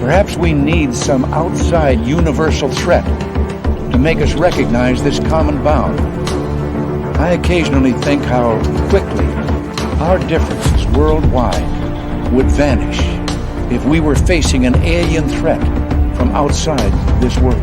Perhaps we need some outside universal threat to make us recognize this common bound. I occasionally think how quickly our differences worldwide would vanish if we were facing an alien threat from outside this world.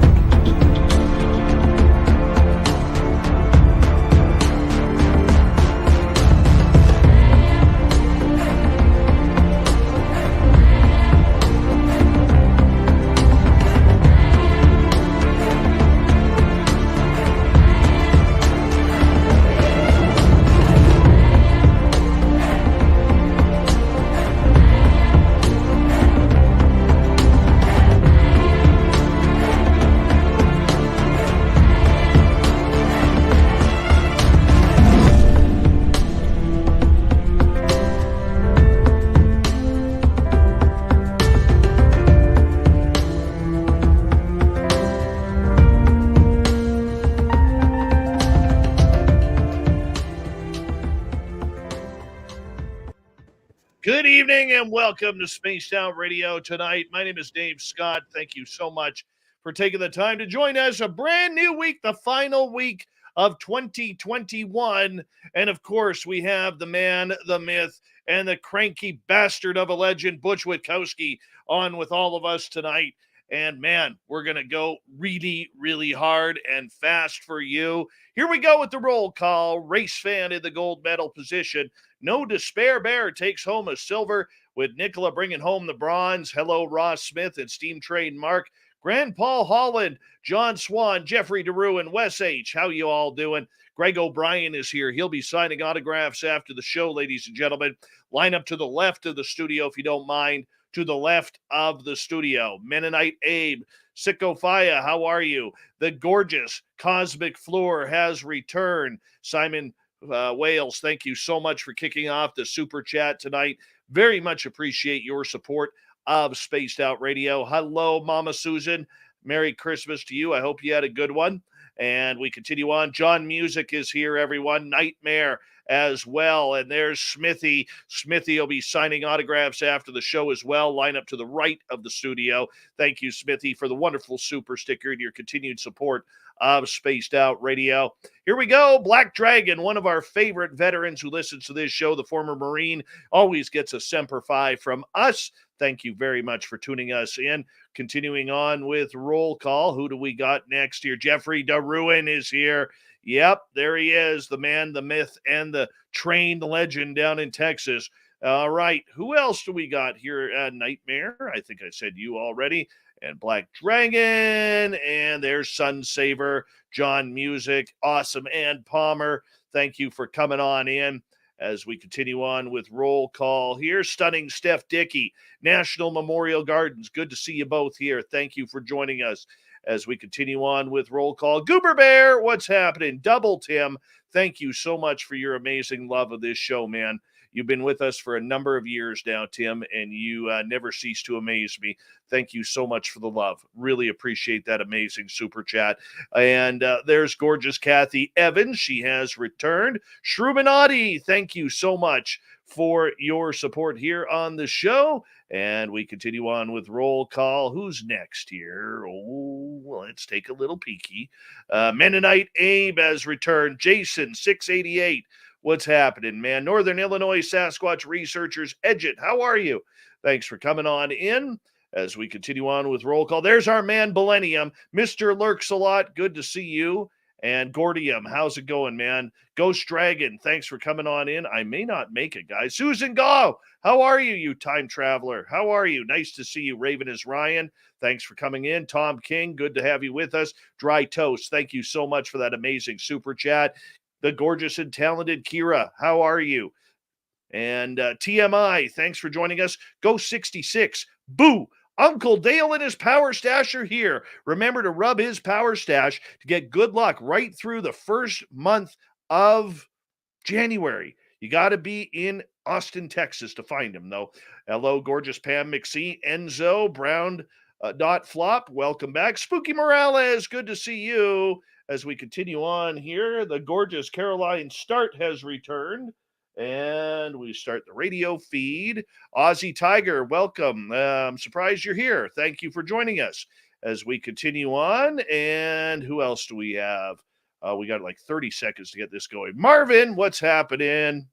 Good evening and welcome to Spaced Out Radio tonight. My name is Dave Scott. Thank you so much for taking the time to join us. A brand new week, the final week of 2021. And of course, we have the man, the myth, and the cranky bastard of a legend, Butch Witkowski, on with all of us tonight. And man, we're going to go really, really hard and fast for you. Here we go with the roll call. Race fan in the gold medal position. No Despair Bear takes home a silver, with Nicola bringing home the bronze. Hello, Ross Smith and Steam Trade Mark. Grand Paul Holland, John Swan, Jeffrey DeRue, and Wes H. How you all doing? Greg O'Brien is here. He'll be signing autographs after the show, ladies and gentlemen. Line up to the left of the studio if you don't mind. To the left of the studio. Mennonite Abe, Sicko Faya, how are you? The gorgeous Cosmic Floor has returned. Simon Wales, thank you so much for kicking off the super chat tonight. Very much appreciate your support of Spaced Out Radio. Hello, Mama Susan. Merry Christmas to you. I hope you had a good one. And we continue on. John Music is here, everyone. Nightmare as well. And there's Smithy. Smithy will be signing autographs after the show as well. Line up to the right of the studio. Thank you, Smithy, for the wonderful super sticker and your continued support of Spaced Out Radio. Here we go. Black Dragon, one of our favorite veterans who listens to this show, the former Marine, always gets a Semper Fi from us. Thank you very much for tuning us in. Continuing on with roll call. Who do we got next here? Jeffrey DeRuin is here. Yep, there he is, the man, the myth, and the trained legend down in Texas. All right, who else do we got here? Nightmare, I think I said you already. And Black Dragon, and there's Sunsaver, John Music, Awesome, and Palmer. Thank you for coming on in. As we continue on with roll call here, Stunning Steph Dickey, National Memorial Gardens. Good to see you both here. Thank you for joining us. As we continue on with roll call, Goober Bear, what's happening? Double Tim, thank you so much for your amazing love of this show, man. You've been with us for a number of years now, Tim, and you never cease to amaze me. Thank you so much for the love. Really appreciate that amazing super chat. And there's gorgeous Kathy Evans. She has returned. Shruminati, thank you so much for your support here on the show. And we continue on with roll call. Who's next here? Oh, let's take a little peeky. Mennonite Abe has returned. Jason, 688. What's happening, man? Northern Illinois Sasquatch researchers, Edgett, how are you? Thanks for coming on in. As we continue on with roll call, there's our man, Millennium. Mr. Lurks a lot, good to see you. And Gordium, how's it going, man? Ghost Dragon, thanks for coming on in. I may not make it, guys. Susan Gaw, how are you, you time traveler? How are you? Nice to see you. Raven is Ryan, thanks for coming in. Tom King, good to have you with us. Dry Toast, thank you so much for that amazing super chat. The gorgeous and talented Kira, how are you? And TMI, thanks for joining us. Go 66, boo. Uncle Dale and his power stash are here. Remember to rub his power stash to get good luck right through the first month of January. You got to be in Austin, Texas to find him, though. Hello, gorgeous Pam McSee, Enzo, Brown, Dot Flop, welcome back. Spooky Morales, good to see you. As we continue on here, the gorgeous Caroline Start has returned. And we start the radio feed. Aussie Tiger, welcome. I'm surprised you're here. Thank you for joining us as we continue on. And who else do we have? We got like 30 seconds to get this going. Marvin, what's happening?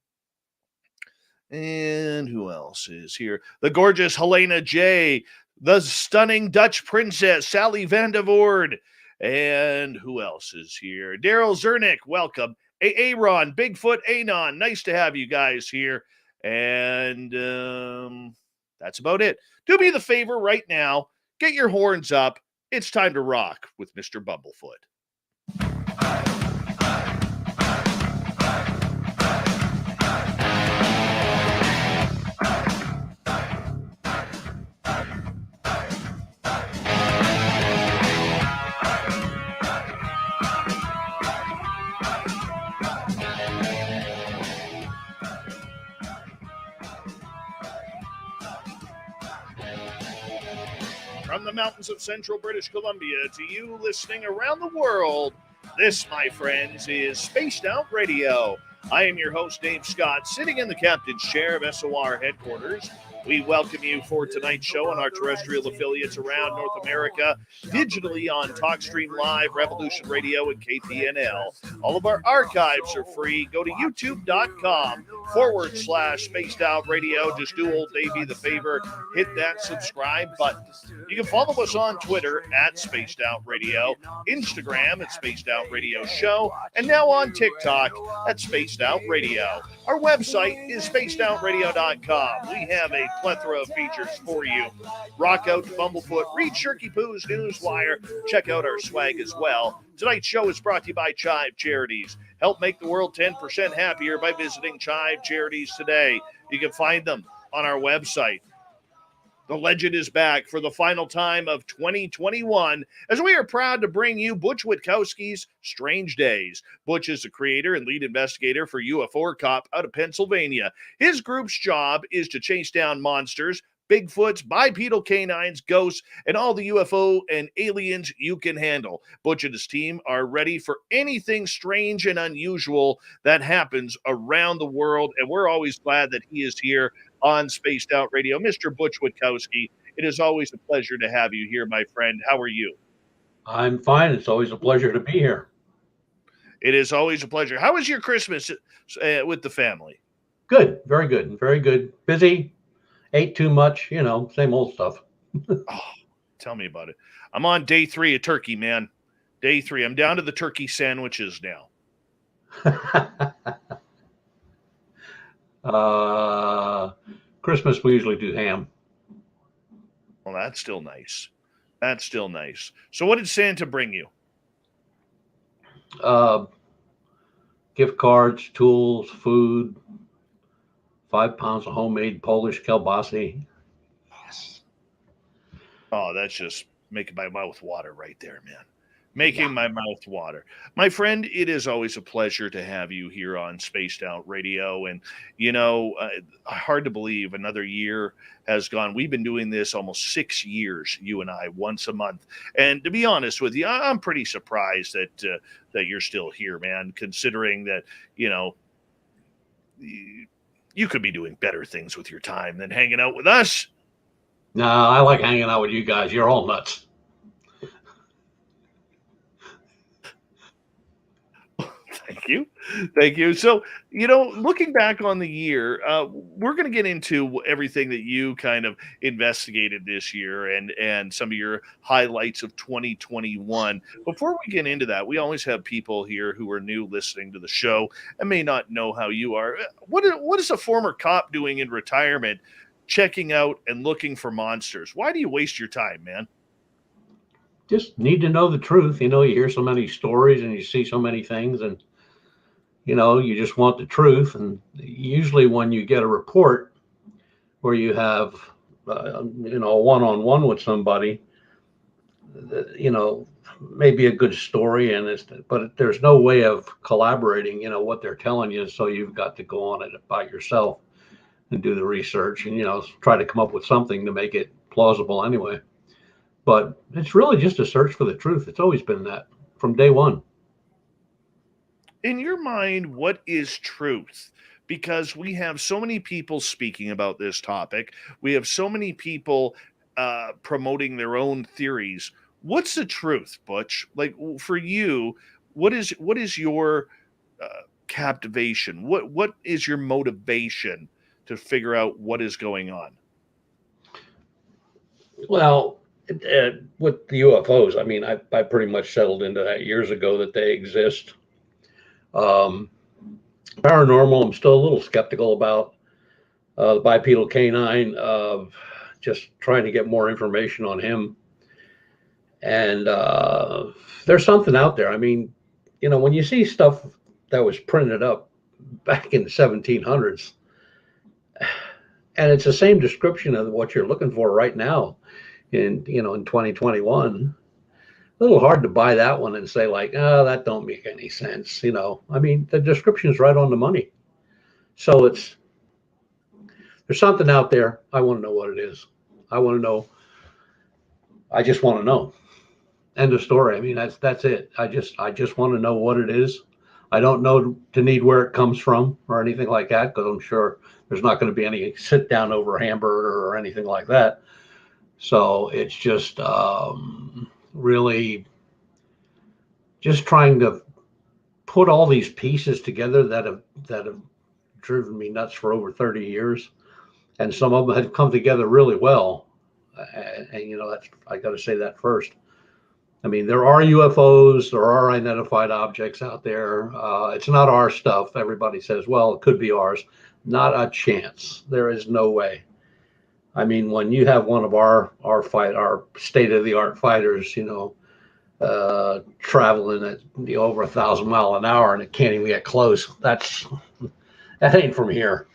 And who else is here? The gorgeous Helena J, the stunning Dutch princess, Sally Vandevoorde. And who else is here? Daryl Zernick, welcome. Aaron, Bigfoot, Anon, nice to have you guys here. And that's about it. Do me the favor right now, get your horns up. It's time to rock with Mr. Bumblefoot. From the mountains of central British Columbia to you listening around the world, this, my friends, is Spaced Out Radio. I am your host, Dave Scott, sitting in the captain's chair of SOR headquarters. We welcome you for tonight's show on our terrestrial affiliates around North America, digitally on TalkStream Live, Revolution Radio, and KPNL. All of our archives are free. Go to youtube.com/Spaced Out Radio. Just do old Davey the favor, hit that subscribe button. You can follow us on Twitter at Spaced Out Radio, Instagram at Spaced Out Radio Show, and now on TikTok at Spaced Out Radio. Our website is spacedoutradio.com. We have a plethora of features for you. Rock out to Bumblefoot, read Shirky Poo's Newswire, check out our swag as well. Tonight's show is brought to you by Chive Charities. Help make the world 10% happier by visiting Chive Charities today. You can find them on our website. The legend is back for the final time of 2021 as we are proud to bring you Butch Witkowski's Strange Days. Butch is the creator and lead investigator for UFO Cop out of Pennsylvania. His group's job is to chase down monsters, Bigfoots, bipedal canines, ghosts, and all the UFO and aliens you can handle. Butch and his team are ready for anything strange and unusual that happens around the world, and we're always glad that he is here on Spaced Out Radio. Mr. Butch Witkowski, it is always a pleasure to have you here, my friend. How are you? I'm fine. It's always a pleasure to be here. It is always a pleasure. How was your Christmas with the family? Good. Very good. Very good. Busy. Ate too much. Same old stuff. Oh, tell me about it. I'm on day 3 of turkey, man. Day 3. I'm down to the turkey sandwiches now. Christmas, we usually do ham. Well, that's still nice. That's still nice. So what did Santa bring you? Gift cards, tools, food, 5 pounds of homemade Polish kielbasa. Yes. Oh, that's just making my mouth water right there, man. Making my mouth water. My friend, it is always a pleasure to have you here on Spaced Out Radio. And, hard to believe another year has gone. We've been doing this almost 6 years, you and I, once a month. And to be honest with you, I'm pretty surprised that you're still here, man, considering that, you could be doing better things with your time than hanging out with us. No, I like hanging out with you guys. You're all nuts. Thank you. So, looking back on the year, we're going to get into everything that you kind of investigated this year and some of your highlights of 2021. Before we get into that, we always have people here who are new listening to the show and may not know how you are. What is a former cop doing in retirement, checking out and looking for monsters? Why do you waste your time, man? Just need to know the truth. You hear so many stories and you see so many things, and you just want the truth. And usually when you get a report where you have, a one-on-one with somebody, maybe a good story, but there's no way of collaborating, what they're telling you. So you've got to go on it by yourself and do the research and, try to come up with something to make it plausible anyway. But it's really just a search for the truth. It's always been that from day one. In your mind, what is truth? because we have so many people speaking about this topic. We have so many people promoting their own theories. What's the truth, Butch? Like, for you, what is your captivation? What is your motivation to figure out what is going on? Well, with the UFOs, I mean, I pretty much settled into that years ago that they exist. Paranormal, I'm still a little skeptical about. The bipedal canine, just trying to get more information on him. And there's something out there. I mean, when you see stuff that was printed up back in the 1700s, and it's the same description of what you're looking for right now in 2021, a little hard to buy that one and say like, oh, that don't make any sense. I mean, the description is right on the money. So there's something out there. I want to know what it is. I want to know. I just want to know. End of story. I mean, that's it. I just want to know what it is. I don't know to need where it comes from or anything like that, because I'm sure there's not going to be any sit down over a hamburger or anything like that. So it's just really just trying to put all these pieces together that have driven me nuts for over 30 years. And some of them have come together really well. And that's, I got to say that first. I mean, there are UFOs, there are unidentified objects out there. It's not our stuff. Everybody says, well, it could be ours. Not a chance. There is no way. I mean, when you have one of our state-of-the-art fighters, traveling at over 1,000 miles an hour and it can't even get close, that ain't from here.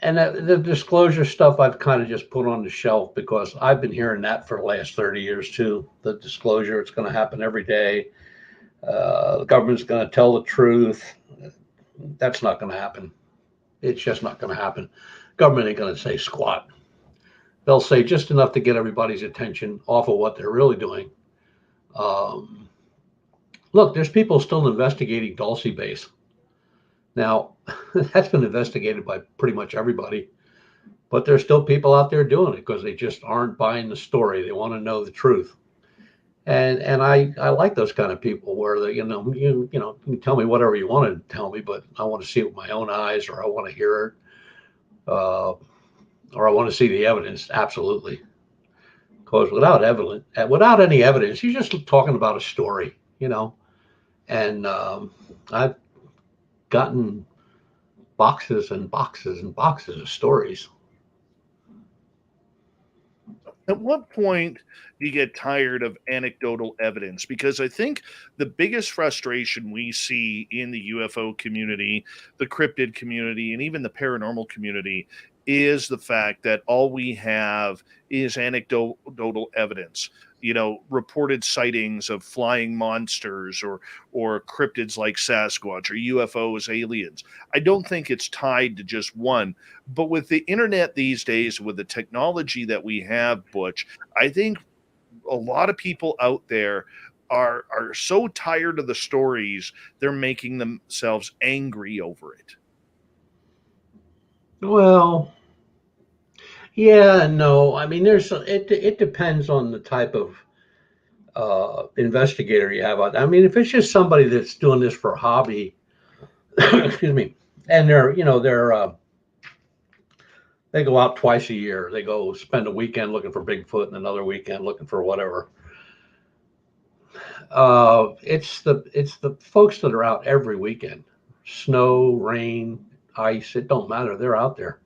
And the disclosure stuff I've kind of just put on the shelf because I've been hearing that for the last 30 years too. The disclosure, it's going to happen every day. The government's going to tell the truth. That's not going to happen. It's just not going to happen. Government ain't going to say squat. They'll say just enough to get everybody's attention off of what they're really doing. Look, there's people still investigating Dulce Base. Now, that's been investigated by pretty much everybody, but there's still people out there doing it because they just aren't buying the story. They want to know the truth. And I like those kind of people where they, you can tell me whatever you want to tell me, but I want to see it with my own eyes, or I want to hear it, or I want to see the evidence. Absolutely. Because without any evidence, you're just talking about a story, and I've gotten boxes and boxes and boxes of stories. At what point do you get tired of anecdotal evidence? Because I think the biggest frustration we see in the UFO community, the cryptid community, and even the paranormal community is the fact that all we have is anecdotal evidence. Reported sightings of flying monsters or cryptids like Sasquatch or UFOs, aliens. I don't think it's tied to just one. But with the internet these days, with the technology that we have, Butch, I think a lot of people out there are so tired of the stories, they're making themselves angry over it. Well, yeah, no. I mean, it depends on the type of investigator you have out there. I mean, if it's just somebody that's doing this for a hobby, excuse me, and they go out twice a year. They go spend a weekend looking for Bigfoot and another weekend looking for whatever. It's the folks that are out every weekend. Snow, rain, ice, it don't matter. They're out there.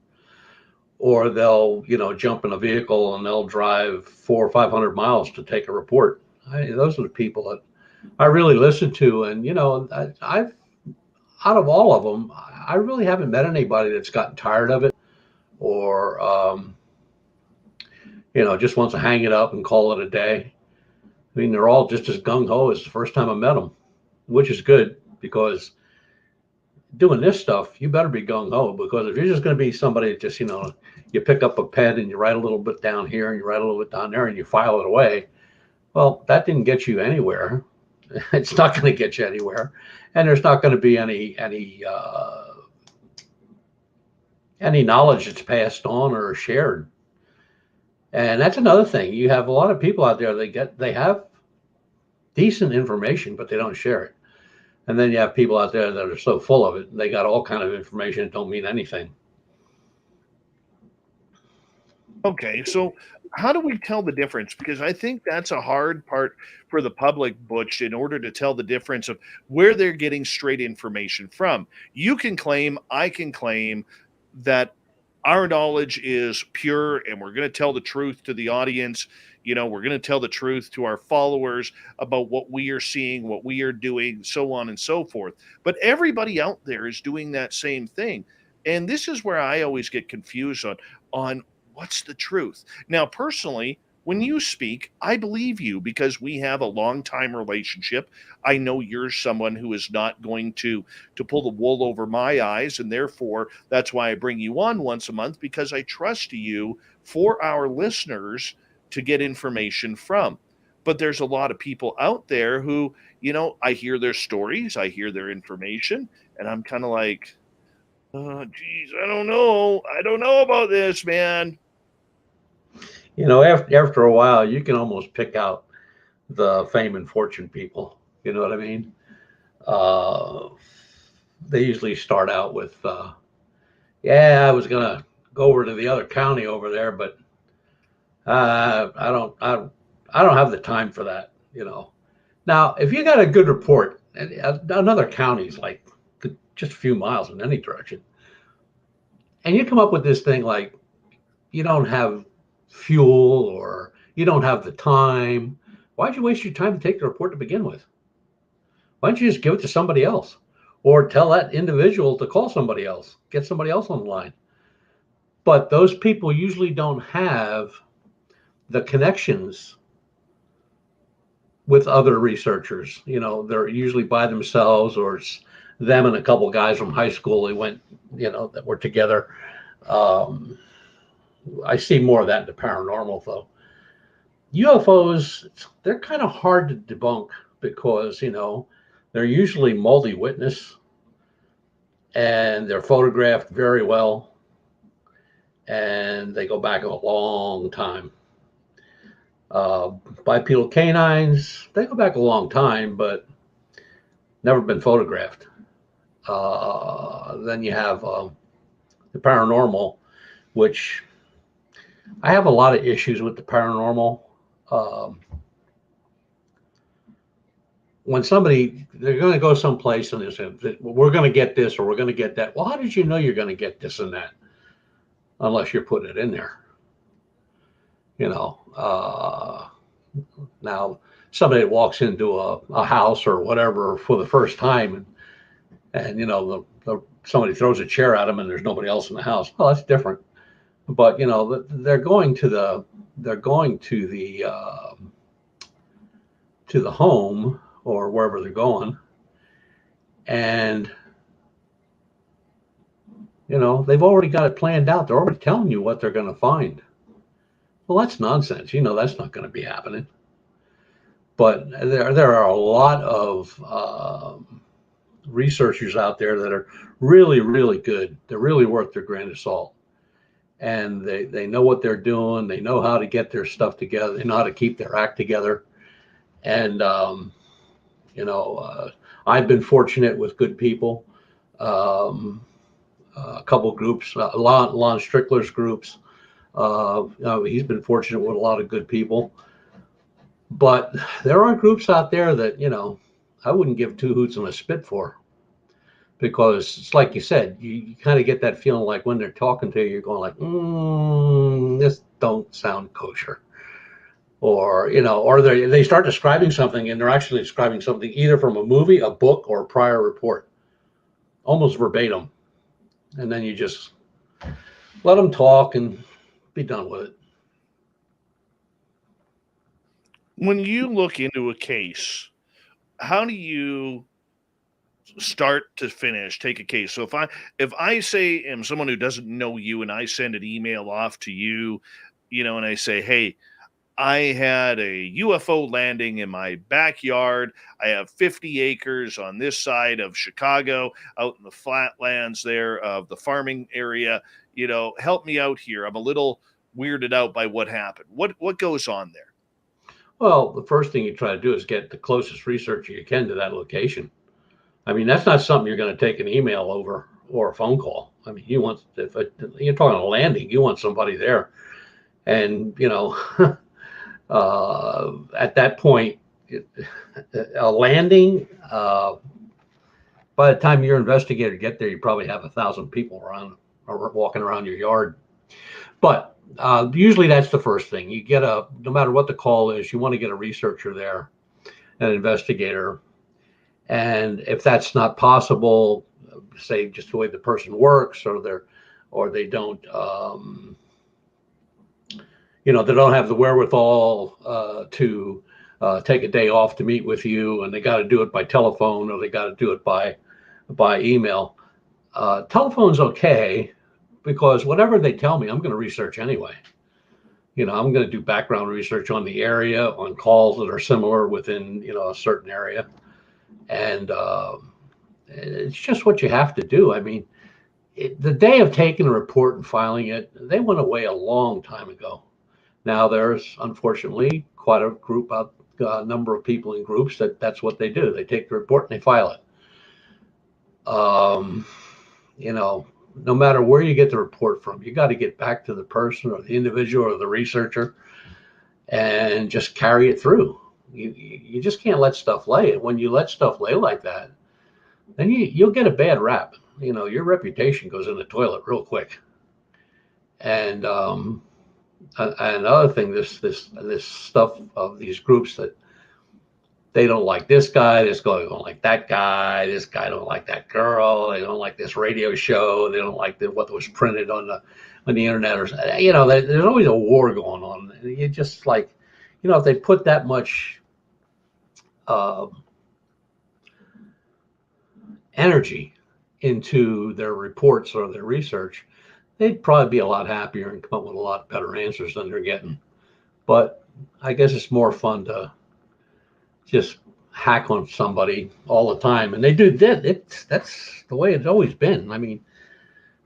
Or they'll, jump in a vehicle and they'll drive 400 or 500 miles to take a report. Those are the people that I really listen to. And, I've out of all of them, I really haven't met anybody that's gotten tired of it or, just wants to hang it up and call it a day. I mean, they're all just as gung-ho as the first time I met them, which is good because doing this stuff, you better be gung-ho, because if you're just going to be somebody that just, you pick up a pen and you write a little bit down here and you write a little bit down there and you file it away, well, that didn't get you anywhere. It's not going to get you anywhere, and there's not going to be any knowledge that's passed on or shared. And that's another thing. You have a lot of people out there, they have decent information, but they don't share it. And then you have people out there that are so full of it, they got all kind of information that don't mean anything. Okay, so how do we tell the difference? Because I think that's a hard part for the public, Butch, in order to tell the difference of where they're getting straight information from. You can claim, I can claim that our knowledge is pure and we're going to tell the truth to the audience. We're going to tell the truth to our followers about what we are seeing, what we are doing, so on and so forth. But everybody out there is doing that same thing. And this is where I always get confused on what's the truth. Now, personally, when you speak, I believe you because we have a long time relationship. I know you're someone who is not going to pull the wool over my eyes, and therefore that's why I bring you on once a month, because I trust you for our listeners to get information from. But there's a lot of people out there who, I hear their stories, I hear their information, and I'm kind of like, oh, geez, I don't know about this, man. After a while, you can almost pick out the fame and fortune people. You know what I mean? They usually start out with, I was gonna go over to the other county over there, but I don't have the time for that. Now, if you got a good report, and another county's like just a few miles in any direction, and you come up with this thing like you don't have fuel or you don't have the time, why'd you waste your time to take the report to begin with? Why don't you just give it to somebody else, or tell that individual to call somebody else, get somebody else on the line? But those people usually don't have the connections with other researchers. They're usually by themselves, or it's them and a couple guys from high school they went, that were together. I see more of that in the paranormal, though. UFOs, they're kind of hard to debunk because, they're usually multi-witness and they're photographed very well and they go back a long time. Bipedal canines, they go back a long time, but never been photographed. Then you have the paranormal, which I have a lot of issues with the paranormal. When they're going to go someplace and they say, we're going to get this or we're going to get that. Well, how did you know you're going to get this and that? Unless you're putting it in there. Now somebody that walks into a house or whatever for the first time and somebody throws a chair at them and there's nobody else in the house. Well, that's different. But they're going to the home or wherever they're going, and they've already got it planned out. They're already telling you what they're going to find. Well, that's nonsense. That's not going to be happening. But there are a lot of researchers out there that are really, really good. They're really worth their grain of salt. And they know what they're doing. They know how to get their stuff together. They know how to keep their act together. And, I've been fortunate with good people. A couple groups, Lon Strickler's groups. He's been fortunate with a lot of good people. But there are groups out there that, I wouldn't give two hoots and a spit for. Because it's like you said, you kind of get that feeling like when they're talking to you, you're going like, this don't sound kosher. Or, or they start describing something and they're actually describing something either from a movie, a book, or a prior report. Almost verbatim. And then you just let them talk and be done with it. When you look into a case, how do you start to finish take a case? So if I say am someone who doesn't know you and I send an email off to you, and I say, hey, I had a UFO landing in my backyard. I have 50 acres on this side of Chicago, out in the flatlands there of the farming area. Help me out here. I'm a little weirded out by what happened. What goes on there? Well, the first thing you try to do is get the closest researcher you can to that location. I mean, that's not something you're going to take an email over or a phone call. I mean, you're talking a landing, you want somebody there. And, at that point, a landing, by the time your investigator get there, you probably have 1,000 people around or walking around your yard. But usually that's the first thing. No matter what the call is, you want to get a researcher there, an investigator. And if that's not possible, say just the way the person works, or they don't, they don't have the wherewithal to take a day off to meet with you, and they got to do it by telephone, or they got to do it by email. Telephone's okay, because whatever they tell me, I'm going to research anyway. I'm going to do background research on the area, on calls that are similar within, a certain area. And it's just what you have to do. I mean, the day of taking a report and filing it, they went away a long time ago. Now there's unfortunately quite a number of people in groups that's what they do. They take the report and they file it. No matter where you get the report from, you got to get back to the person or the individual or the researcher and just carry it through. You just can't let stuff lay. And when you let stuff lay like that, then you'll get a bad rap. Your reputation goes in the toilet real quick. And another thing, this stuff of these groups that they don't like this guy, this guy don't like that guy, this guy don't like that girl, they don't like this radio show, they don't like what was printed on the internet, or there's always a war going on. You just like, if they put that much energy into their reports or their research, they'd probably be a lot happier and come up with a lot better answers than they're getting. But I guess it's more fun to just hack on somebody all the time. And they do that. That's the way it's always been. I mean,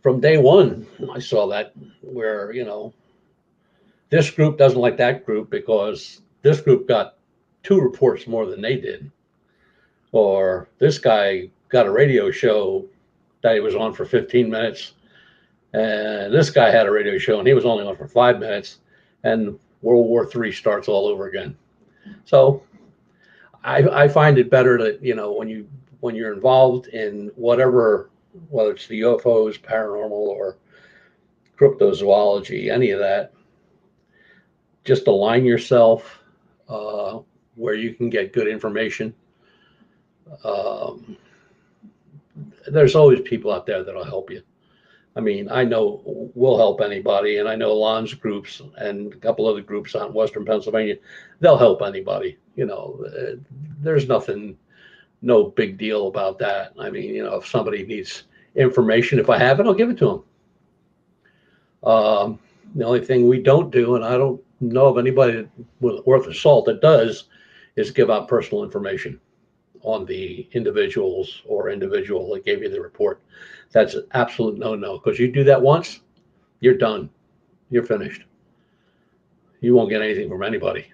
from day one, I saw that, where, this group doesn't like that group because this group got 2 reports more than they did. Or this guy got a radio show that he was on for 15 minutes. And this guy had a radio show and he was only on for 5 minutes. And World War III starts all over again. So I find it better that, when you're involved in whether it's the UFOs, paranormal, or cryptozoology, any of that, just align yourself where you can get good information. There's always people out there that'll help you. I mean, I know we'll help anybody, and I know Lon's groups and a couple other groups out in Western Pennsylvania, they'll help anybody. There's no big deal about that. I mean, if somebody needs information, if I have it, I'll give it to them. The only thing we don't do, and I don't know of anybody worth a salt that does, is give out personal information on the individual that gave you the report. That's an absolute no, because you do that once, you're done. You're finished. You won't get anything from anybody.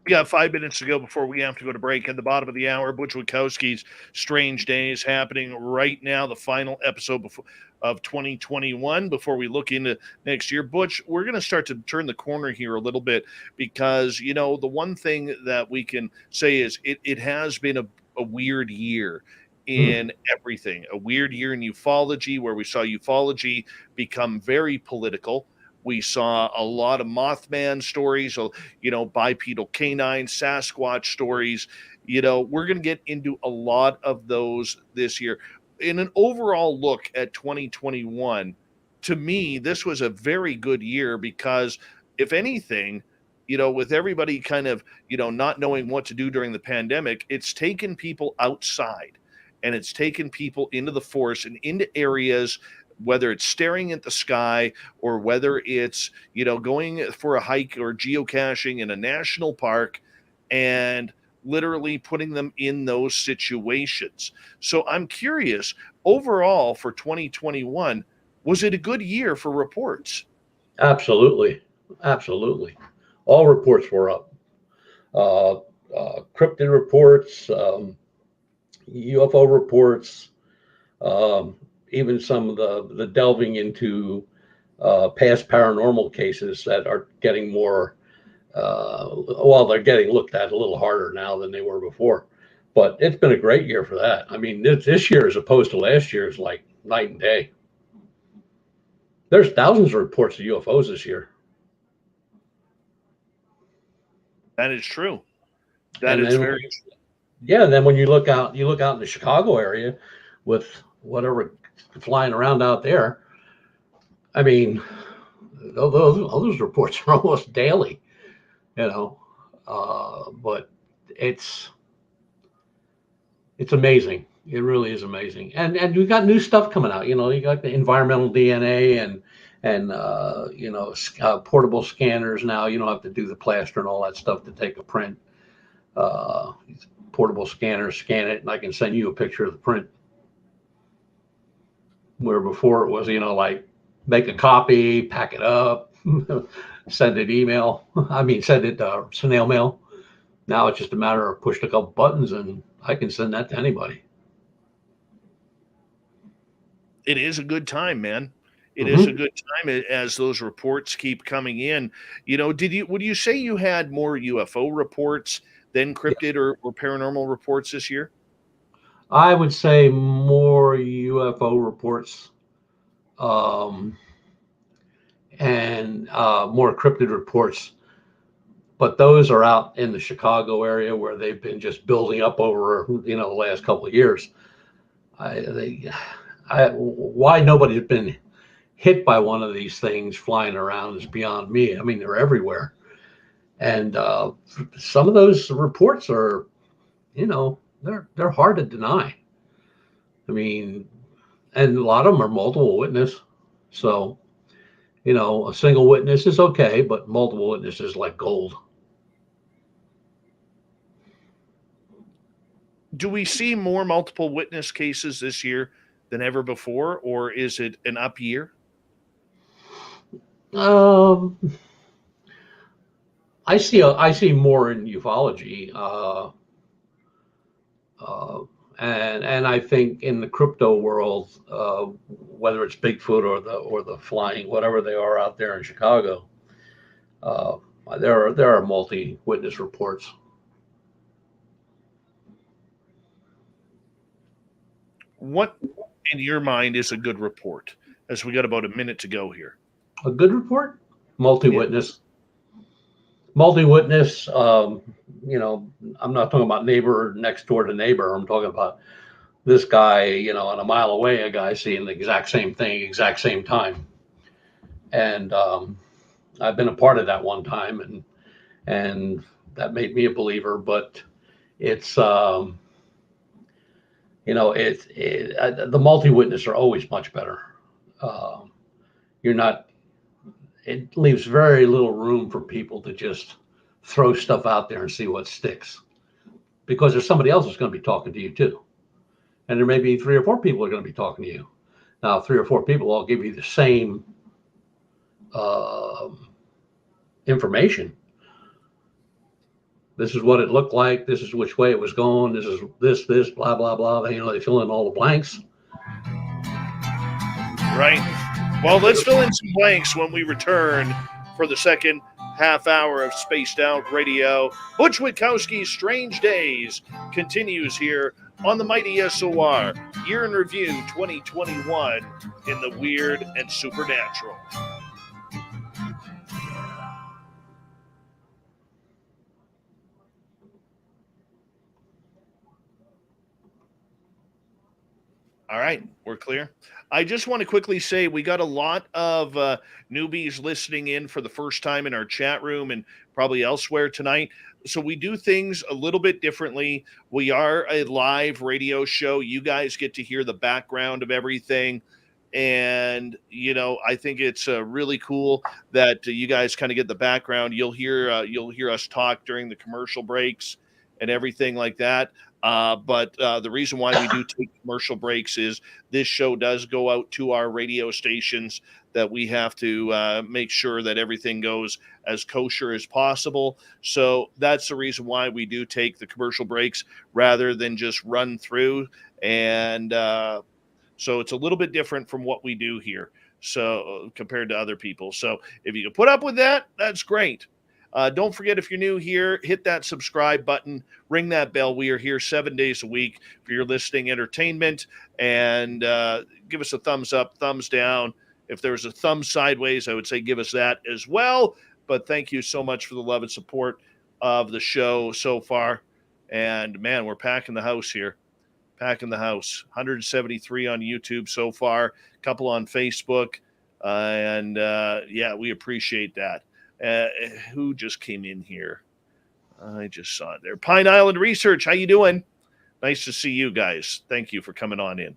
We got 5 minutes to go before we have to go to break. At the bottom of the hour, Butch Witkowski's Strange Days happening right now, the final episode of 2021 before we look into next year. Butch, we're going to start to turn the corner here a little bit because, the one thing that we can say is it has been a weird year in everything. A weird year in ufology, where we saw ufology become very political. We saw a lot of Mothman stories, bipedal canine, Sasquatch stories. We're going to get into a lot of those this year. In an overall look at 2021, to me, this was a very good year because, if anything, with everybody kind of, not knowing what to do during the pandemic, it's taken people outside and it's taken people into the forest and into areas whether it's staring at the sky or whether it's, going for a hike or geocaching in a national park and literally putting them in those situations. So I'm curious, overall for 2021, was it a good year for reports? Absolutely. Absolutely. All reports were up. Cryptid reports, UFO reports, even some of the delving into past paranormal cases that are getting more, they're getting looked at a little harder now than they were before. But it's been a great year for that. I mean, this year as opposed to last year is like night and day. There's thousands of reports of UFOs this year. That is true. That is very true. Yeah, and then when you look out in the Chicago area with whatever flying around out there, I mean, those reports are almost daily, but it's amazing. It really is amazing. And we got new stuff coming out. You got the environmental DNA and portable scanners now. You don't have to do the plaster and all that stuff to take a print. Portable scanners, scan it, and I can send you a picture of the print. Where before it was, like make a copy, pack it up, send it send it snail mail. Now it's just a matter of pushing a couple buttons and I can send that to anybody. It is a good time, man. It is a good time as those reports keep coming in. Would you say you had more UFO reports than cryptid or paranormal reports this year? I would say more UFO reports, and more cryptid reports, but those are out in the Chicago area where they've been just building up over the last couple of years. Why nobody's been hit by one of these things flying around is beyond me. I mean, they're everywhere. And some of those reports are, they're hard to deny. I mean, and a lot of them are multiple witness. So, a single witness is okay, but multiple witnesses like gold. Do we see more multiple witness cases this year than ever before, or is it an up year? I see more in ufology, and I think in the crypto world, whether it's Bigfoot or the flying, whatever they are out there in Chicago, there are multi-witness reports. What, in your mind, is a good report? As we got about a minute to go here. A good report? Multi-witness. Multi-witness, I'm not talking about neighbor next door to neighbor. I'm talking about this guy, and a mile away, a guy seeing the exact same thing, exact same time. And I've been a part of that one time, and that made me a believer. But it's, the multi-witness are always much better. It leaves very little room for people to just throw stuff out there and see what sticks, because there's somebody else that's going to be talking to you too. And there may be 3 or 4 people are going to be talking to you. Now, 3 or 4 people all give you the same information. This is what it looked like. This is which way it was going. This is this, blah, blah, blah. They fill in all the blanks. Right. Well, let's fill in some blanks when we return for the second half hour of Spaced Out Radio. Butch Witkowski's Strange Days continues here on the mighty SOR Year in Review 2021 in the Weird and Supernatural. All right, we're clear. I just want to quickly say we got a lot of newbies listening in for the first time in our chat room and probably elsewhere tonight. So we do things a little bit differently. We are a live radio show. You guys get to hear the background of everything. And, you know, I think it's really cool that you guys kind of get the background. You'll hear us talk during the commercial breaks and everything like that. But the reason why we do take commercial breaks is this show does go out to our radio stations, that we have to make sure that everything goes as kosher as possible. So that's the reason why we do take the commercial breaks rather than just run through. And so it's a little bit different from what we do here, so compared to other people. So if you can put up with that, that's great. Don't forget, if you're new here, hit that subscribe button, ring that bell. We are here 7 days a week for your listening entertainment. And give us a thumbs up, thumbs down. If there's a thumb sideways, I would say give us that as well. But thank you so much for the love and support of the show so far. And man, we're packing the house here. Packing the house. 173 on YouTube so far, a couple on Facebook. And yeah, we appreciate that. Who just came in here? I just saw it there. Pine Island Research, how you doing? Nice to see you guys. Thank you for coming on in.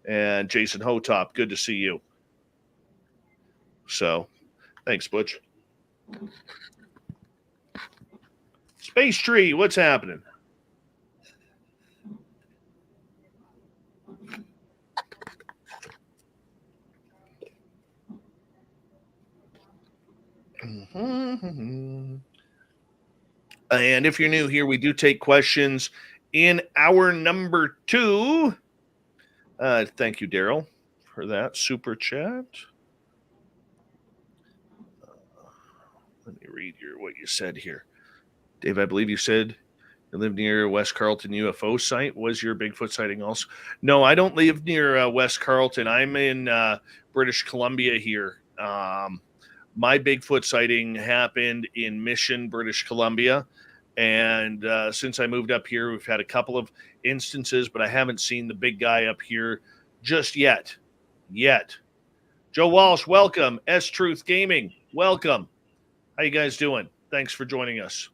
And Jason Hotop, good to see you. So, thanks, Butch. Space Tree, what's happening? And if you're new here, we do take questions in hour number 2. Thank you, Daryl, for that super chat. Let me read what you said here. Dave, I believe you said you live near West Carlton UFO site. Was your Bigfoot sighting also? No, I don't live near West Carlton. I'm in British Columbia here. My Bigfoot sighting happened in Mission, British Columbia. And since I moved up here, we've had a couple of instances, but I haven't seen the big guy up here just yet. Joe Walsh, welcome. S-Truth Gaming, welcome. How you guys doing? Thanks for joining us.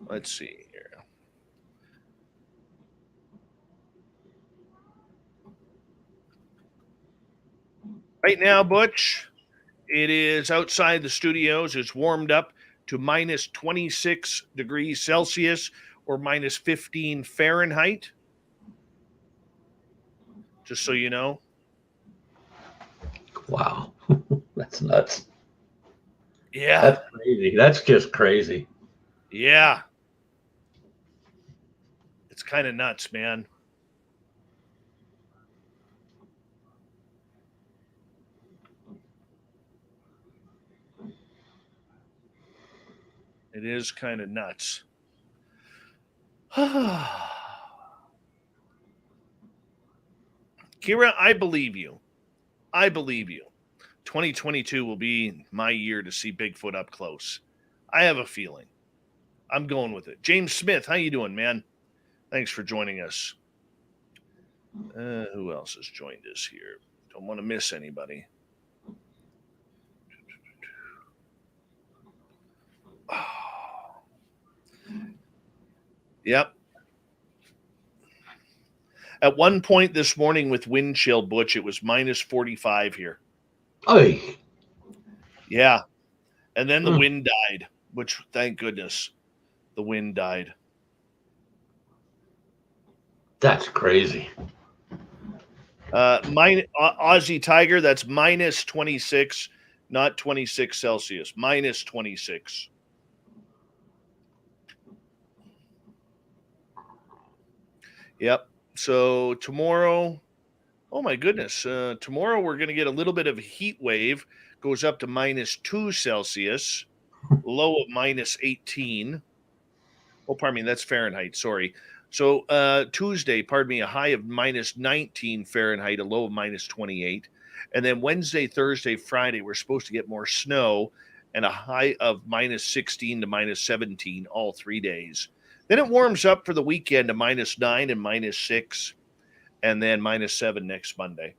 Let's see here. Right now, Butch, it is outside the studios. It's warmed up to minus 26 degrees Celsius or minus 15 Fahrenheit. Just so you know. Wow. That's nuts. Yeah. That's crazy. That's just crazy. Yeah. It's kind of nuts, man. It is kind of nuts. Kira, I believe you. 2022 will be my year to see Bigfoot up close. I have a feeling. I'm going with it. James Smith, how you doing, man? Thanks for joining us. Who else has joined us here? Don't want to miss anybody. Yep. At one point this morning with wind chill, Butch, it was minus 45 here. Oy. Yeah. And then the wind died, which, thank goodness, the wind died. That's crazy. Aussie Tiger, that's minus 26, not 26 Celsius, minus 26. Yep. So tomorrow, oh my goodness, tomorrow we're going to get a little bit of a heat wave, goes up to minus 2 Celsius, low of minus 18. Oh, pardon me, that's Fahrenheit, sorry. So Tuesday, pardon me, a high of minus 19 Fahrenheit, a low of minus 28. And then Wednesday, Thursday, Friday, we're supposed to get more snow and a high of minus 16 to minus 17 all 3 days. Then it warms up for the weekend to minus 9 and minus 6, and then minus 7 next Monday.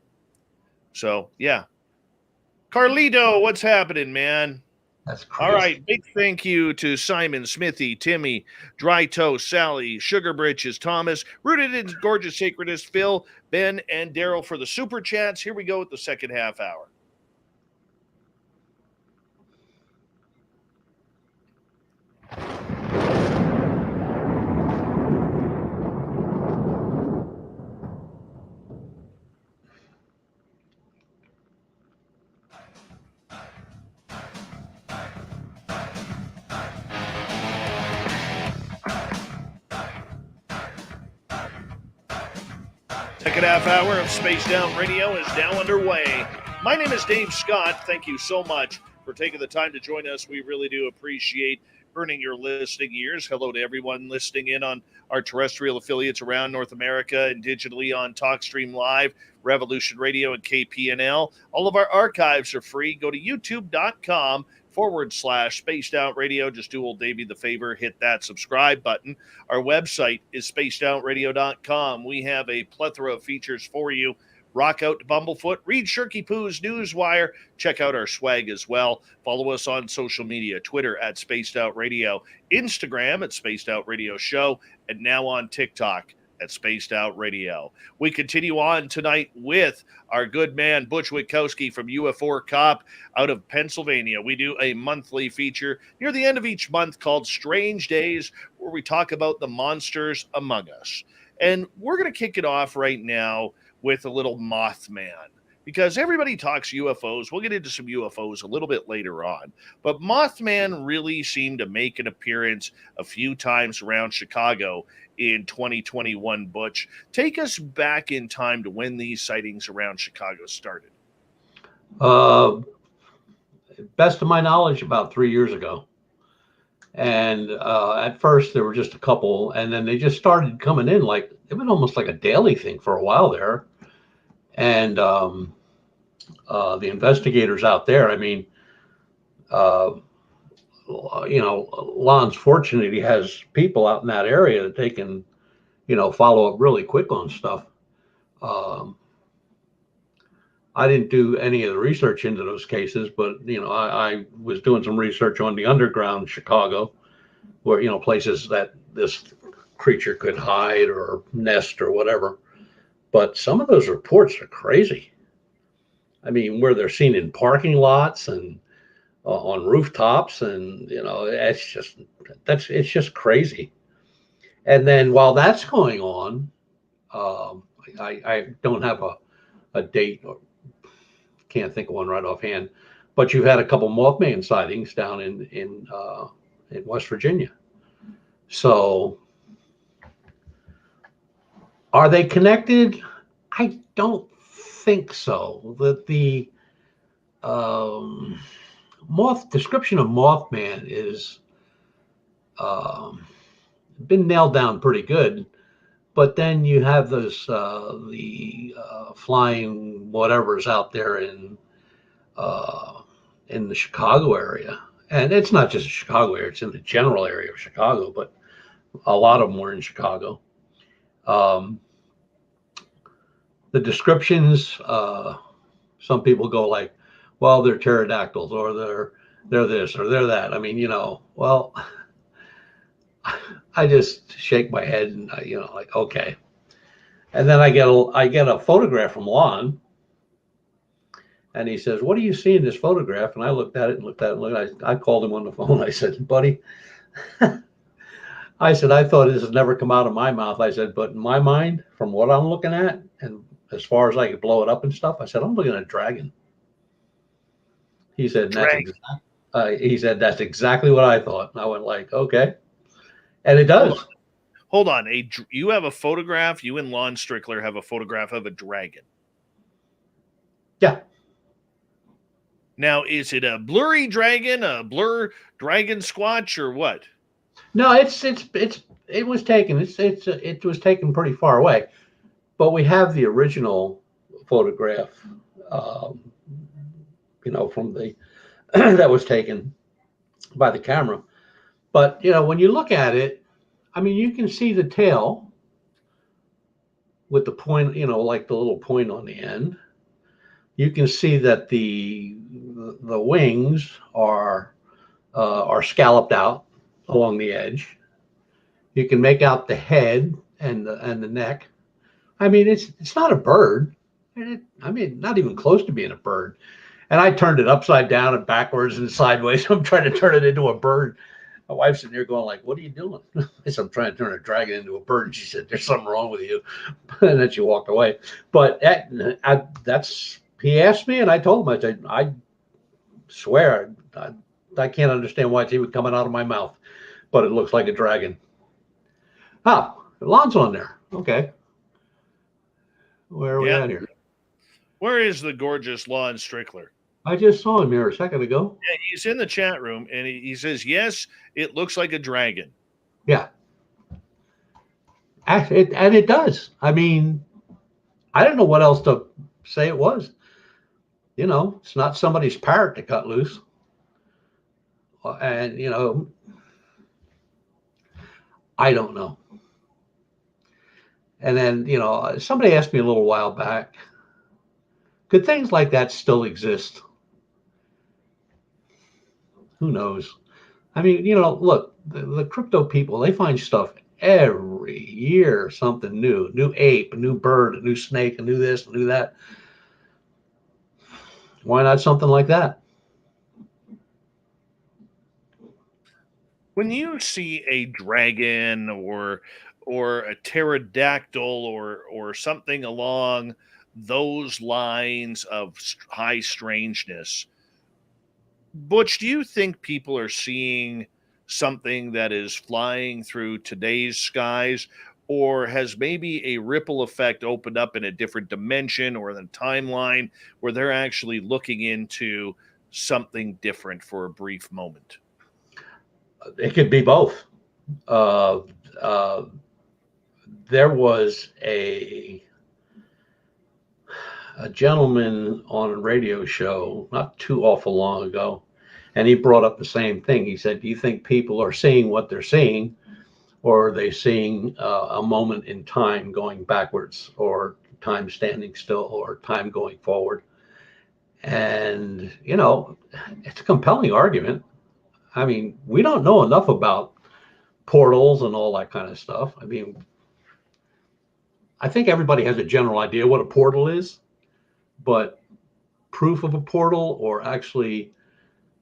So, yeah. Carlito, what's happening, man? That's All crazy. right, big thank you to Simon, Smithy, Timmy, Dry Toast, Sally, Sugar Britches, Thomas, Rooted in Gorgeous Sacredness, Phil, Ben, and Daryl for the super chats. Here we go with the second half hour. Second half hour of Spaced Out Radio is now underway. My name is Dave Scott. Thank you so much for taking the time to join us. We really do appreciate earning your listening ears. Hello to everyone listening in on our terrestrial affiliates around North America and digitally on TalkStream Live, Revolution Radio, and KPNL. All of our archives are free. Go to youtube.com/Spaced Out Radio. Just do old Davey the favor, hit that subscribe button. Our website is spacedoutradio.com. We have a plethora of features for you. Rock out to Bumblefoot, read Shirky Poo's Newswire, check out our swag as well. Follow us on social media, Twitter at Spaced Out Radio, Instagram at Spaced Out Radio Show, and now on TikTok at Spaced Out Radio. We continue on tonight with our good man, Butch Witkowski from UFO Cop out of Pennsylvania. We do a monthly feature near the end of each month called Strange Days, where we talk about the monsters among us. And we're going to kick it off right now with a little Mothman, because everybody talks UFOs. We'll get into some UFOs a little bit later on, but Mothman really seemed to make an appearance a few times around Chicago in 2021. Butch, take us back in time to when these sightings around Chicago started. Best of my knowledge, about 3 years ago. And at first there were just a couple, and then they just started coming in like it was almost like a daily thing for a while there. And the investigators out there, I mean, Lon's fortunate he has people out in that area that they can, follow up really quick on stuff. I didn't do any of the research into those cases, but I was doing some research on the underground Chicago, where places that this creature could hide or nest or whatever. But some of those reports are crazy. I mean, where they're seen in parking lots and on rooftops, and it's just crazy. And then while that's going on, I don't have a date or can't think of one right offhand, but you've had a couple Mothman sightings down in West Virginia. So are they connected? I don't think so. The description of Mothman is been nailed down pretty good. But then you have those the flying whatever's out there in the Chicago area, and it's not just the Chicago area; it's in the general area of Chicago. But a lot of them were in Chicago. The descriptions, some people go like, "Well, they're pterodactyls, or they're this, or they're that." I mean, well. I just shake my head and like, okay. And then I get a photograph from Lon, and he says, "What do you see in this photograph?" And I looked at it and I called him on the phone. I said, "Buddy," I said, "I thought this has never come out of my mouth." I said, "But in my mind, from what I'm looking at, and as far as I could blow it up and stuff," I said, "I'm looking at a dragon." He said, "That's exactly what I thought." And I went like, "Okay." And it does. Hold on. You have a photograph. You and Lon Strickler have a photograph of a dragon. Yeah. Now, is it a blurry dragon, a blur dragon squatch, or what? No, it was taken. It was taken pretty far away, but we have the original photograph. From the that was taken by the camera. But, when you look at it, I mean, you can see the tail with the point, like the little point on the end. You can see that the wings are are scalloped out along the edge. You can make out the head and the neck. I mean, it's not a bird. I mean, not even close to being a bird. And I turned it upside down and backwards and sideways. I'm trying to turn it into a bird. My wife's sitting there going like, "What are you doing?" I said, "I'm trying to turn a dragon into a bird." And she said, "There's something wrong with you." And then she walked away. But he asked me, and I told him, I swear, I can't understand why it's even coming out of my mouth, but it looks like a dragon. Oh, Lon's on there. Okay. Where are we at here? Where is the gorgeous Lon Strickler? I just saw him here a second ago. Yeah, he's in the chat room, and he says, yes, it looks like a dragon. Yeah. And it does. I mean, I don't know what else to say it was. You know, it's not somebody's parrot to cut loose. And, you know, I don't know. And then, you know, somebody asked me a little while back, could things like that still exist? Who knows? I mean, you know, look, the crypto people, they find stuff every year, something new, new ape, a new bird, a new snake, a new this, a new that. Why not something like that? When you see a dragon or a pterodactyl or something along those lines of high strangeness, Butch, do you think people are seeing something that is flying through today's skies, or has maybe a ripple effect opened up in a different dimension or the timeline where they're actually looking into something different for a brief moment? It could be both. There was a gentleman on a radio show not too awful long ago, and he brought up the same thing. He said, "Do you think people are seeing what they're seeing, or are they seeing a moment in time going backwards, or time standing still, or time going forward?" And, you know, it's a compelling argument. I mean, we don't know enough about portals and all that kind of stuff. I mean, I think everybody has a general idea what a portal is, but proof of a portal, or actually,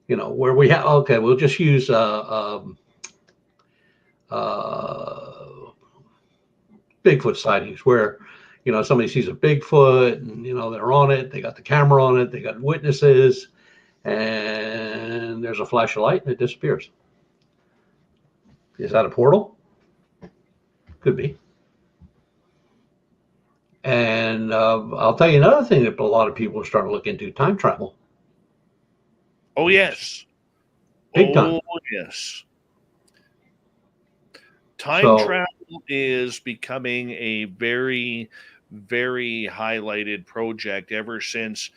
you know, where we have, okay, we'll just use Bigfoot sightings, where, you know, somebody sees a Bigfoot and, you know, they're on it, they got the camera on it, they got witnesses, and there's a flash of light and it disappears. Is that a portal? Could be. And I'll tell you another thing that a lot of people are starting to look into: time travel. Oh, yes. Big time. Oh, yes. Time travel is becoming a very, very highlighted project ever since,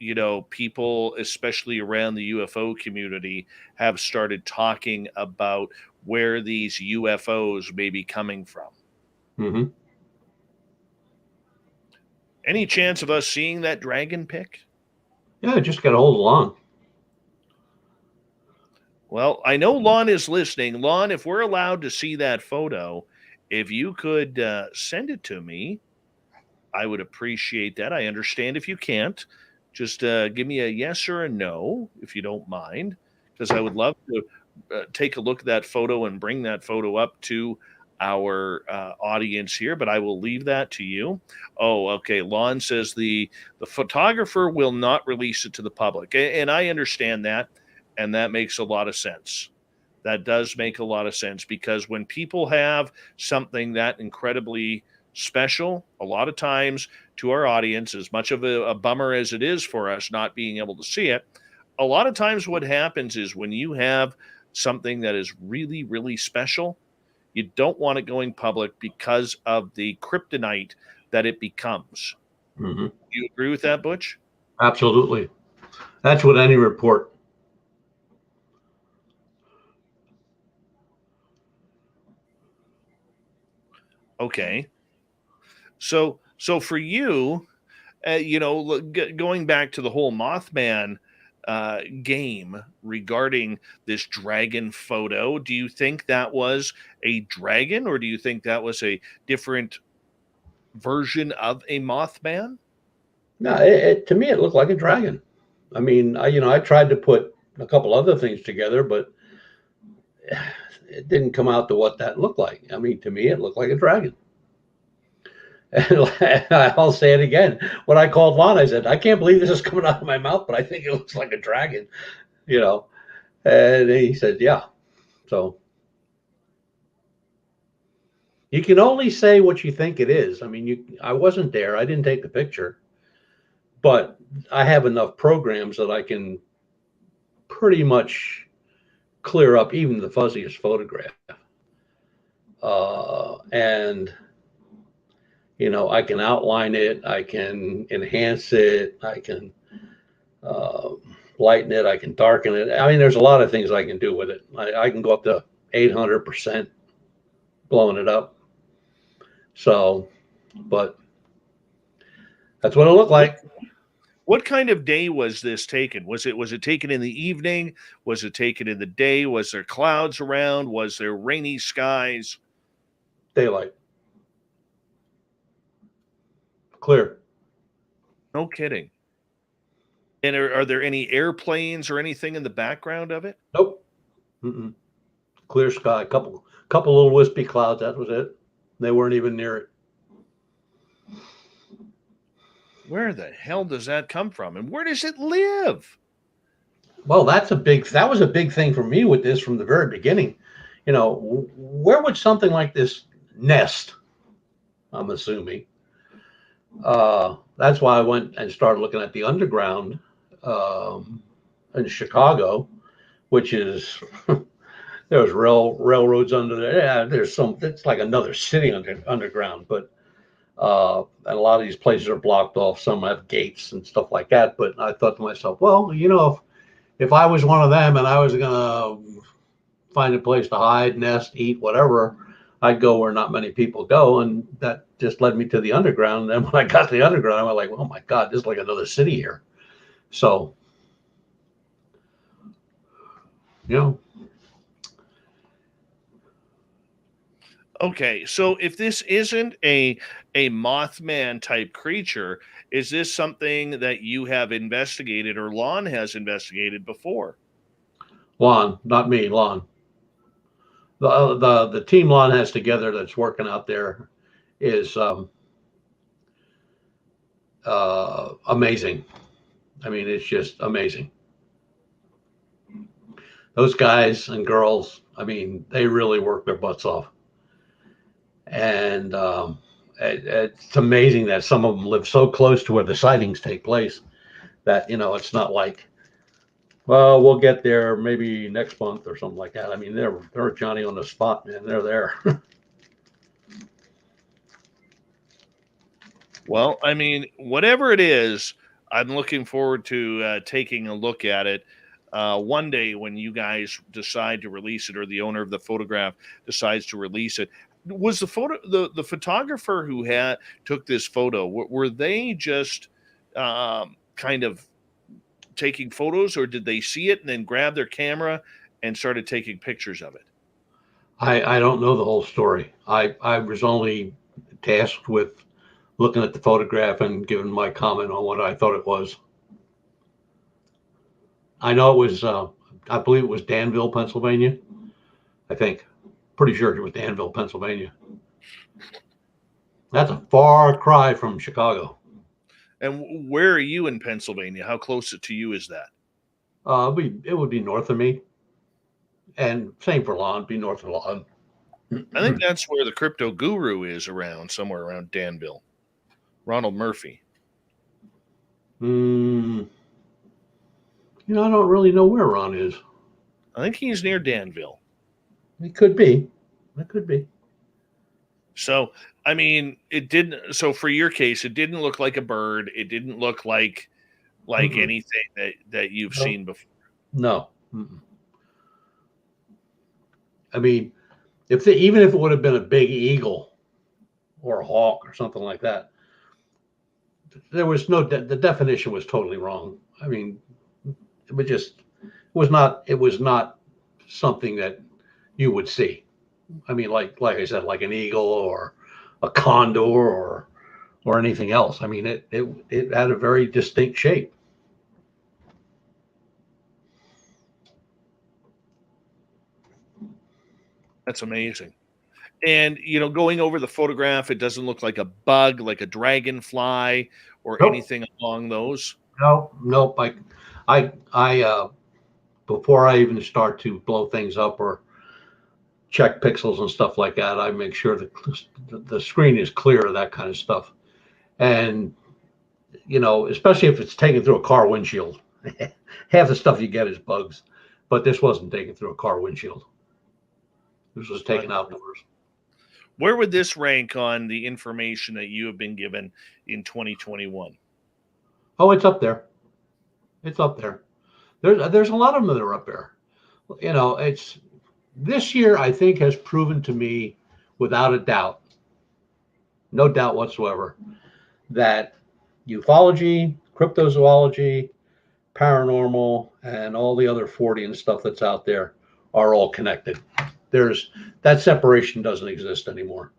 you know, people, especially around the UFO community, have started talking about where these UFOs may be coming from. Mm-hmm. Any chance of us seeing that dragon pic? Yeah, just got a hold of Lon. Well, I know Lon is listening. Lon, if we're allowed to see that photo, if you could send it to me, I would appreciate that. I understand if you can't. Just give me a yes or a no, if you don't mind, because I would love to take a look at that photo and bring that photo up to our audience here, but I will leave that to you. Oh, okay. Lon says the photographer will not release it to the public, and I understand that, and that makes a lot of sense. That does make a lot of sense, because when people have something that incredibly special, a lot of times, to our audience, as much of a bummer as it is for us not being able to see it, a lot of times what happens is when you have something that is really, really special, you don't want it going public because of the kryptonite that it becomes. Mm-hmm. Do you agree with that, Butch? Absolutely. That's what any report. Okay. So for you, you know, going back to the whole Mothman game regarding this dragon photo. Do you think that was a dragon, or do you think that was a different version of a Mothman? No, to me, it looked like a dragon. I mean, I tried to put a couple other things together, but it didn't come out to what that looked like. I mean, to me, it looked like a dragon. And I'll say it again. When I called Lon, I said, I can't believe this is coming out of my mouth, but I think it looks like a dragon, you know. And he said, yeah. So you can only say what you think it is. I mean, I wasn't there. I didn't take the picture. But I have enough programs that I can pretty much clear up even the fuzziest photograph. And I can outline it, I can enhance it, I can lighten it, I can darken it. I mean, there's a lot of things I can do with it. I can go up to 800% blowing it up. So, but that's what it looked like. What kind of day was this taken? Was it taken in the evening? Was it taken in the day? Was there clouds around? Was there rainy skies? Daylight. Clear. No kidding. And are there any airplanes or anything in the background of it? Nope. Mm-mm. Clear sky. Couple little wispy clouds. That was it. They weren't even near it. Where the hell does that come from? And where does it live? Well, that was a big thing for me with this from the very beginning. Where would something like this nest? I'm assuming. That's why I went and started looking at the underground in Chicago, which is there's railroads under there. Yeah, it's like another city underground, but and a lot of these places are blocked off. Some have gates and stuff like that. But I thought to myself, well, if I was one of them and I was gonna find a place to hide, nest, eat, whatever, I'd go where not many people go, and that just led me to the underground. And then when I got to the underground, I was like, oh my God, this is like another city here. So, Okay, so if this isn't a Mothman type creature, is this something that you have investigated or Lon has investigated before? Lon, not me, Lon. The team Lon has together that's working out there is amazing. I mean, it's just amazing. Those guys and girls, I mean, they really work their butts off. And it's amazing that some of them live so close to where the sightings take place that, it's not like, well, we'll get there maybe next month or something like that. I mean, they're Johnny on the spot, man. They're there. Well, I mean, whatever it is, I'm looking forward to taking a look at it one day when you guys decide to release it, or the owner of the photograph decides to release it. Was the photographer who took this photo, were they just kind of taking photos, or did they see it and then grab their camera and started taking pictures of it? I don't know the whole story. I was only tasked with looking at the photograph and giving my comment on what I thought it was. I know it was, I believe it was Danville, Pennsylvania. I think. Pretty sure it was Danville, Pennsylvania. That's a far cry from Chicago. And where are you in Pennsylvania? How close to you is that? It would be north of me. And same for Lon, be north of Lon. I think that's where the crypto guru is around, somewhere around Danville. Ronald Murphy. I don't really know where Ron is. I think he's near Danville. It could be. It could be. So, I mean, it didn't. So, for your case, it didn't look like a bird. It didn't look like anything that you've seen before. No. Mm-mm. I mean, even if it would have been a big eagle or a hawk or something like that, there was no. The definition was totally wrong. I mean, it was not something that you would see. I mean, like I said, like an eagle or a condor or anything else. I mean, it had a very distinct shape. That's amazing. And, going over the photograph, it doesn't look like a bug, like a dragonfly or Nope. anything along those. Nope. I before I even start to blow things up or check pixels and stuff like that, I make sure that the screen is clear of that kind of stuff. And, especially if it's taken through a car windshield, half the stuff you get is bugs, but this wasn't taken through a car windshield. This was taken outdoors. Where would this rank on the information that you have been given in 2021? Oh, it's up there. It's up there. There's a lot of them that are up there. It's this year, I think, has proven to me without a doubt, no doubt whatsoever, that ufology, cryptozoology, paranormal, and all the other 40 and stuff that's out there are all connected. That separation doesn't exist anymore.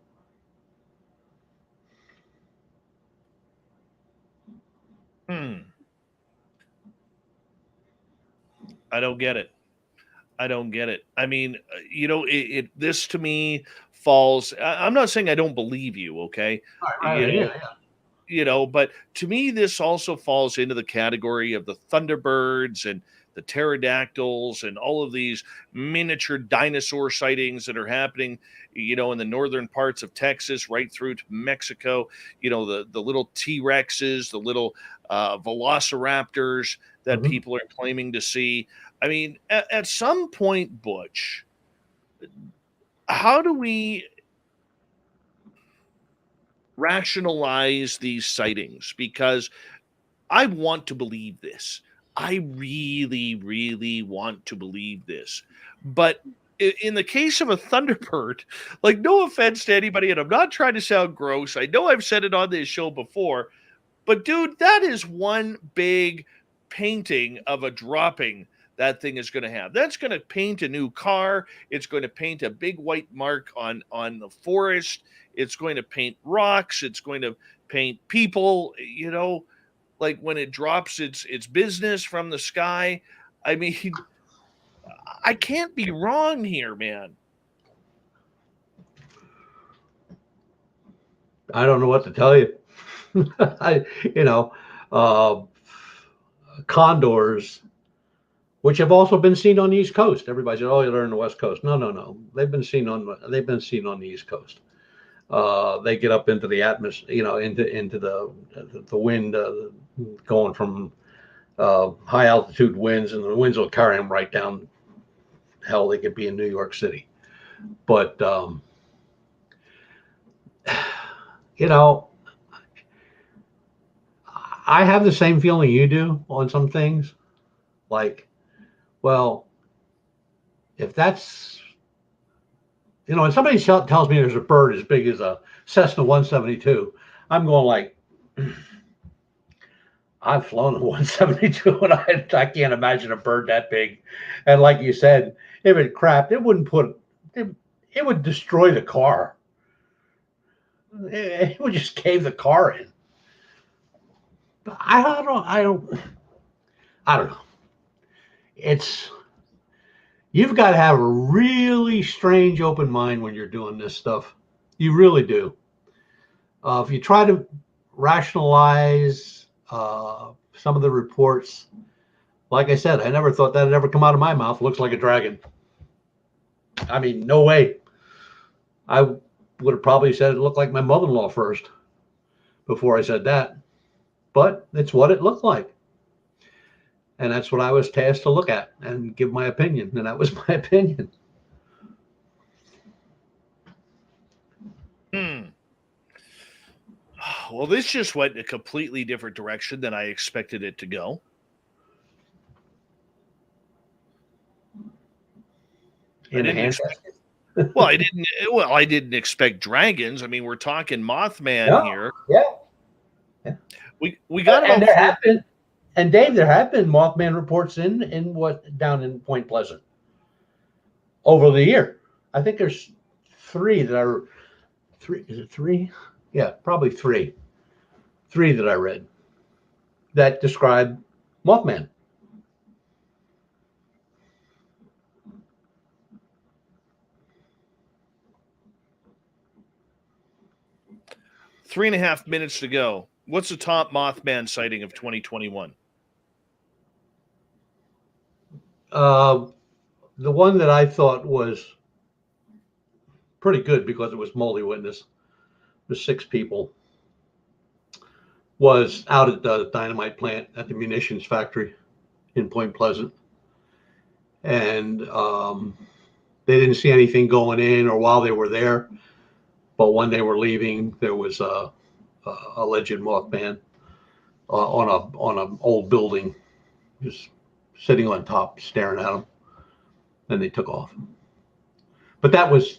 I don't get it. I mean, this to me falls. I'm not saying I don't believe you, okay? But to me, this also falls into the category of the Thunderbirds and the pterodactyls and all of these miniature dinosaur sightings that are happening, in the northern parts of Texas, right through to Mexico. The little T-Rexes, the little velociraptors that people are claiming to see. I mean, at some point, Butch, how do we rationalize these sightings? Because I want to believe this. I really, really want to believe this. But in the case of a Thunderbird, like, no offense to anybody, and I'm not trying to sound gross. I know I've said it on this show before, but dude, that is one big painting of a dropping that thing is going to have. That's going to paint a new car. It's going to paint a big white mark on the forest. It's going to paint rocks. It's going to paint people, like when it drops its business from the sky. I mean, I can't be wrong here, man. I don't know what to tell you. Condors, which have also been seen on the East Coast. Everybody said, "Oh, they're in the West Coast." No. They've been seen on the East Coast. They get up into the atmosphere, into the wind, going from high altitude winds, and the winds will carry them right down. Hell, they could be in New York City. But I have the same feeling you do on some things. Like, well, if that's, when somebody tells me there's a bird as big as a Cessna 172, I'm going like, I've flown a 172 and I can't imagine a bird that big. And like you said, if it crapped, it would destroy the car. It would just cave the car in. But I don't know. You've got to have a really strange open mind when you're doing this stuff. You really do. If you try to rationalize some of the reports, like I said, I never thought that had ever come out of my mouth. Looks like a dragon. I mean, no way. I would have probably said it looked like my mother-in-law first before I said that. But it's what it looked like. And that's what I was tasked to look at and give my opinion. And that was my opinion. Well, this just went in a completely different direction than I expected it to go. I didn't expect dragons. I mean, we're talking Mothman here. Yeah. We got and there have been And Dave, there have been Mothman reports down in Point Pleasant over the year. I think there's three that are three. Is it three? Yeah, probably three. Three that I read that describe Mothman. Three and a half minutes to go. What's the top Mothman sighting of 2021? The one that I thought was pretty good because it was multi-witness, the 6 people, was out at the dynamite plant at the munitions factory in Point Pleasant. And they didn't see anything going in or while they were there. But when they were leaving, there was a alleged Mothman on an old building, just sitting on top, staring at them. Then they took off. But that was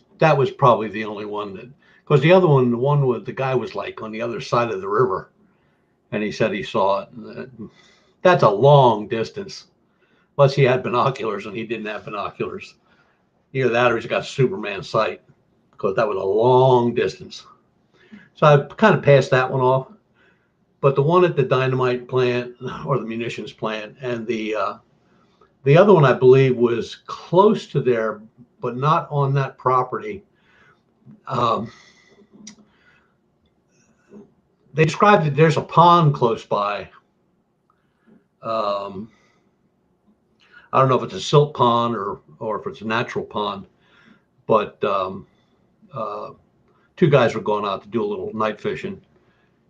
probably the only one that, because the other one, the one with the guy was like on the other side of the river, and he said he saw it. That's a long distance, unless he had binoculars, and he didn't have binoculars. Either that or he's got Superman sight, because that was a long distance. So I kind of passed that one off. But the one at the dynamite plant or the munitions plant, and the other one I believe was close to there, but not on that property. They described that there's a pond close by. I don't know if it's a silt pond or if it's a natural pond, but 2 guys were going out to do a little night fishing,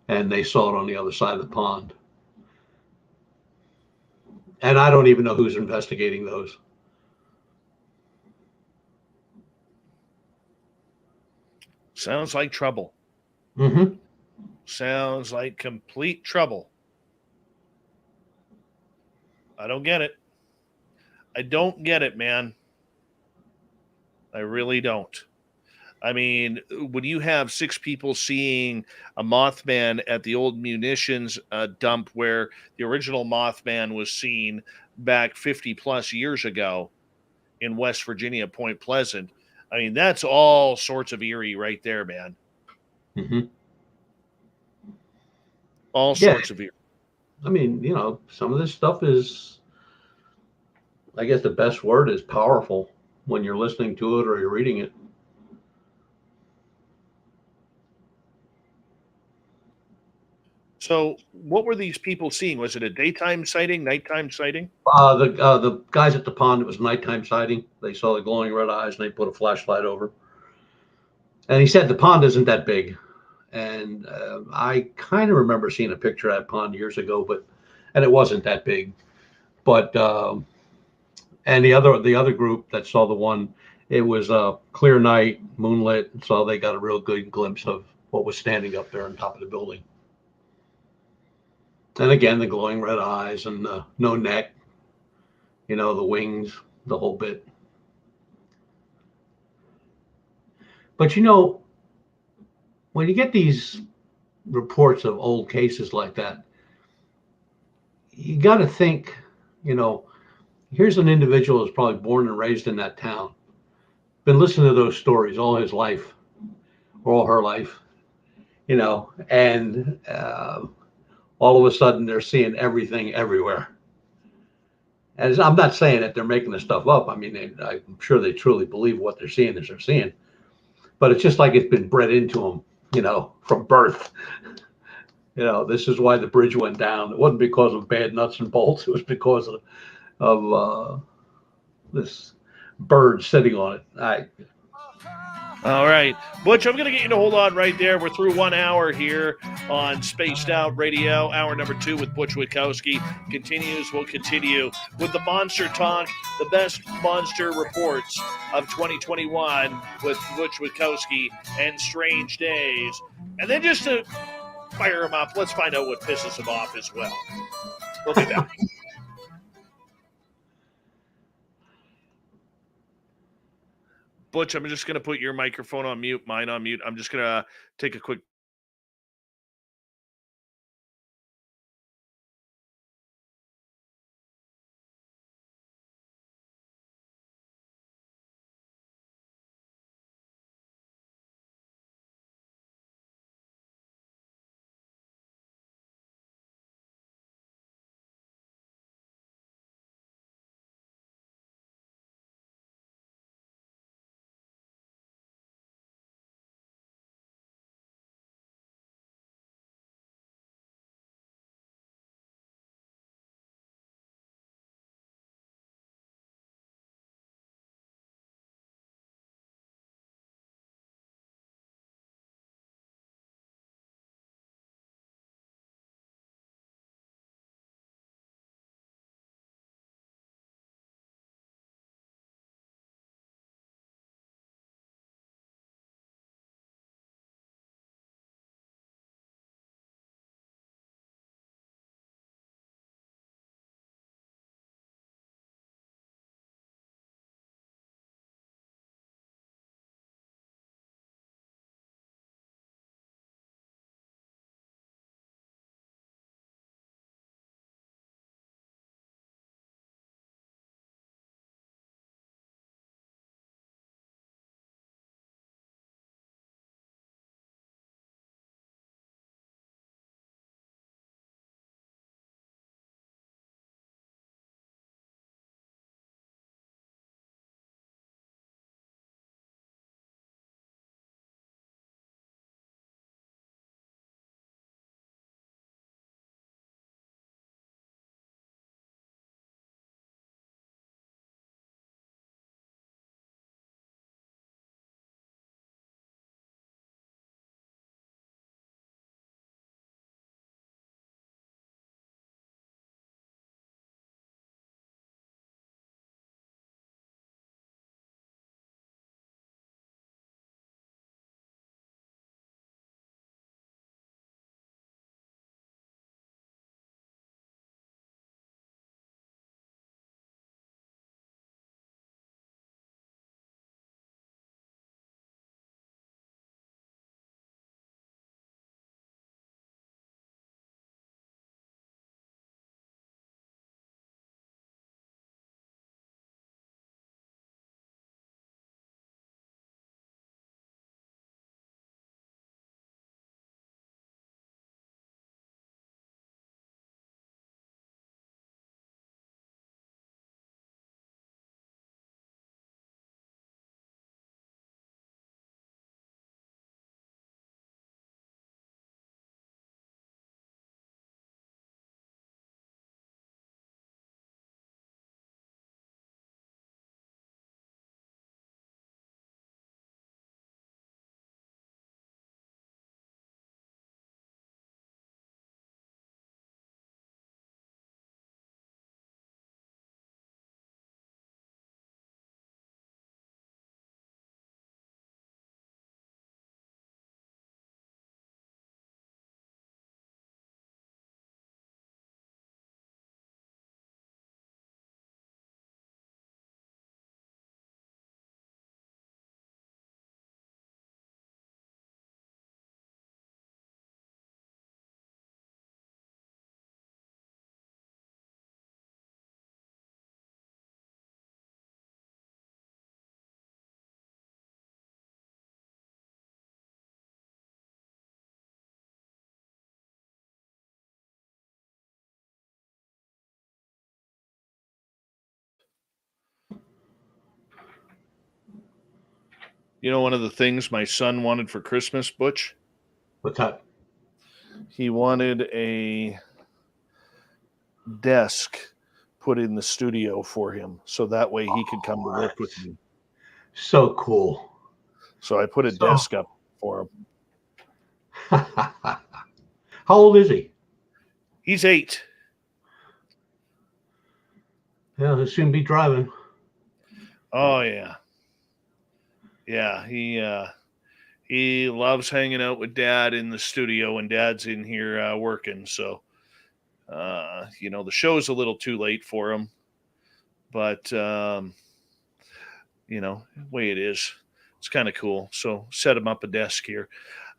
and they saw it on the other side of the pond. And I don't even know who's investigating those. Sounds like trouble. Mm-hmm. Sounds like complete trouble. I don't get it. I don't get it, man. I really don't. I mean, when you have 6 people seeing a Mothman at the old munitions dump where the original Mothman was seen back 50 plus years ago in West Virginia, Point Pleasant, I mean, that's all sorts of eerie right there, man. Mm-hmm. All sorts of eerie. I mean, some of this stuff is, I guess the best word is powerful when you're listening to it or you're reading it. So what were these people seeing? Was it a daytime sighting, nighttime sighting? The guys at the pond, it was nighttime sighting. They saw the glowing red eyes and they put a flashlight over. And he said the pond isn't that big. And I kind of remember seeing a picture of that pond years ago, and it wasn't that big. But and the other group that saw the one, it was a clear night, moonlit, so they got a real good glimpse of what was standing up there on top of the building. And again, the glowing red eyes and no neck, the wings, the whole bit. But when you get these reports of old cases like that, you got to think, here's an individual who's probably born and raised in that town, been listening to those stories all his life, or all her life, and all of a sudden they're seeing everything everywhere. And I'm not saying that they're making this stuff up. I mean, I'm sure they truly believe what they're seeing as they're seeing. But it's just like it's been bred into them, from birth. This is why the bridge went down. It wasn't because of bad nuts and bolts. It was because of this bird sitting on it. All right. Butch, I'm going to get you to hold on right there. We're through 1 hour here on Spaced Out Radio. Hour number 2 with Butch Witkowski continues. We'll continue with the Monster Talk, the best monster reports of 2021 with Butch Witkowski and Strange Days. And then just to fire him up, let's find out what pisses him off as well. We'll be back. Butch, I'm just going to put your microphone on mute, mine on mute. I'm just going to take a quick You know, one of the things my son wanted for Christmas, Butch? What's that? He wanted a desk put in the studio for him, so that way he could come to work with me. So cool. So I put a desk up for him. How old is he? He's 8. Yeah, he'll soon be driving. Oh yeah. Yeah, he loves hanging out with Dad in the studio when Dad's in here working. So, you know, the show's a little too late for him, but you know, the way it is, it's kind of cool. So, set him up a desk here.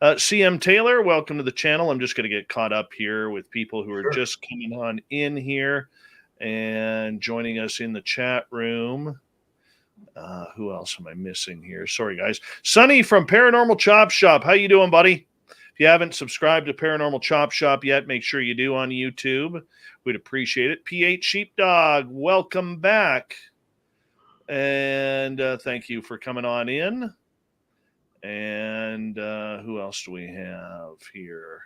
CM Taylor, welcome to the channel. I'm just going to get caught up here with people who are just coming on in here and joining us in the chat room. Who else am I missing here? Sorry, guys. Sonny from Paranormal Chop Shop. How you doing, buddy? If you haven't subscribed to Paranormal Chop Shop yet, make sure you do on YouTube. We'd appreciate it. PH Sheepdog, welcome back. And thank you for coming on in. And who else do we have here?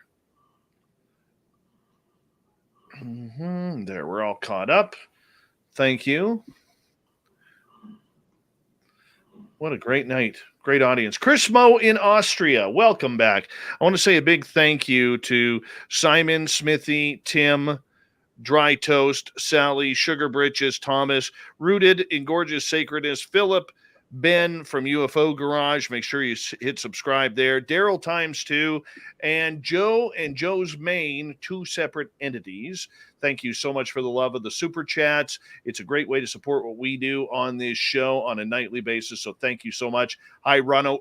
There, we're all caught up. Thank you. What a great night. Great audience. Chris Moe in Austria. Welcome back. I want to say a big thank you to Simon, Smithy, Tim, Dry Toast, Sally, Sugar Britches, Thomas, Rooted in Gorgeous Sacredness, Philip, Ben from UFO Garage. Make sure you hit subscribe there. Daryl ×2, and Joe and Joe's Main, 2 separate entities. Thank you so much for the love of the super chats. It's a great way to support what we do on this show on a nightly basis. So thank you so much. Hi, Ronno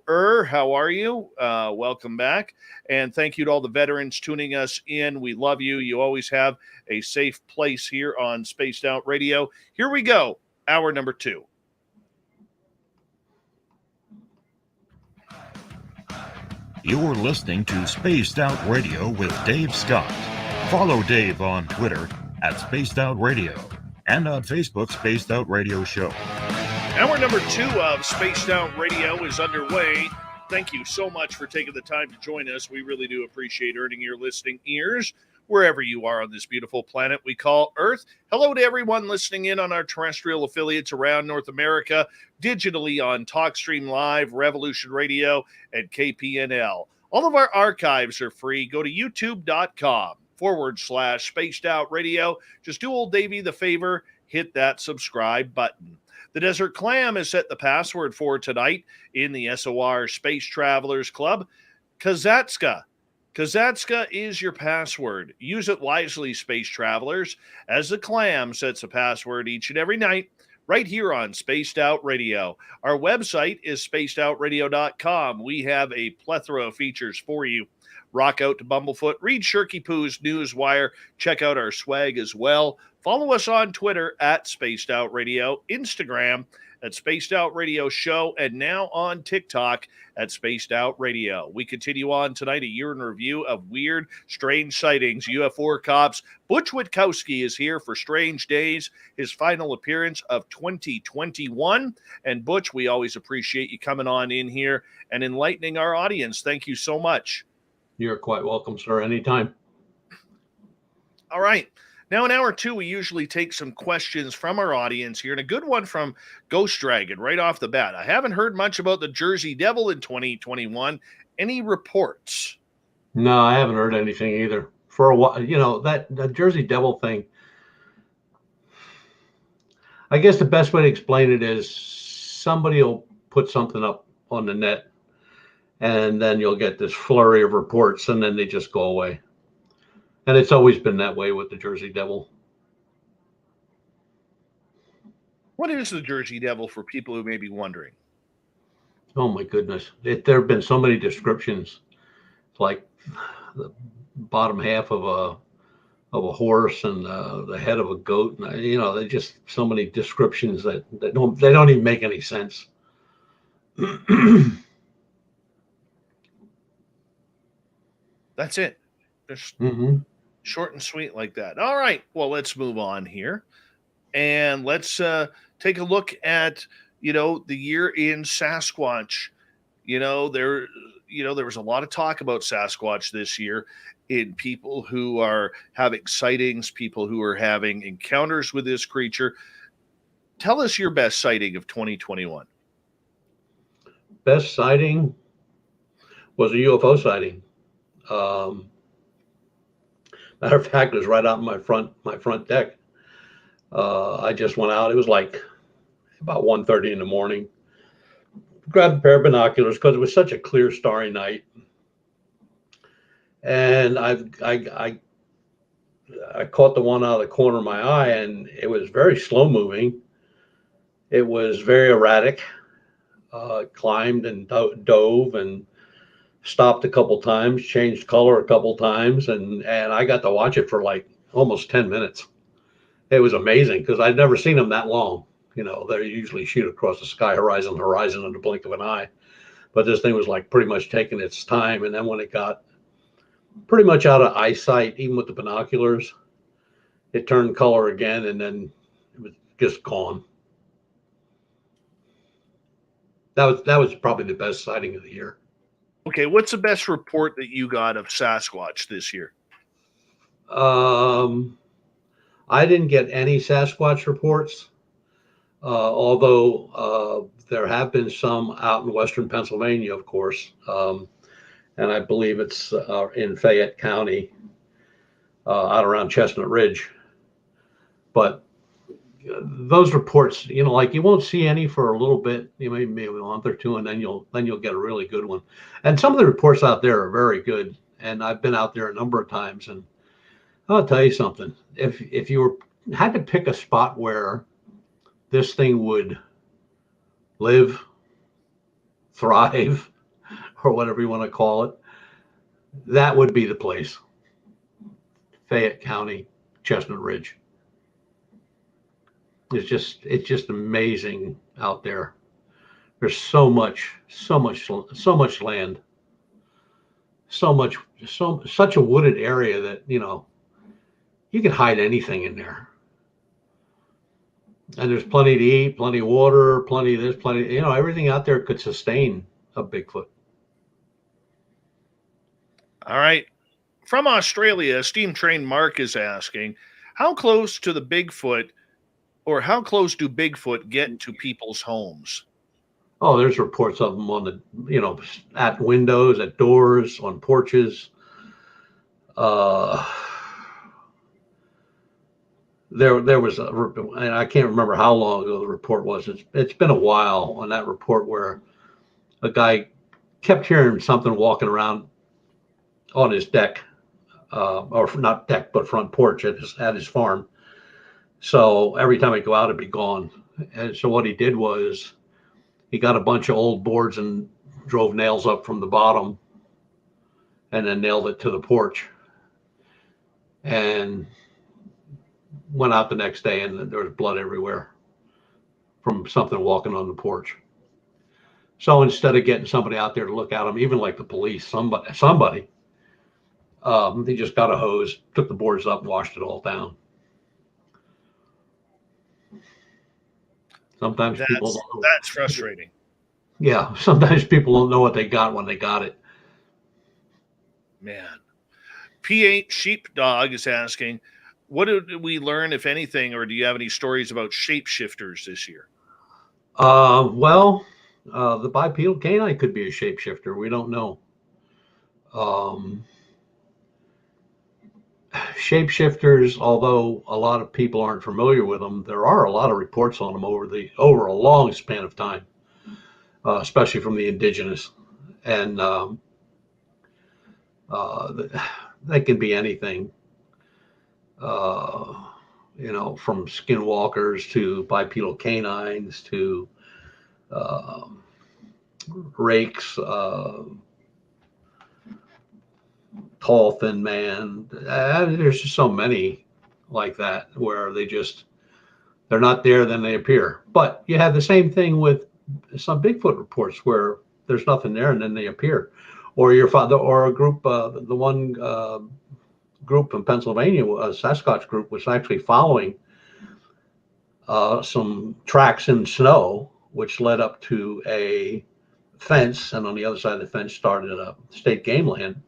how are you? Welcome back. And thank you to all the veterans tuning us in. We love you. You always have a safe place here on Spaced Out Radio. Here we go. Hour number 2. You're listening to Spaced Out Radio with Dave Scott. Follow Dave on Twitter at Spaced Out Radio and on Facebook, Spaced Out Radio Show. Hour number 2 of Spaced Out Radio is underway. Thank you so much for taking the time to join us. We really do appreciate earning your listening ears wherever you are on this beautiful planet we call Earth. Hello to everyone listening in on our terrestrial affiliates around North America, digitally on TalkStream Live, Revolution Radio, and KPNL. All of our archives are free. Go to youtube.com/Spaced Out Radio. Just do old Davey the favor, hit that subscribe button. The Desert Clam has set the password for tonight in the SOR Space Travelers Club. Kazatska. Kazatska is your password. Use it wisely, Space Travelers, as the Clam sets a password each and every night right here on Spaced Out Radio. Our website is spacedoutradio.com. We have a plethora of features for you. Rock out to Bumblefoot. Read Shirky Poo's Newswire. Check out our swag as well. Follow us on Twitter at Spaced Out Radio, Instagram at Spaced Out Radio Show, and now on TikTok at Spaced Out Radio. We continue on tonight, a year in review of weird, strange sightings. UFO cops Butch Witkowski is here for Strange Days, his final appearance of 2021. And Butch, we always appreciate you coming on in here and enlightening our audience. Thank you so much. You're quite welcome, sir. Anytime. All right. Now, in hour 2, we usually take some questions from our audience here, and a good one from Ghost Dragon right off the bat. I haven't heard much about the Jersey Devil in 2021. Any reports? No, I haven't heard anything either. For a while, you know, that Jersey Devil thing, I guess the best way to explain it is somebody will put something up on the net, and then you'll get this flurry of reports, and then they just go away. And it's always been that way with the Jersey Devil. What is the Jersey Devil for people who may be wondering? Oh my goodness. There have been so many descriptions. It's like the bottom half of a horse and the head of a goat. And, you know, they just so many descriptions that don't even make any sense. That's it. Just short and sweet like that. All right. Well, let's move on here. And let's take a look at, you know, the year in Sasquatch. there was a lot of talk about Sasquatch this year in people who are having sightings, people who are having encounters with this creature. Tell us your best sighting of 2021. Best sighting was a UFO sighting. Matter of fact, it was right out in my front deck. I just went out. It was like about 1:30 in the morning. Grabbed a pair of binoculars because it was such a clear, starry night. And I caught the one out of the corner of my eye, and it was very slow moving. It was very erratic. Climbed and dove and stopped a couple times, changed color a couple times, and I got to watch it for like almost 10 minutes. It was amazing because I'd never seen them that long. They usually shoot across the sky horizon in the blink of an eye. But this thing was like pretty much taking its time. And then when it got pretty much out of eyesight, even with the binoculars, it turned color again, and then it was just gone. That was probably the best sighting of the year. Okay, what's the best report that you got of Sasquatch this year? I didn't get any Sasquatch reports, although there have been some out in western Pennsylvania, of course, and I believe it's in Fayette County, out around Chestnut Ridge. But those reports, like you won't see any for a little bit, maybe a month or two, and then you'll get a really good one. And some of the reports out there are very good. And I've been out there a number of times, and I'll tell you something. If you had to pick a spot where this thing would live, thrive, or whatever you want to call it, that would be the place. Fayette County, Chestnut Ridge. It's just amazing out there. There's so much land, such a wooded area that, you can hide anything in there. And there's plenty to eat, plenty of water, plenty of this, everything out there could sustain a Bigfoot. All right. From Australia, Steam Train Mark is asking, how close to the Bigfoot, or how close do Bigfoot get to people's homes? Oh, there's reports of them on the, at windows, at doors, on porches. There was and I can't remember how long ago the report was. It's been a while on that report where a guy kept hearing something walking around on his deck, or not deck, but front porch at his farm. So every time I go out, it'd be gone. And so what he did was he got a bunch of old boards and drove nails up from the bottom and then nailed it to the porch, and went out the next day, and there was blood everywhere from something walking on the porch. So instead of getting somebody out there to look at him, even like the police, somebody, they just got a hose, took the boards up, washed it all down. Sometimes that's frustrating. Yeah, sometimes people don't know what they got when they got it. Man. P8 Sheepdog is asking, what did we learn, if anything, or do you have any stories about shapeshifters this year? Well, the bipedal canine could be a shapeshifter. We don't know. Shapeshifters, although a lot of people aren't familiar with them, there are a lot of reports on them over a long span of time, especially from the indigenous. And they can be anything, from skinwalkers to bipedal canines to rakes, tall, thin man. There's just so many like that where they're not there, then they appear. But you have the same thing with some Bigfoot reports where there's nothing there and then they appear. Or your father, or a group, the one group in Pennsylvania, a Sasquatch group, was actually following some tracks in snow, which led up to a fence, and on the other side of the fence started a state game land.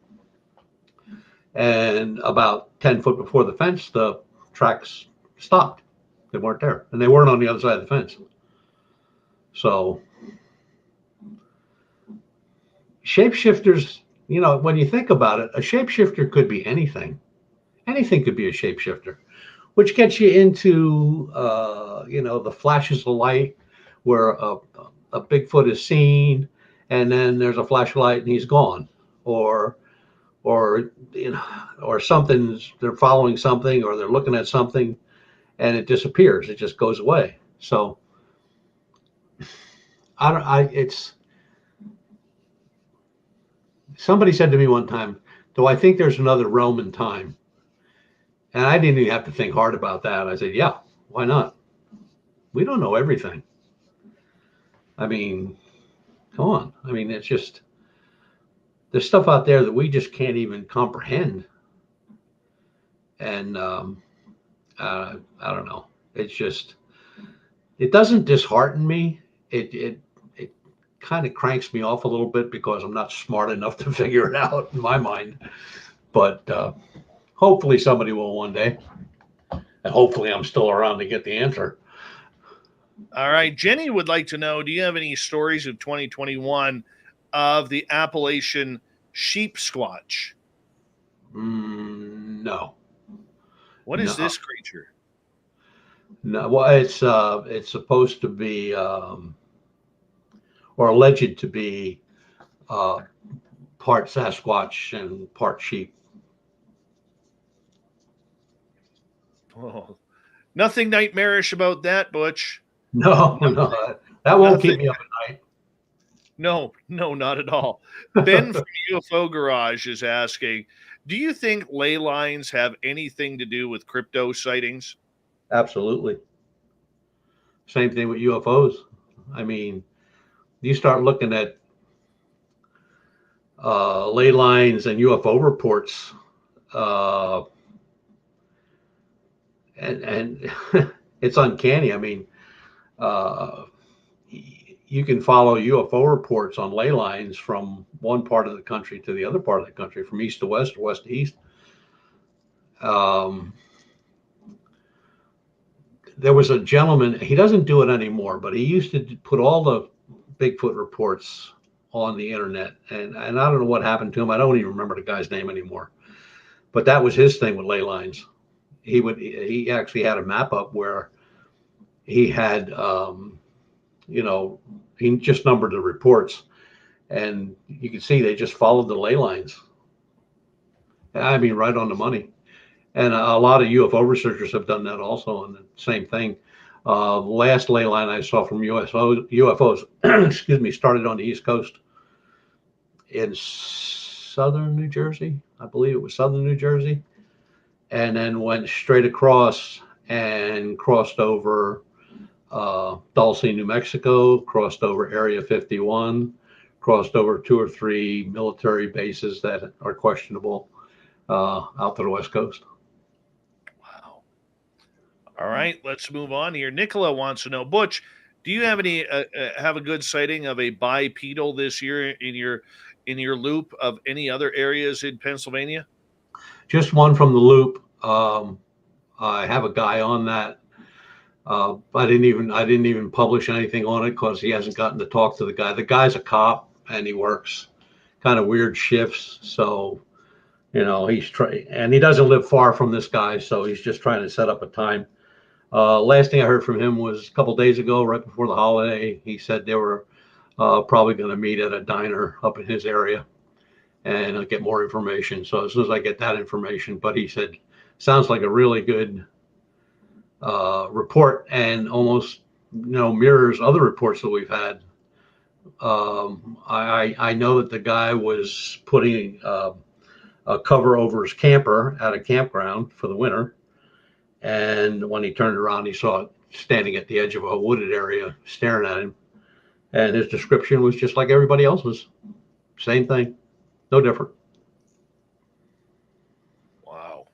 And about 10 foot before the fence, the tracks stopped. They weren't there, and they weren't on the other side of the fence. So shapeshifters, you know, when you think about it, a shapeshifter could be anything. Anything could be a shapeshifter, which gets you into, you know, the flashes of light where a Bigfoot is seen, and then there's a flashlight and he's gone, or you know, or they're following something, or they're looking at something, and it disappears. It just goes away. So somebody said to me one time, do I think there's another realm in time? And I didn't even have to think hard about that. I said, yeah, why not? We don't know everything. I mean, come on. I mean, it's just, there's stuff out there that we just can't even comprehend. And I don't know. It's just, it doesn't dishearten me. It kind of cranks me off a little bit because I'm not smart enough to figure it out in my mind. But hopefully somebody will one day. And hopefully I'm still around to get the answer. All right. Jenny would like to know, do you have any stories of 2021 of the Appalachian sheep squatch? No. What is this creature? No. Well, it's supposed to be, or alleged to be, part Sasquatch and part sheep. Oh, nothing nightmarish about that, Butch. No, that won't keep me up at night. No, not at all. Ben from UFO Garage is asking, do you think ley lines have anything to do with crypto sightings? Absolutely. Same thing with UFOs. I mean, you start looking at ley lines and UFO reports, and it's uncanny. I mean, you can follow UFO reports on ley lines from one part of the country to the other part of the country, from east to west or west to east. There was a gentleman, he doesn't do it anymore, but he used to put all the Bigfoot reports on the internet. And I don't know what happened to him. I don't even remember the guy's name anymore. But that was his thing with ley lines. He actually had a map up where he had, you know, he just numbered the reports, and you can see they just followed the ley lines. I mean, right on the money. And a lot of UFO researchers have done that also, and the same thing. The last ley line I saw from UFOs, excuse me, started on the East Coast in southern New Jersey. I believe it was southern New Jersey, and then went straight across and crossed over Dulce, New Mexico, crossed over Area 51, crossed over 2 or 3 military bases that are questionable out to the West Coast. Wow. All right, let's move on here. Nicola wants to know, Butch, do you have any have a good sighting of a bipedal this year in your loop of any other areas in Pennsylvania? Just one from the loop. I have a guy on that. I didn't even publish anything on it because he hasn't gotten to talk to the guy. The guy's a cop and he works kind of weird shifts. So, you know, and he doesn't live far from this guy. So he's just trying to set up a time. Last thing I heard from him was a couple days ago, right before the holiday. He said they were probably going to meet at a diner up in his area and I'll get more information. So as soon as I get that information, but he said, sounds like a really good report, and almost, you know, mirrors other reports that we've had. I know that the guy was putting a cover over his camper at a campground for the winter, and when he turned around, he saw it standing at the edge of a wooded area staring at him, and his description was just like everybody else's. Same thing, no different. Wow.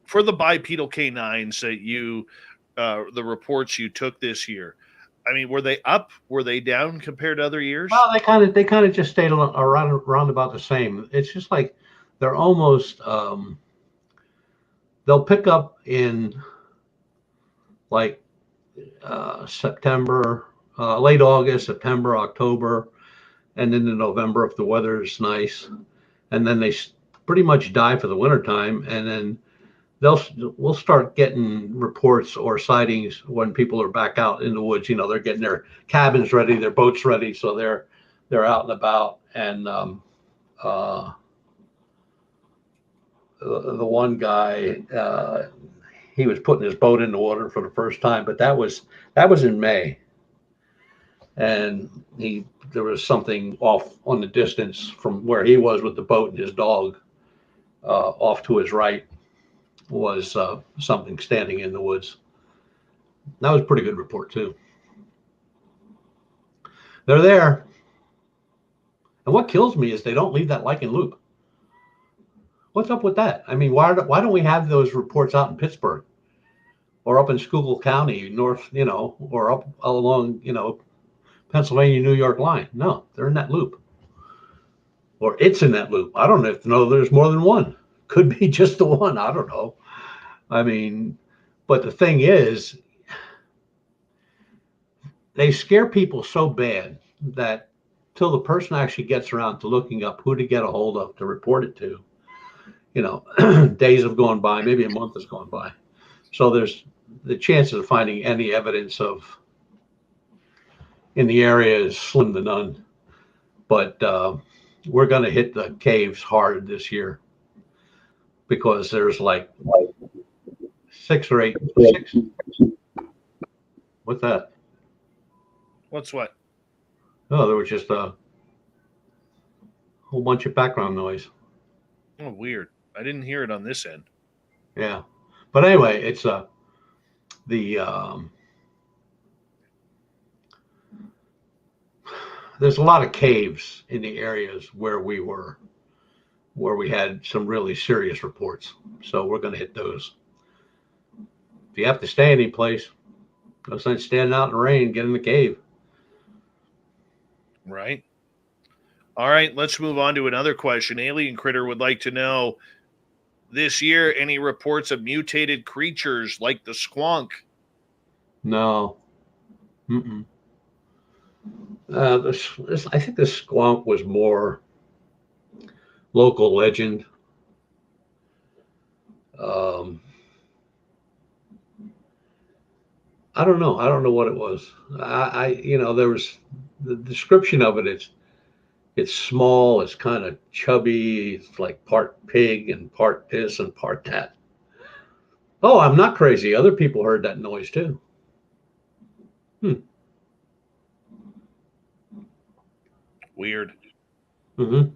For the bipedal canines that you, the reports you took this year, I mean, were they up? Were they down compared to other years? Well, they kind of just stayed around about the same. It's just like they're almost they'll pick up in like September, late August, September, October, and then in November if the weather is nice, and then they pretty much die for the wintertime, and then we'll start getting reports or sightings when people are back out in the woods. You know, they're getting their cabins ready, their boats ready, so they're out and about. And the one guy, he was putting his boat in the water for the first time, but that was in May, and there was something off on the distance from where he was with the boat and his dog. Off to his right was something standing in the woods. That was a pretty good report too. They're there. And what kills me is they don't leave that Lichen loop. What's up with that? I mean, why don't we have those reports out in Pittsburgh or up in Schuylkill County, north, you know, or up along, you know, Pennsylvania, New York line? No, they're in that loop. Or it's in that loop. I don't know if there's more than one. Could be just the one. I don't know. I mean, but the thing is, they scare people so bad that till the person actually gets around to looking up who to get a hold of to report it to, you know, days have gone by, maybe a month has gone by. So there's the chances of finding any evidence of in the area is slim to none. But we're going to hit the caves hard this year because there's like 6 or 8. What's that? What's what? Oh, there was just a whole bunch of background noise. Oh, weird. I didn't hear it on this end. Yeah. But anyway, it's there's a lot of caves in the areas where we were, where we had some really serious reports. So we're going to hit those. If you have to stay any place, no sense standing out in the rain, get in the cave. Right. All right, let's move on to another question. Alien Critter would like to know, this year, any reports of mutated creatures like the squonk? No. Mm-mm. I think the squonk was more local legend. I don't know. I don't know what it was. You know, there was the description of it. It's small. It's kind of chubby. It's like part pig and part this and part that. Oh, I'm not crazy. Other people heard that noise too. Weird. Mm-hmm.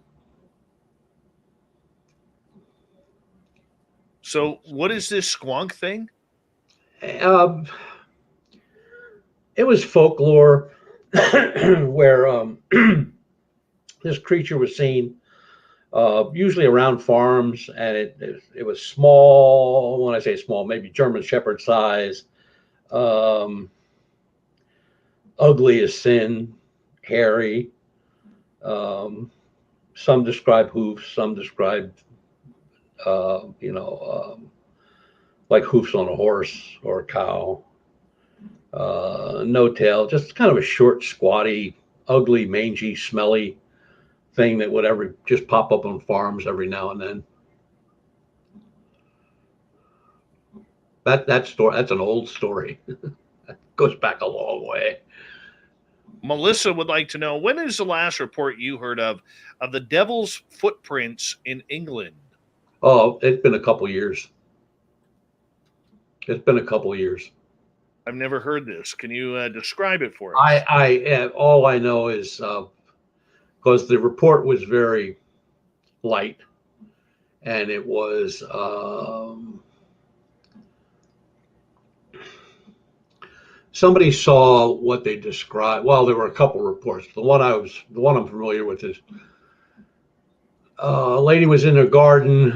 So what is this squonk thing? It was folklore where this creature was seen usually around farms, and it was small. When I say small, maybe German Shepherd size, ugly as sin, hairy. Some describe hoofs, some describe like hoofs on a horse or a cow. No tail, just kind of a short, squatty, ugly, mangy, smelly thing that would just pop up on farms every now and then. That story, that's an old story. That goes back a long way. Melissa would like to know, when is the last report you heard of the devil's footprints in England? Oh, it's been a couple years. It's been a couple years. I've never heard this. Can you describe it for us? All I know is because the report was very light, and it was somebody saw what they described. Well, there were a couple reports. The one I'm familiar with is a lady was in her garden,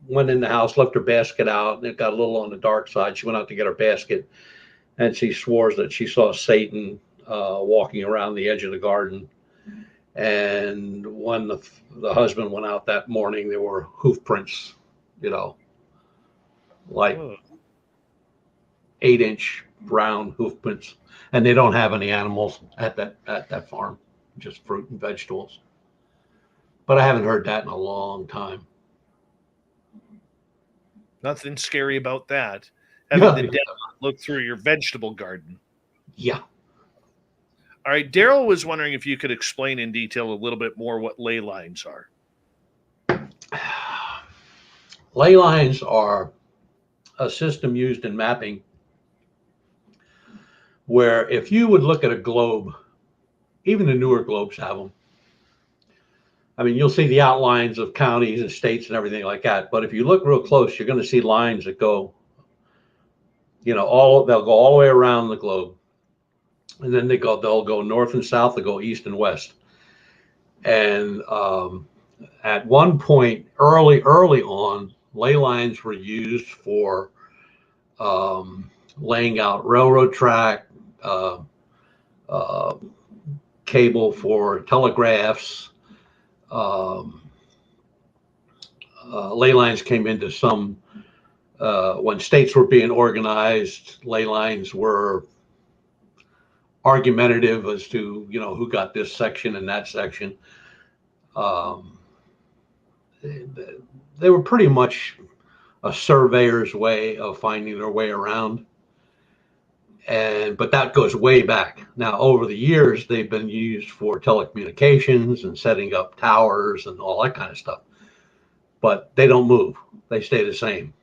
went in the house, left her basket out, and it got a little on the dark side. She went out to get her basket, and she swore that she saw Satan walking around the edge of the garden. And when the husband went out that morning, there were hoof prints, like 8-inch brown hoof prints. And they don't have any animals at that farm, just fruit and vegetables. But I haven't heard that in a long time. Nothing scary about that. Having the devil look through your vegetable garden. Yeah. All right. Daryl was wondering if you could explain in detail a little bit more what ley lines are. Ley lines are a system used in mapping where if you would look at a globe, even the newer globes have them. I mean, you'll see the outlines of counties and states and everything like that. But if you look real close, you're going to see lines that go, they'll go all the way around the globe. And then they'll go north and south, they'll go east and west. And at one point, early on, ley lines were used for laying out railroad track, cable for telegraphs. Ley lines came into some, when states were being organized, ley lines were argumentative as to, who got this section and that section. They were pretty much a surveyor's way of finding their way around. But that goes way back. Now, over the years, they've been used for telecommunications and setting up towers and all that kind of stuff. But they don't move. They stay the same.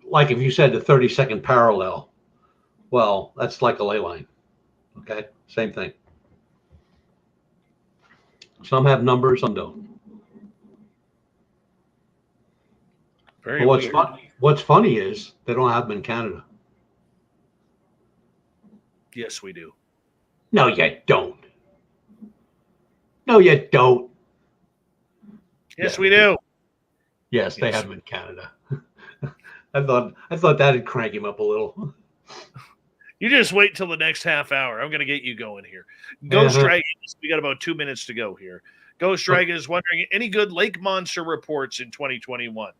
Like if you said the 32nd parallel, well, that's like a ley line. Okay, same thing. Some have numbers, some don't. Very But weird. what's funny is they don't have them in Canada. Yes, we do. No, you don't. No, you don't. Yes, we do. Yes, they have them in Canada. I thought that'd crank him up a little. You just wait till the next half hour. I'm going to get you going here. Ghost Dragon, we got about 2 minutes to go here. Ghost Dragon is wondering, any good lake monster reports in 2021?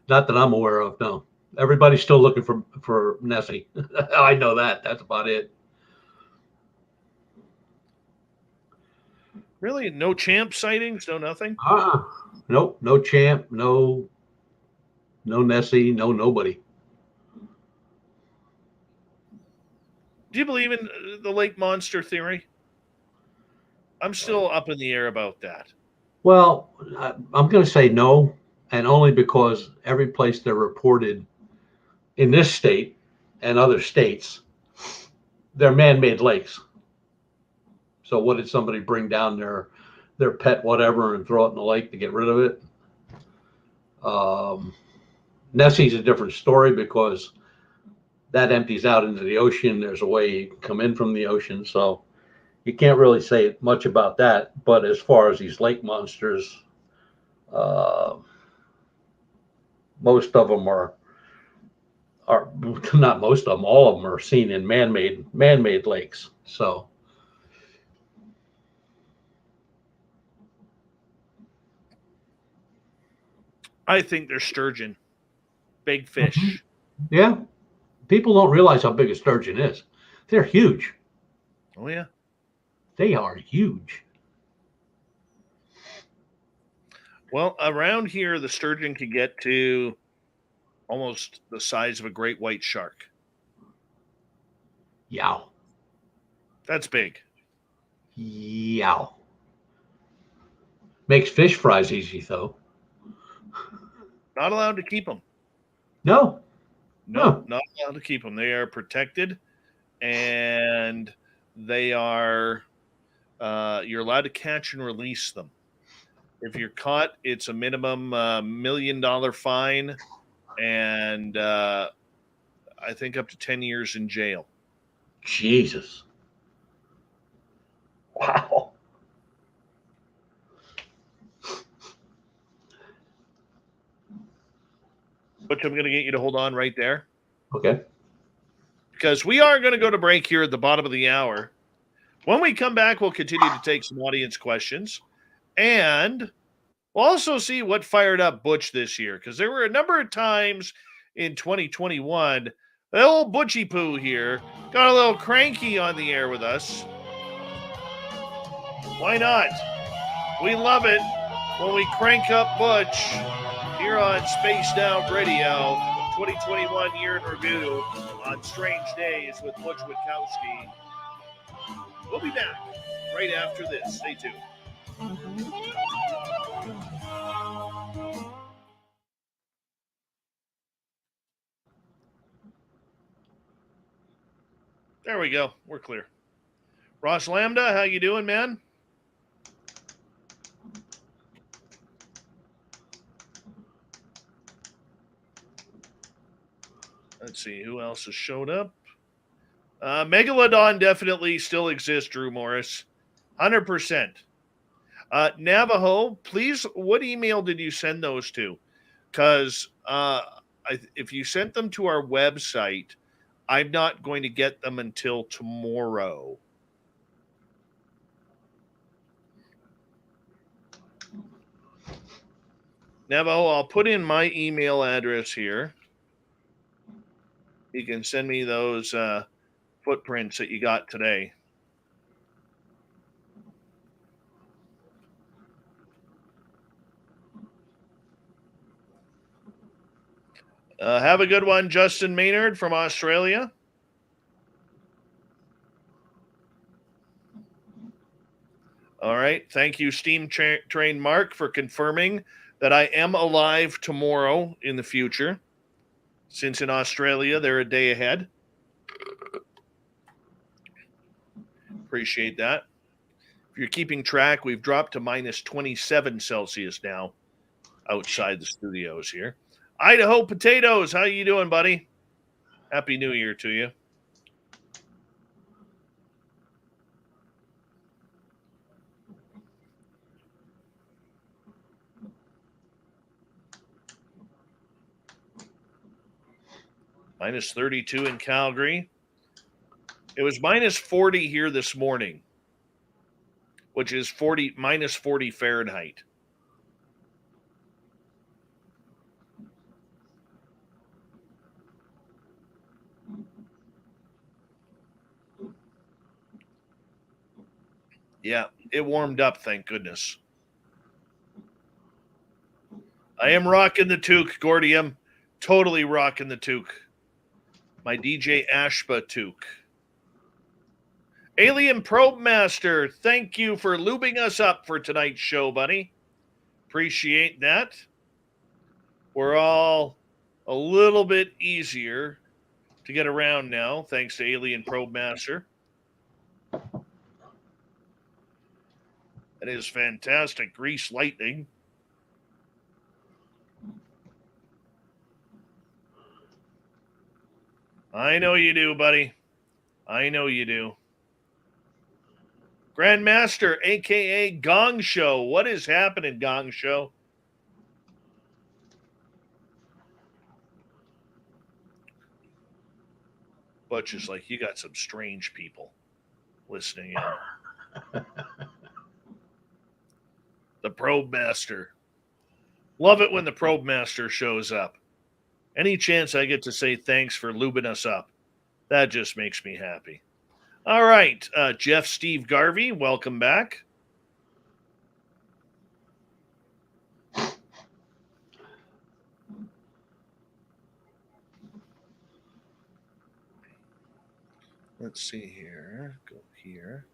Not that I'm aware of, no. Everybody's still looking for Nessie. I know that. That's about it. Really? No champ sightings? No nothing? Nope. No champ. No Nessie. No nobody. Do you believe in the lake monster theory? I'm still up in the air about that. Well, I'm going to say no, and only because every place they're reported in this state and other states, they're man-made lakes. So what did somebody bring down their pet whatever and throw it in the lake to get rid of it? Nessie's a different story because that empties out into the ocean. There's a way you can come in from the ocean. So you can't really say much about that. But as far as these lake monsters, most of them are not most of them, all of them are seen in man-made lakes. So I think they're sturgeon. Big fish. Yeah. People don't realize how big a sturgeon is. They're huge. Oh, yeah. They are huge. Well, around here, the sturgeon can get to almost the size of a great white shark. Yow. That's big. Yow. Makes fish fries easy, though. Not allowed to keep them. No. No, not allowed to keep them. They are protected, and they are you're allowed to catch and release them. If you're caught, it's a minimum $1 million fine, and I think up to 10 years in jail. Jesus. Wow. But I'm going to get you to hold on right there. Okay. Because we are going to go to break here at the bottom of the hour. When we come back, we'll continue to take some audience questions. And we'll also see what fired up Butch this year. Because there were a number of times in 2021, the old Butchie Poo here got a little cranky on the air with us. Why not? We love it when we crank up Butch here on Spaced Out Radio, 2021 year in review on Strange Days with Butch Witkowski. We'll be back right after this. Stay tuned. There we go. We're clear. Ross Lambda, how you doing, man? Let's see who else has showed up. Megalodon definitely still exists, Drew Morris. 100%. Navajo, please, what email did you send those to? Because if you sent them to our website, I'm not going to get them until tomorrow. Navajo, I'll put in my email address here. You can send me those footprints that you got today. Have a good one, Justin Maynard from Australia. All right. Thank you, Steam Train Mark, for confirming that I am alive tomorrow in the future. Since in Australia, they're a day ahead. Appreciate that. If you're keeping track, we've dropped to minus 27 Celsius now outside the studios here. Idaho Potatoes, how you doing, buddy? Happy New Year to you. Minus 32 in Calgary. It was minus 40 here this morning, which is minus 40 Fahrenheit. Yeah, it warmed up, thank goodness. I am rocking the toque, Gordium. Totally rocking the toque. My DJ Ashba toque. Alien Probe Master, thank you for lubing us up for tonight's show, buddy. Appreciate that. We're all a little bit easier to get around now, thanks to Alien Probe Master. That is fantastic. Grease lightning. I know you do, buddy. I know you do. Grandmaster, a.k.a. Gong Show. What is happening, Gong Show? Butch is like, you got some strange people listening in. The Probe Master. Love it when the Probe Master shows up. Any chance I get to say thanks for lubing us up, that just makes me happy. All right, Jeff Steve Garvey, welcome back. Let's see here. Go here.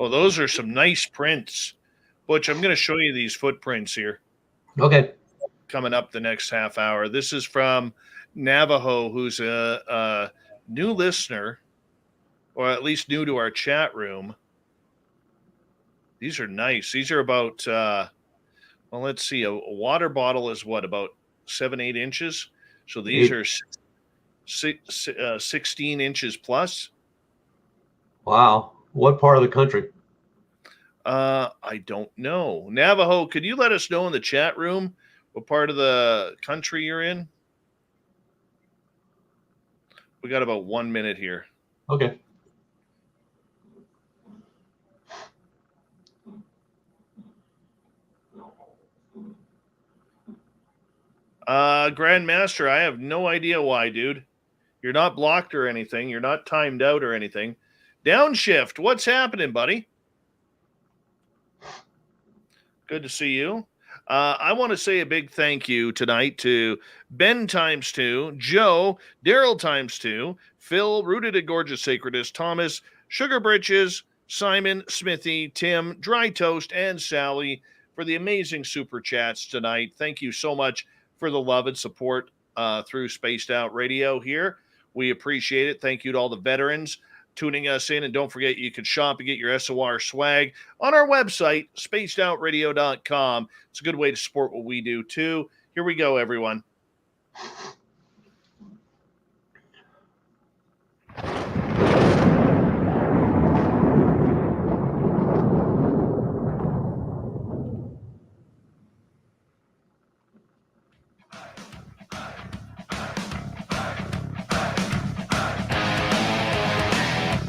Oh, those are some nice prints. Butch, I'm going to show you these footprints here. Okay. Coming up the next half hour. This is from Navajo, who's a new listener, or at least new to our chat room. These are nice. These are about, well, let's see. A water bottle is what, about 7-8 inches. So these are 16 inches plus. Wow. What part of the country? I don't know. Navajo, could you let us know in the chat room what part of the country you're in? We got about 1 minute here. Okay. Grandmaster, I have no idea why, dude. You're not blocked or anything. You're not timed out or anything. Downshift, what's happening, buddy? Good to see you. I want to say a big thank you tonight to Ben ×2, Joe, Daryl ×2, Phil, Rooted and Gorgeous Sacredist, Thomas, Sugar Britches, Simon, Smithy, Tim, Dry Toast, and Sally for the amazing super chats tonight. Thank you so much for the love and support through Spaced Out Radio here. We appreciate it. Thank you to all the veterans tuning us in. And don't forget, you can shop and get your SOR swag on our website, spacedoutradio.com. It's a good way to support what we do, too. Here we go, everyone.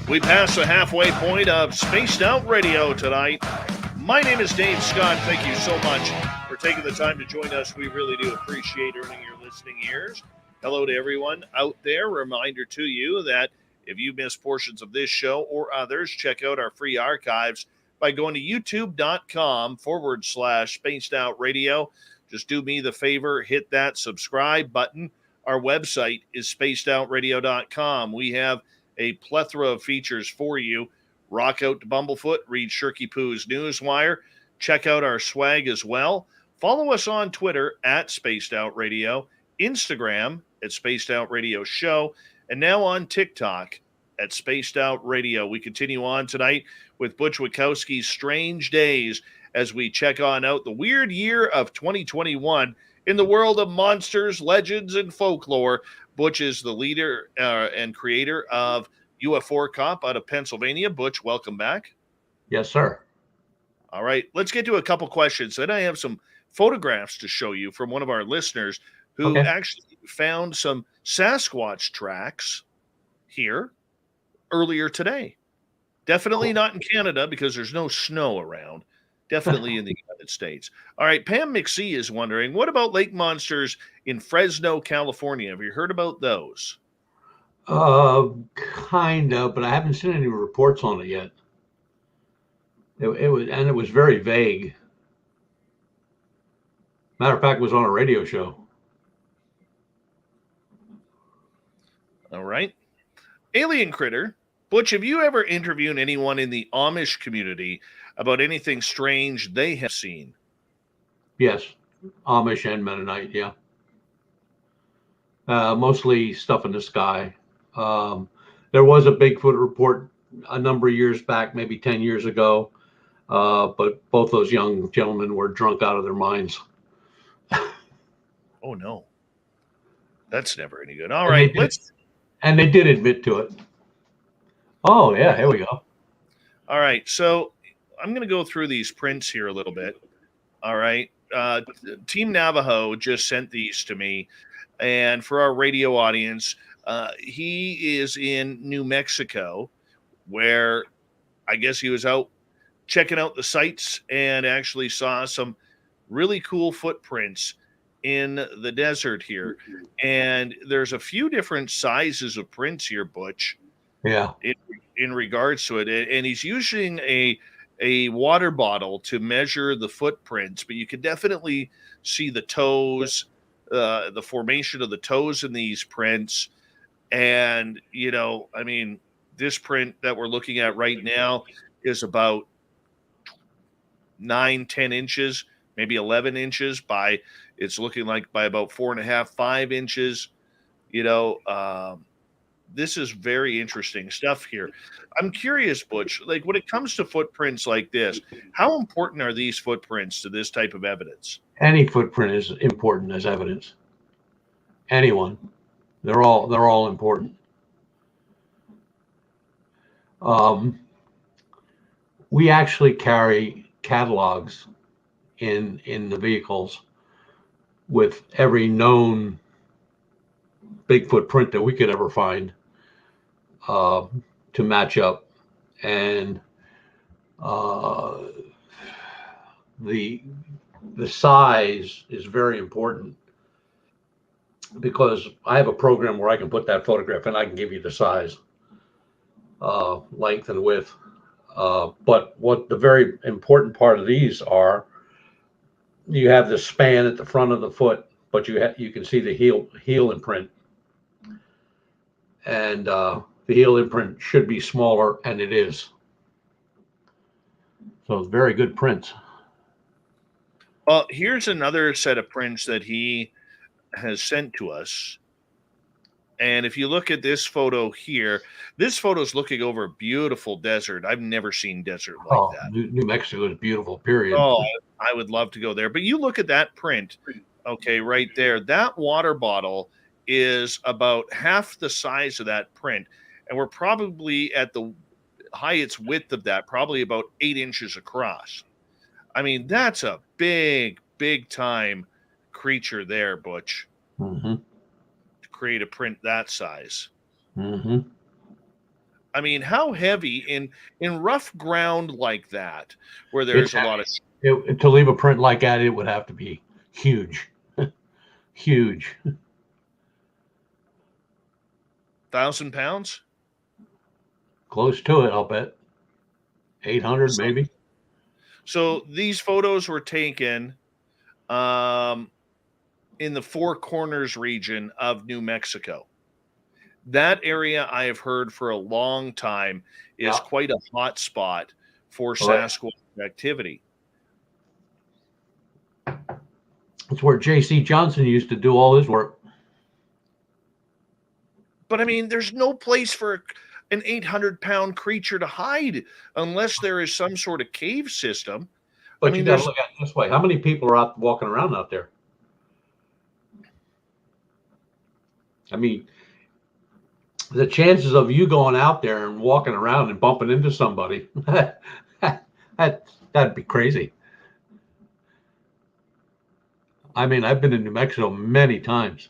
We pass the halfway point of Spaced Out Radio tonight. My name is Dave Scott. Thank you so much for taking the time to join us. We really do appreciate earning your listening ears. Hello to everyone out there. Reminder to you that if you miss portions of this show or others, check out our free archives by going to youtube.com/Spaced Out Radio. Just do me the favor, hit that subscribe button. Our website is spacedoutradio.com. We have a plethora of features for you. Rock out to Bumblefoot, read Shirky Poo's Newswire, check out our swag as well. Follow us on Twitter at Spaced Out Radio, Instagram at Spaced Out Radio Show, and now on TikTok at Spaced Out Radio. We continue on tonight with Butch Witkowski's Strange Days as we check on out the weird year of 2021 in the world of monsters, legends, and folklore. Butch is the leader and creator of UFO Cop out of Pennsylvania. Butch, welcome back. Yes, sir. All right, let's get to a couple questions. Then I have some photographs to show you from one of our listeners who actually found some Sasquatch tracks here earlier today. Definitely not in Canada because there's no snow around. Definitely in the United States. All right, Pam McSee is wondering, what about lake monsters in Fresno, California? Have you heard about those? Kind of, but I haven't seen any reports on it yet. It was very vague. Matter of fact, it was on a radio show. All right. Alien Critter. Butch, have you ever interviewed anyone in the Amish community about anything strange they have seen? Yes, Amish and Mennonite, yeah. Mostly stuff in the sky. There was a Bigfoot report a number of years back, maybe 10 years ago, but both those young gentlemen were drunk out of their minds. Oh, no. That's never any good. All right, and they did admit to it. Oh, yeah, here we go. All right, so I'm going to go through these prints here a little bit. All right. Team Navajo just sent these to me. And for our radio audience, he is in New Mexico, where I guess he was out checking out the sites and actually saw some really cool footprints in the desert here. And there's a few different sizes of prints here, Butch. Yeah. In regards to it. And he's using a water bottle to measure the footprints, but you can definitely see the toes, the formation of the toes in these prints. And, you know, I mean, this print that we're looking at right now is about 9-10 inches, maybe 11 inches it's looking like by about 4.5-5 inches. You know, this is very interesting stuff here. I'm curious, Butch, like when it comes to footprints like this, how important are these footprints to this type of evidence? Any footprint is important as evidence. anyone. They're all important. We actually carry catalogs in the vehicles with every known Bigfoot print that we could ever find to match up, and the size is very important, because I have a program where I can put that photograph and I can give you the size, length and width. But what the very important part of these are, you have the span at the front of the foot, but you can see the heel imprint, and the heel imprint should be smaller, and it is. So it's very good prints. Well, here's another set of prints that he has sent to us. And if you look at this photo here, this photo is looking over a beautiful desert. I've never seen desert like that. New Mexico is beautiful, period. Oh, I would love to go there. But you look at that print, okay, right there. That water bottle is about half the size of that print. And we're probably at the highest width of that, probably about 8 inches across. I mean, that's a big time creature there, Butch. Mm-hmm. To create a print that size. Mm-hmm. I mean, how heavy in rough ground like that, where there's a lot of... To leave a print like that, it would have to be huge. Huge. 1,000 pounds? Close to it, I'll bet. 800 maybe. So these photos were taken in the Four Corners region of New Mexico. That area, I have heard for a long time, is quite a hot spot for Sasquatch activity. It's where J.C. Johnson used to do all his work. But I mean, there's no place for an 800-pound creature to hide unless there is some sort of cave system. But you got to look at it this way. How many people are out walking around out there? I mean, the chances of you going out there and walking around and bumping into somebody, that'd be crazy. I mean, I've been in New Mexico many times,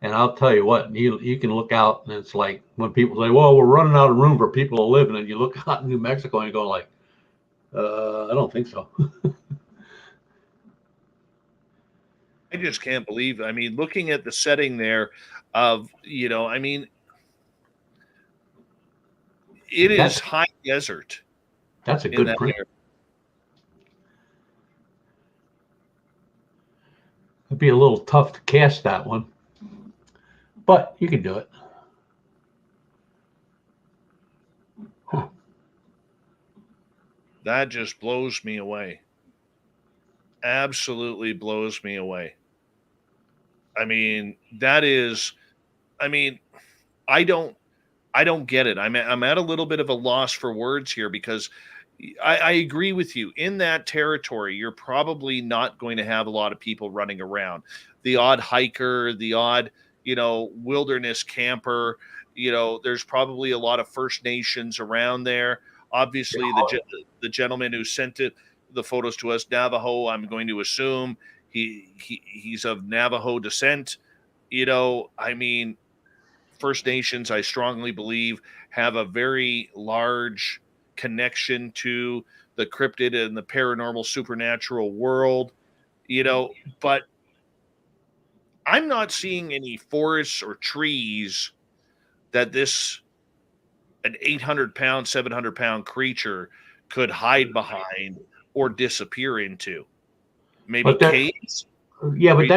and I'll tell you what, you can look out, and it's like when people say, well, we're running out of room for people to live, and then you look out in New Mexico and you go like, I don't think so. I just can't believe, I mean, looking at the setting there of, I mean, it is high desert. That's a good print. It'd be a little tough to cast that one, but you can do it. Huh. That just blows me away. Absolutely blows me away. I mean, that is, I mean, I don't get it. I'm at a little bit of a loss for words here, because I agree with you. In that territory, you're probably not going to have a lot of people running around. The odd hiker, the odd, wilderness camper, there's probably a lot of First Nations around there. Obviously, the gentleman who sent the photos to us, Navajo, I'm going to assume he's of Navajo descent. I mean, First Nations, I strongly believe, have a very large connection to the cryptid and the paranormal supernatural world, but I'm not seeing any forests or trees that an 800-pound, 700-pound creature could hide behind or disappear into. Maybe caves. Yeah, but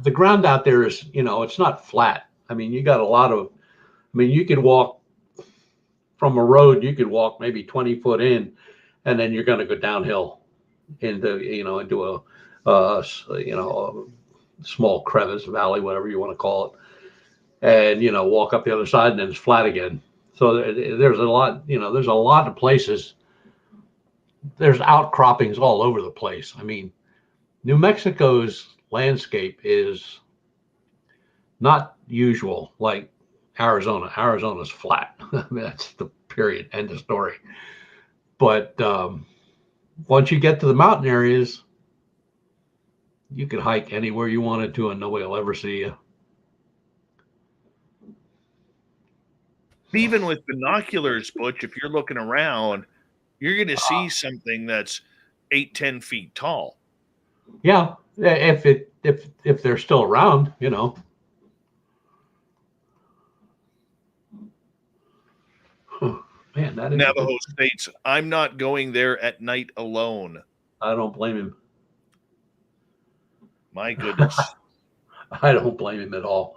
the ground out there is, it's not flat. I mean, you got you could walk from a road, you could walk maybe 20 foot in, and then you're going to go downhill into a small crevice, valley, whatever you want to call it, and walk up the other side, and then it's flat again. So there's a lot, there's a lot of places. There's outcroppings all over the place. I mean, New Mexico's landscape is not usual like Arizona. Arizona's flat. I mean, that's the period, end of story. But once you get to the mountain areas, you could hike anywhere you wanted to and nobody will ever see you. Even with binoculars, Butch, if you're looking around, you're going to see something that's 8-10 feet tall. Yeah, if they're still around, you know. Man, that is Navajo states, "I'm not going there at night alone." I don't blame him. My goodness. I don't blame him at all.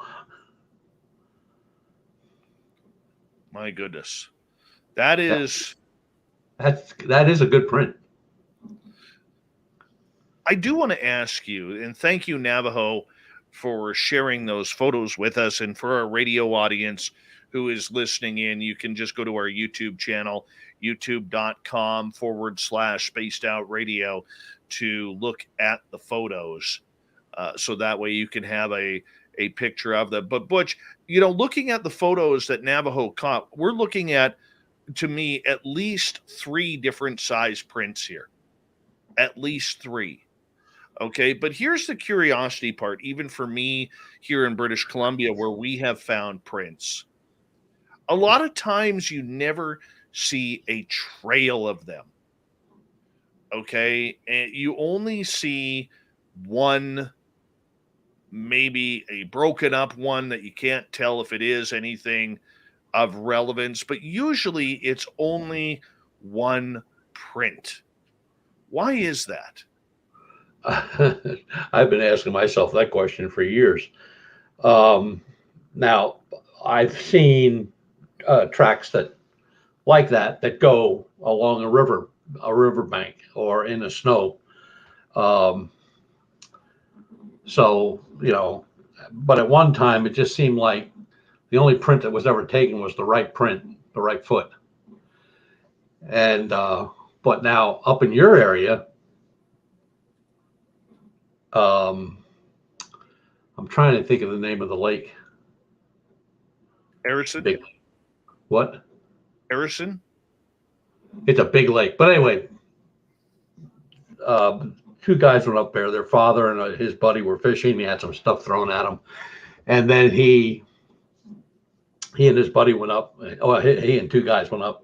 My goodness. That is a good print. I do want to ask you, and thank you, Navajo, for sharing those photos with us. And for our radio audience who is listening in, you can just go to our YouTube channel, youtube.com/spaced out radio, to look at the photos. So that way you can have a picture of them. But Butch, you know, looking at the photos that Navajo caught, we're looking at, to me, at least 3 different size prints here. At least 3. Okay, but here's the curiosity part, even for me here in British Columbia, where we have found prints. A lot of times you never see a trail of them. Okay, and you only see one, maybe a broken up one that you can't tell if it is anything of relevance, but usually it's only one print. Why is that? I've been asking myself that question for years. Now, I've seen tracks that go along a riverbank or in the snow. So, you know, but at one time it just seemed like the only print that was ever taken was the right print, the right foot. And but now up in your area, I'm trying to think of the name of the lake. Harrison? What? Harrison? It's a big lake. But anyway, 2 guys went up there. Their father and his buddy were fishing. He had some stuff thrown at him. And then he and his buddy went up. Oh, he and 2 guys went up.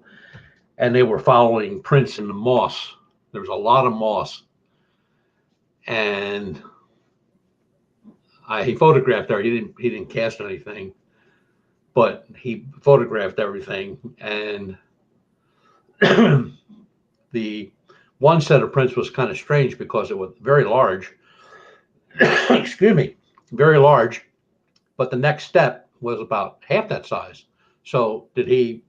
And they were following prints in the moss. There was a lot of moss. And he photographed there. He didn't cast anything, but he photographed everything. And the one set of prints was kind of strange because it was very large. Excuse me, very large. But the next step was about half that size. So did he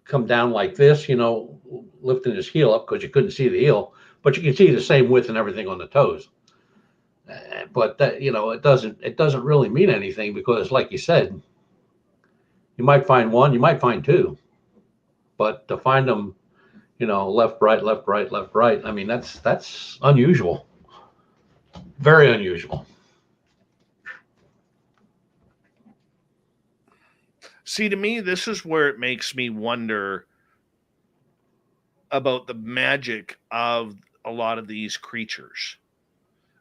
come down like this, you know, lifting his heel up because you couldn't see the heel, but you can see the same width and everything on the toes. But that, you know, it doesn't really mean anything because, like you said, you might find 1, you might find 2, but to find them, you know, left, right, left, right, left, right. I mean, that's unusual, very unusual. See, to me, this is where it makes me wonder about the magic of a lot of these creatures.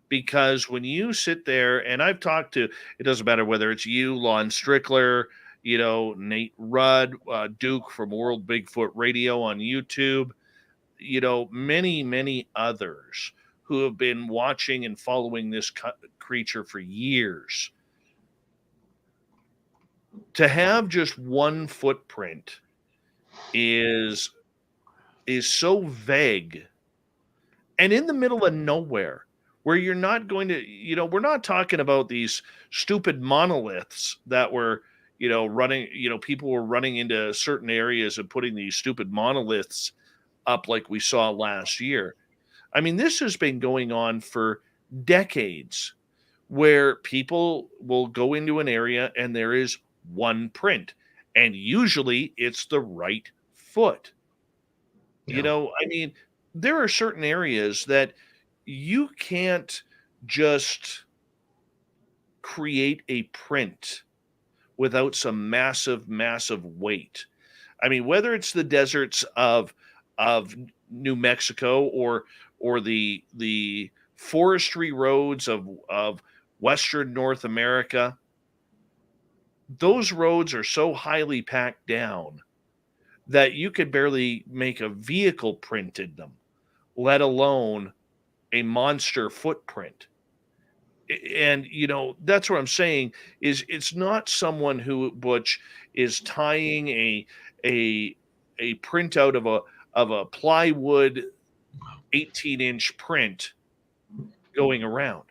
Because when you sit there, and I've talked to, it doesn't matter whether it's you, Lon Strickler, you know, Nate Rudd, Duke from World Bigfoot Radio on YouTube, you know, many, many others who have been watching and following this creature for years. To have just one footprint is so vague and in the middle of nowhere, where you're not going to, you know, we're not talking about these stupid monoliths that were, you know, running, you know, people were running into certain areas and putting these stupid monoliths up like we saw last year. I mean, this has been going on for decades, where people will go into an area and there is one print, and usually it's the right foot. Yeah. You know, I mean, there are certain areas that you can't just create a print without some massive, massive weight. I mean, whether it's the deserts of New Mexico or the forestry roads of Western North America, those roads are so highly packed down that you could barely make a vehicle print in them, let alone a monster footprint. And that's what I'm saying is it's not someone who, Butch, is tying a printout of a plywood 18-inch print going around.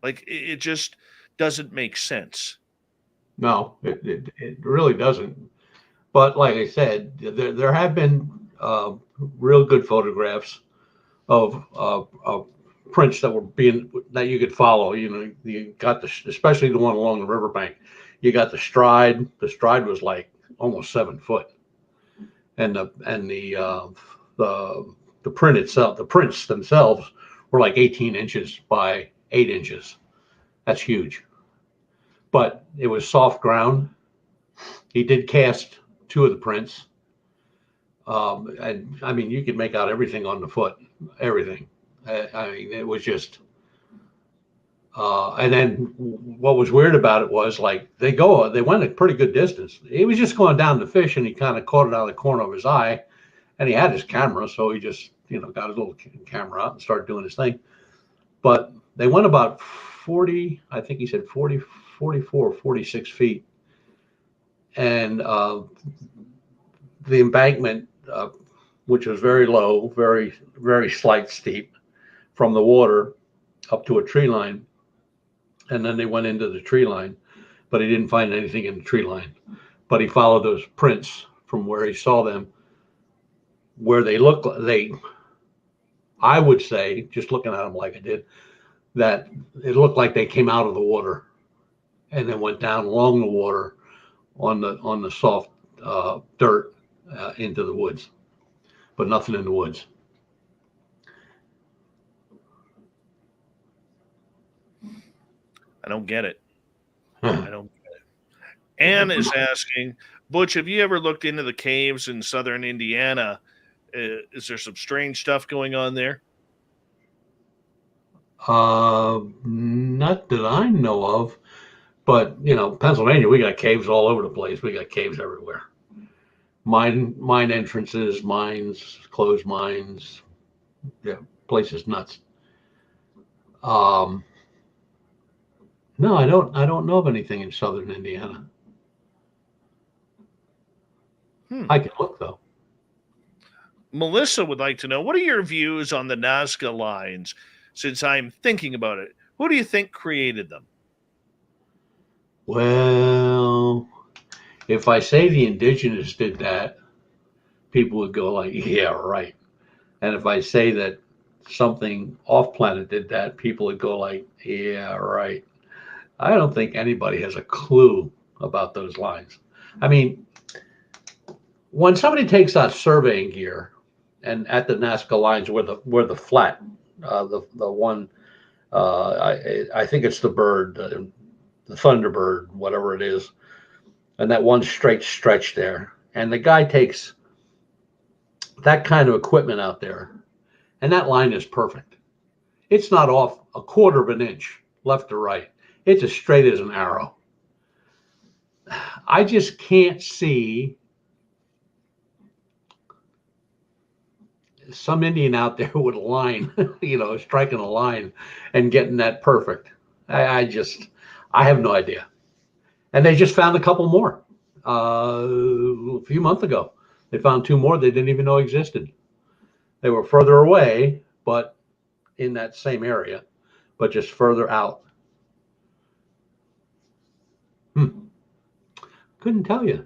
Like it just doesn't make sense. No, it really doesn't. But like I said, there have been real good photographs of prints that you could follow. You got especially the one along the riverbank. You got the stride. The stride was like almost 7 foot, and the print itself, the prints themselves were like 18 inches by 8 inches. That's huge. But it was soft ground. He did cast 2 of the prints. And I mean, you could make out everything on the foot, everything. I mean, it was just, and then what was weird about it was like they went a pretty good distance. He was just going down to fish, and he kind of caught it out of the corner of his eye, and he had his camera, so he just got his little camera out and started doing his thing. But they went about 40, I think he said 40, 44, 46 feet, and the embankment, which was very low, very, very slight steep from the water up to a tree line. And then they went into the tree line, but he didn't find anything in the tree line. But he followed those prints from where he saw them, where they look, I would say, just looking at them like I did, that it looked like they came out of the water and then went down along the water on the soft dirt into the woods, but nothing in the woods. I don't get it. I don't get it. Ann is asking, Butch, have you ever looked into the caves in southern Indiana? Is there some strange stuff going on there? Not that I know of, but Pennsylvania, we got caves all over the place. We got caves everywhere. Mine entrances, mines, closed mines. Yeah, place is nuts. No, I don't know of anything in southern Indiana. I can look though. Melissa would like to know, what are your views on the Nazca lines? Since I'm thinking about it, who do you think created them? Well, if I say the indigenous did that, people would go like, yeah, right. And if I say that something off planet did that, people would go like, yeah, right. I don't think anybody has a clue about those lines. I mean, when somebody takes out surveying gear and at the Nazca lines where the flat, the one, I think it's the bird, the Thunderbird, whatever it is, and that one straight stretch there, and the guy takes that kind of equipment out there, and that line is perfect. It's not off a quarter of an inch left or right. It's as straight as an arrow. I just can't see some Indian out there with a line, striking a line and getting that perfect. I have no idea. And they just found a couple more a few months ago. They found 2 more they didn't even know existed. They were further away, but in that same area, but just further out. Couldn't tell you.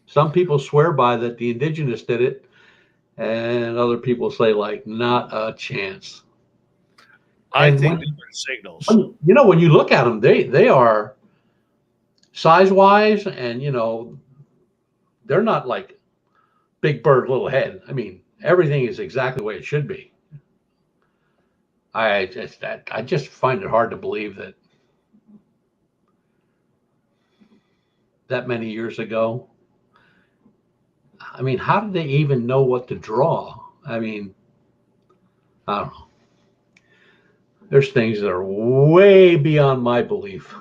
Some people swear by that the indigenous did it, and other people say like, not a chance. I think different signals. When you look at them, they are size-wise, and they're not like big bird, little head. I mean, everything is exactly the way it should be. I just find it hard to believe that that many years ago. I mean, how did they even know what to draw? I mean, I don't know. There's things that are way beyond my belief.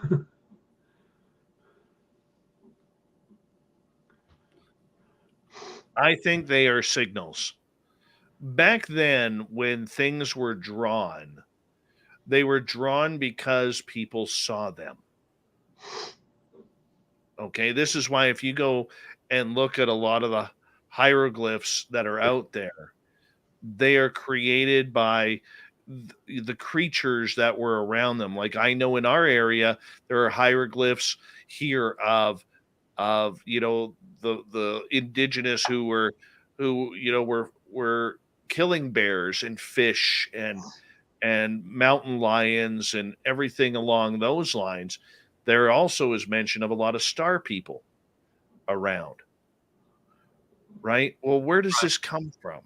I think they are signals. Back then, when things were drawn, they were drawn because people saw them. Okay, this is why if you go and look at a lot of the hieroglyphs that are out there, they are created by the creatures that were around them. Like I know in our area, there are hieroglyphs here of the indigenous who were killing bears and fish and mountain lions and everything along those lines. There also is mention of a lot of star people around, right? Well, where does this come from?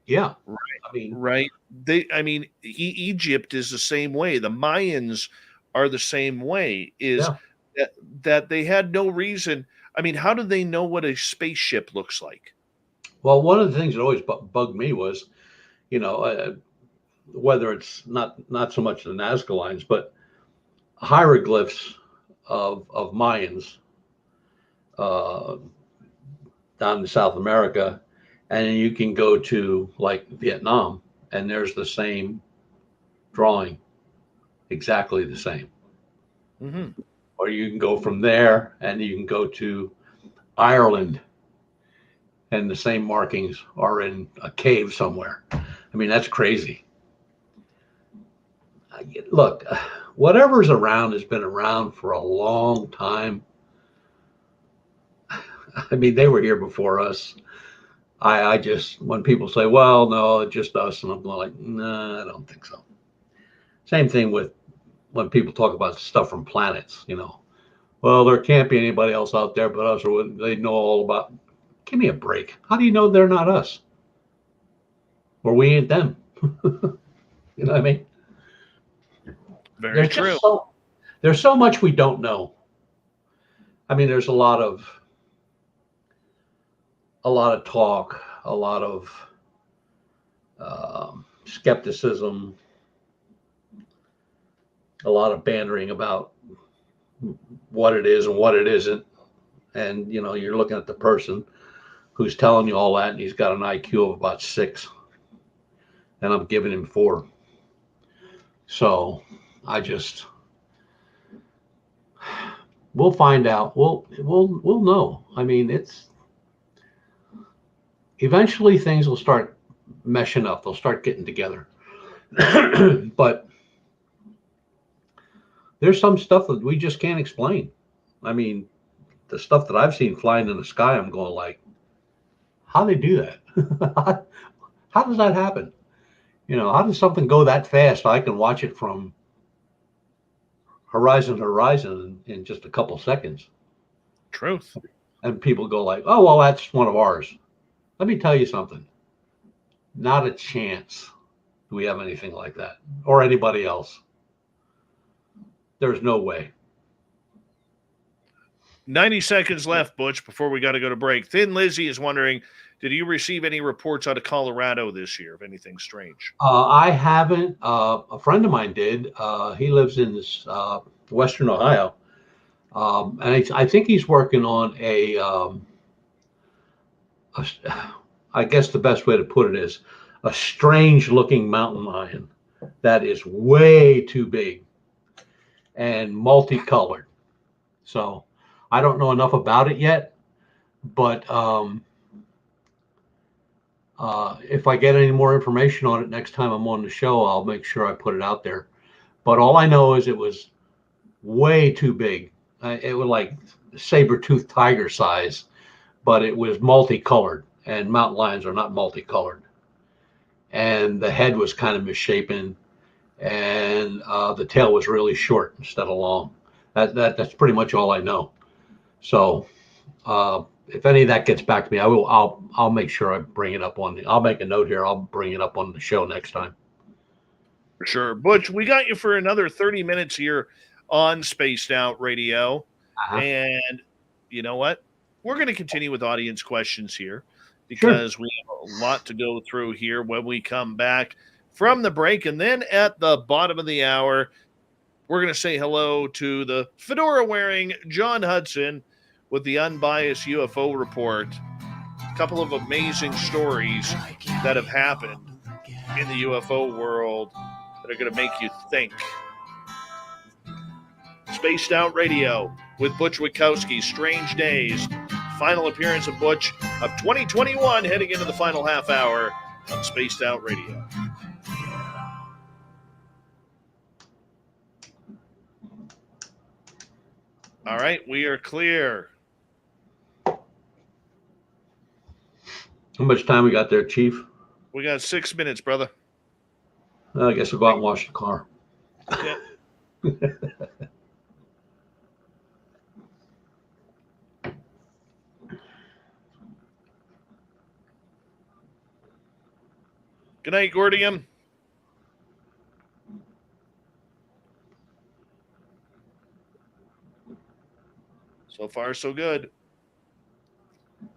Yeah, Right. I mean, Right. Egypt is the same way. The Mayans are the same way, is yeah. that they had no reason. I mean, how do they know what a spaceship looks like? Well, one of the things that always bugged me was, whether it's not so much the Nazca lines, but hieroglyphs of Mayans uh, down in South America, and you can go to like Vietnam, and there's the same drawing, exactly the same. Mm-hmm. Or you can go from there, and you can go to Ireland, and the same markings are in a cave somewhere. I mean, that's crazy. Look, whatever's around has been around for a long time. I mean, they were here before us. I just, when people say, well, no, it's just us, and I'm like, nah, I don't think so. Same thing with when people talk about stuff from planets, well, there can't be anybody else out there but us, or they know all about. Give me a break. How do you know they're not us? Or we ain't them? You know what I mean? Very true. There's so much we don't know. I mean, there's a lot of talk, a lot of skepticism, a lot of bantering about what it is and what it isn't. And, you're looking at the person who's telling you all that, and he's got an IQ of about 6, and I'm giving him 4. So we'll find out. We'll know. I mean, eventually things will start meshing up. They'll start getting together. But there's some stuff that we just can't explain. I mean, the stuff that I've seen flying in the sky, I'm going like, how do they do that? How does that happen? How does something go that fast? I can watch it from horizon to horizon in just a couple seconds. Truth. And people go like, oh, well, that's one of ours. Let me tell you something. Not a chance do we have anything like that, or anybody else. There's no way. 90 seconds left, Butch, before we got to go to break. Thin Lizzy is wondering, did you receive any reports out of Colorado this year of anything strange? I haven't. A friend of mine did. He lives in this Western Ohio. And I think he's working on I guess the best way to put it is a strange looking mountain lion that is way too big and multicolored. So I don't know enough about it yet, but if I get any more information on it next time I'm on the show, I'll make sure I put it out there. But all I know is it was way too big. It was like saber-toothed tiger size, but it was multicolored, and mountain lions are not multicolored. And the head was kind of misshapen, and the tail was really short instead of long. That's pretty much all I know. So if any of that gets back to me, I'll make sure I bring it up I'll make a note here. I'll bring it up on the show next time. For sure. Butch, we got you for another 30 minutes here on Spaced Out Radio. Uh-huh. And you know what? We're going to continue with audience questions here because we have a lot to go through here when we come back from the break. And then at the bottom of the hour, we're going to say hello to the fedora-wearing John Hudson with the Unbiased UFO Report. A couple of amazing stories that have happened in the UFO world that are going to make you think. Spaced Out Radio with Butch Witkowski, Strange Days. Final appearance of Butch of 2021, heading into the final half hour on Spaced Out Radio. All right, we are clear. How much time we got there, Chief? We got 6 minutes, brother. I guess we'll go out and wash the car. Yeah. Good night, Gordium. So far, so good.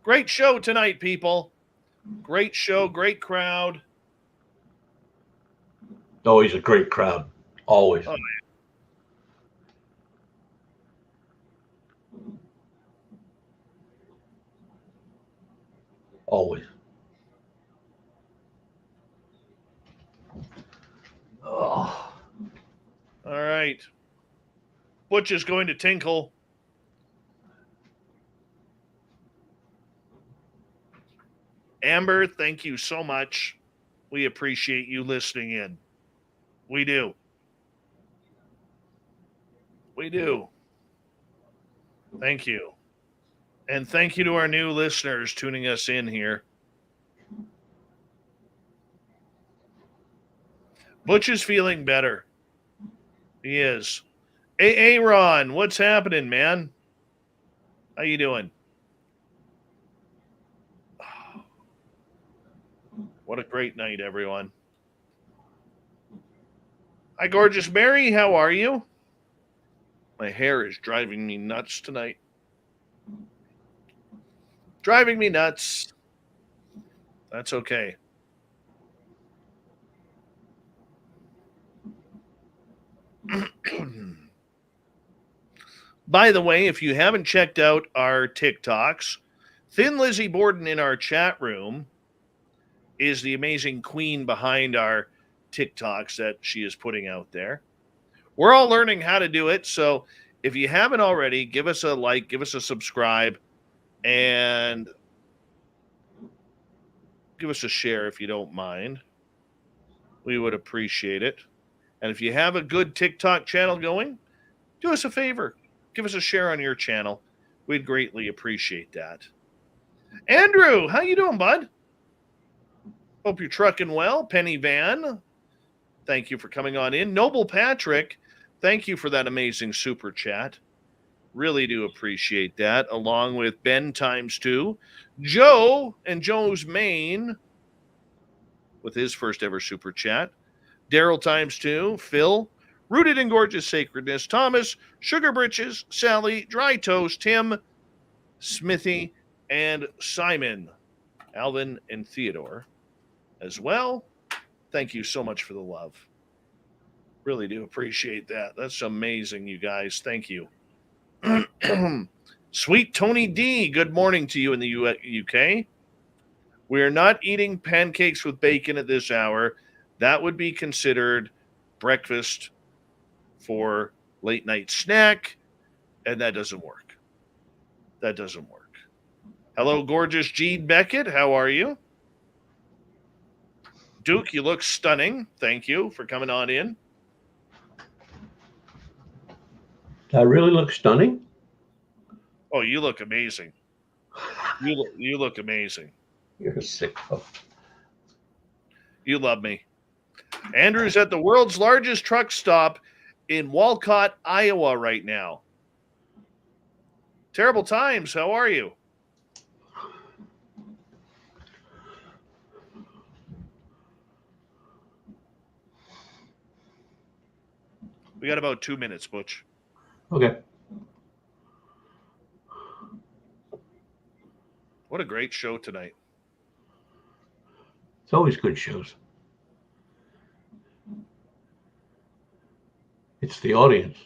Great show tonight, people. Great show, great crowd. Always a great crowd. Always. Oh, Always. Oh. all right. Butch is going to tinkle. Amber, thank you so much. We appreciate you listening in. We do. We do. Thank you. And thank you to our new listeners tuning us in here. Butch is feeling better. He is. Hey, Ron, what's happening, man? How you doing? What a great night, everyone. Hi, gorgeous Mary. How are you? My hair is driving me nuts tonight. Driving me nuts. That's okay. By the way, if you haven't checked out our TikToks, Thin Lizzie Borden in our chat room is the amazing queen behind our TikToks that she is putting out there. We're all learning how to do it, so if you haven't already, give us a like, give us a subscribe, and give us a share if you don't mind. We would appreciate it. And if you have a good TikTok channel going, do us a favor. Give us a share on your channel. We'd greatly appreciate that. Andrew, how you doing, bud? Hope you're trucking well. Penny Van, thank you for coming on in. Noble Patrick, thank you for that amazing super chat. Really do appreciate that. Along with Ben ×2, Joe and Joe's Main with his first ever super chat. Daryl ×2, Phil, Rooted in Gorgeous Sacredness, Thomas, Sugar Britches, Sally, Dry Toast, Tim, Smithy, and Simon, Alvin, and Theodore as well. Thank you so much for the love. Really do appreciate that. That's amazing, you guys. Thank you. Sweet Tony D, good morning to you in the UK. We are not eating pancakes with bacon at this hour. That would be considered breakfast for late night snack, and that doesn't work. That doesn't work. Hello, gorgeous Gene Beckett. How are you? Duke, you look stunning. Thank you for coming on in. Do I really look stunning? Oh, you look amazing. You look amazing. You're a sicko. You love me. Andrew's at the world's largest truck stop in Walcott, Iowa right now. Terrible times. How are you? We got about 2 minutes, Butch. Okay. What a great show tonight. It's always good shows. It's the audience.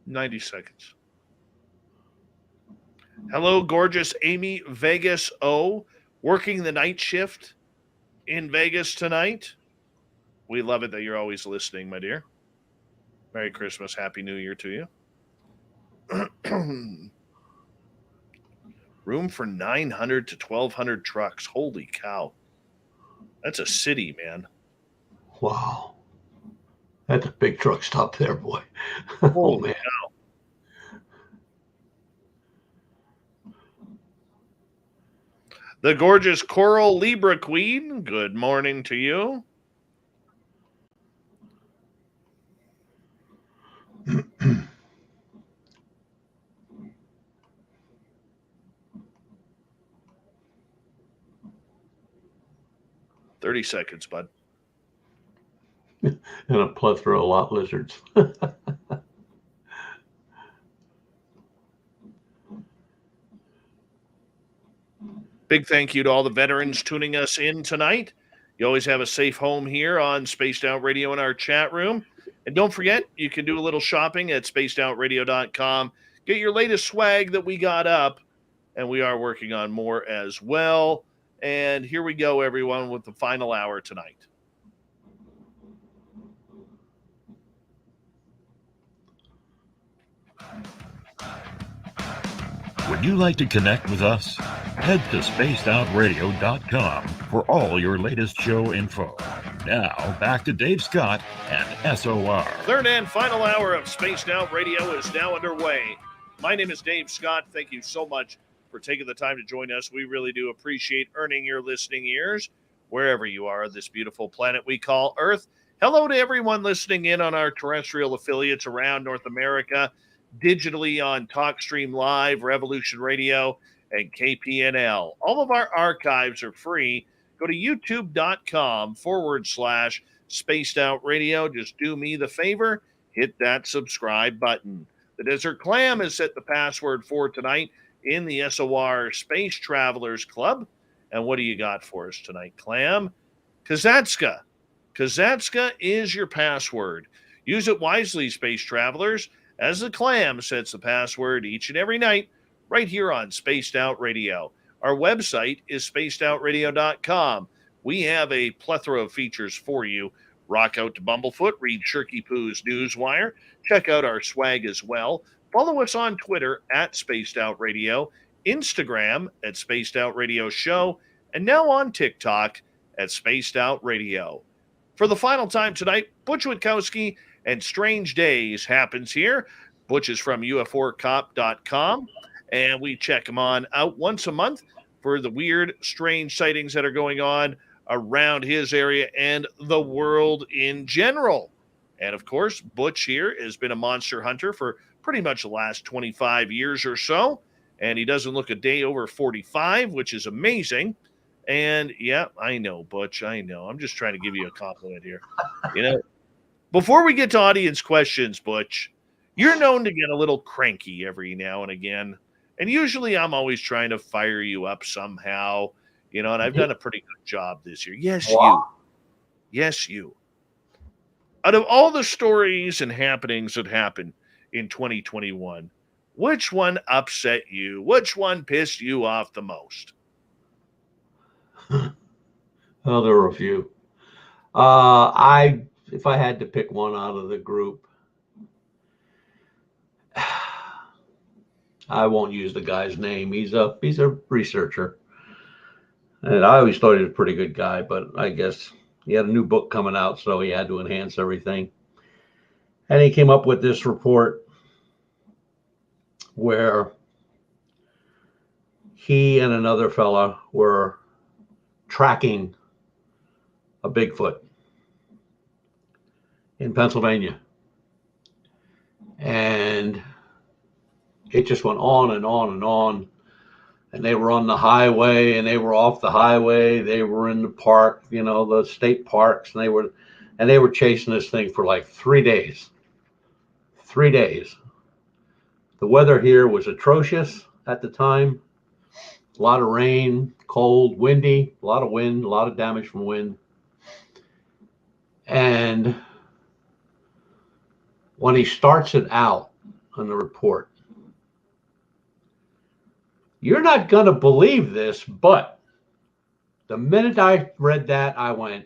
$90 seconds. Hello, gorgeous Amy Vegas O, working the night shift in Vegas tonight. We love it that you're always listening, my dear. Merry Christmas, Happy New Year to you. Room for 900 to 1,200 trucks. Holy cow. That's a city, man. Wow. That's a big truck stop there, boy. Oh, man. Cow. The gorgeous Coral Libra Queen, good morning to you. $30 seconds, bud. And a plethora of lot lizards. Big thank you to all the veterans tuning us in tonight. You always have a safe home here on Spaced Out Radio in our chat room. And don't forget, you can do a little shopping at spacedoutradio.com. Get your latest swag that we got up, and we are working on more as well. And here we go, everyone, with the final hour tonight. Would you like to connect with us? Head to spacedoutradio.com for all your latest show info. Now, back to Dave Scott and SOR. Third and final hour of Spaced Out Radio is now underway. My name is Dave Scott. Thank you so much for taking the time to join us. We really do appreciate earning your listening ears wherever you are on this beautiful planet we call Earth. Hello to everyone listening in on our terrestrial affiliates around North America, digitally on TalkStream Live, Revolution Radio, and KPNL. All of our archives are free. Go to youtube.com/Spaced Out Radio. Just do me the favor, hit that subscribe button. The Desert Clam has set the password for tonight in the SOR Space Travelers Club. And what do you got for us tonight, Clam? Kazatska. Kazatska is your password. Use it wisely, Space Travelers, as the Clam sets the password each and every night right here on Spaced Out Radio. Our website is spacedoutradio.com. We have a plethora of features for you. Rock out to Bumblefoot, read Shirky Poo's Newswire, check out our swag as well. Follow us on Twitter at Spaced Out Radio, Instagram at Spaced Out Radio Show, and now on TikTok at Spaced Out Radio. For the final time tonight, Butch Witkowski and Strange Days happens here. Butch is from UFOcop.com, and we check him on out once a month for the weird, strange sightings that are going on around his area and the world in general. And of course, Butch here has been a monster hunter for pretty much the last 25 years or so, and he doesn't look a day over 45, which is amazing. And yeah, I know, Butch, I know. I'm just trying to give you a compliment here. You know, before we get to audience questions, Butch, you're known to get a little cranky every now and again. And usually I'm always trying to fire you up somehow, you know, and I've done a pretty good job this year. Yes, you. Yes, you. Out of all the stories and happenings that happened in 2021, which one upset you? Which one pissed you off the most? Well, there were a few. If I had to pick one out of the group, I won't use the guy's name. He's a researcher, and I always thought he was a pretty good guy, but I guess he had a new book coming out, so he had to enhance everything. And he came up with this report where he and another fella were tracking a Bigfoot in Pennsylvania. And it just went on and on and on. And they were on the highway and they were off the highway. They were in the park, you know, the state parks, and they were chasing this thing for like 3 days. 3 days. The weather here was atrocious at the time. A lot of rain, cold, windy, a lot of wind, a lot of damage from wind. And when he starts it out on the report, you're not going to believe this, but the minute I read that, I went,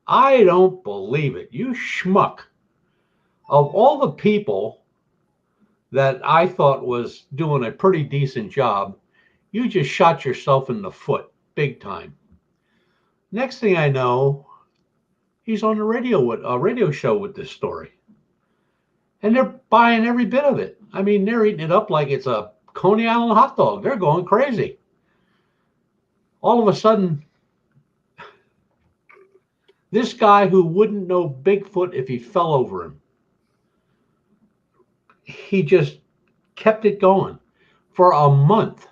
I don't believe it. You schmuck. Of all the people that I thought was doing a pretty decent job, you just shot yourself in the foot big time. Next thing I know, he's on the radio with a radio show with this story. And they're buying every bit of it. I mean, they're eating it up like it's a Coney Island hot dog. They're going crazy. All of a sudden, this guy who wouldn't know Bigfoot if he fell over him, he just kept it going for a month.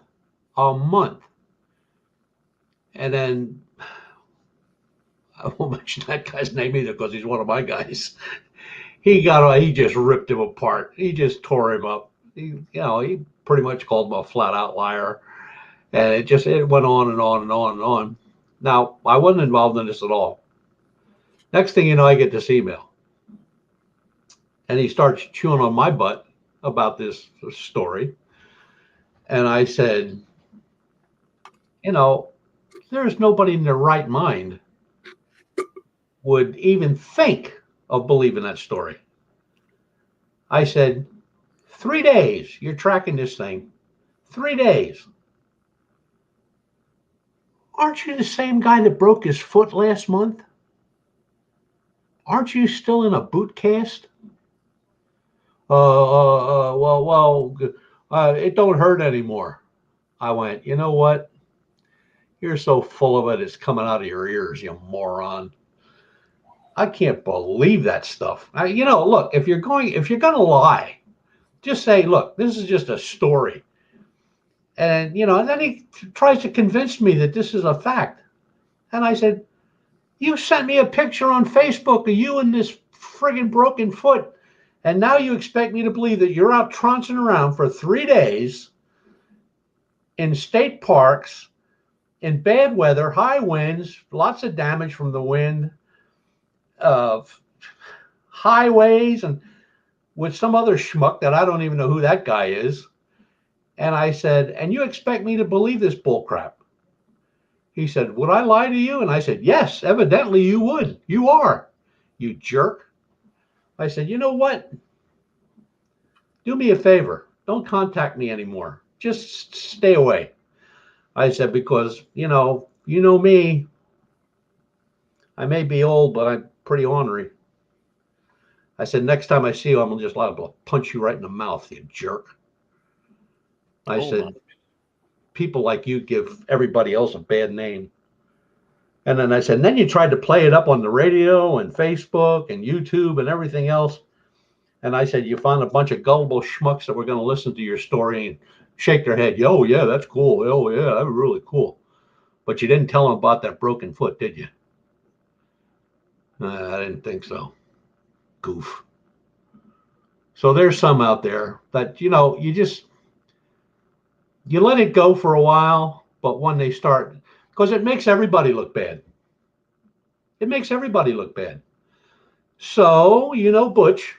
And then, I won't mention that guy's name either because he's one of my guys. He just ripped him apart. He just tore him up. He pretty much called him a flat out liar. And it went on and on and on and on. Now, I wasn't involved in this at all. Next thing you know, I get this email. And he starts chewing on my butt about this story. And I said, there's nobody in their right mind would even think of believing that story. I said, 3 days, you're tracking this thing. 3 days. Aren't you the same guy that broke his foot last month? Aren't you still in a boot cast? It don't hurt anymore. I went, you know what? You're so full of it, it's coming out of your ears, you moron. I can't believe that stuff. Look, if you're going to lie, just say, look, this is just a story. And, and then he tries to convince me that this is a fact. And I said, you sent me a picture on Facebook of you and this friggin' broken foot. And now you expect me to believe that you're out trouncing around for 3 days in state parks, in bad weather, high winds, lots of damage from the wind, highways, and with some other schmuck that I don't even know who that guy is. And I said, and you expect me to believe this bullcrap? He said, would I lie to you? And I said, yes, evidently you would. You are, you jerk. I said, you know what? Do me a favor. Don't contact me anymore. Just stay away. I said, because, you know me. I may be old, but I'm pretty ornery. I said, next time I see you, I'm just liable to punch you right in the mouth, you jerk. I said, people like you give everybody else a bad name. And then I said, and then you tried to play it up on the radio and Facebook and YouTube and everything else. And I said, you found a bunch of gullible schmucks that were going to listen to your story and shake their head. Oh, yeah, that's cool. Oh, yeah, that was really cool. But you didn't tell them about that broken foot, did you? I didn't think so. Goof. So there's some out there that, you let it go for a while, but when they start, because it makes everybody look bad. It makes everybody look bad. So, Butch,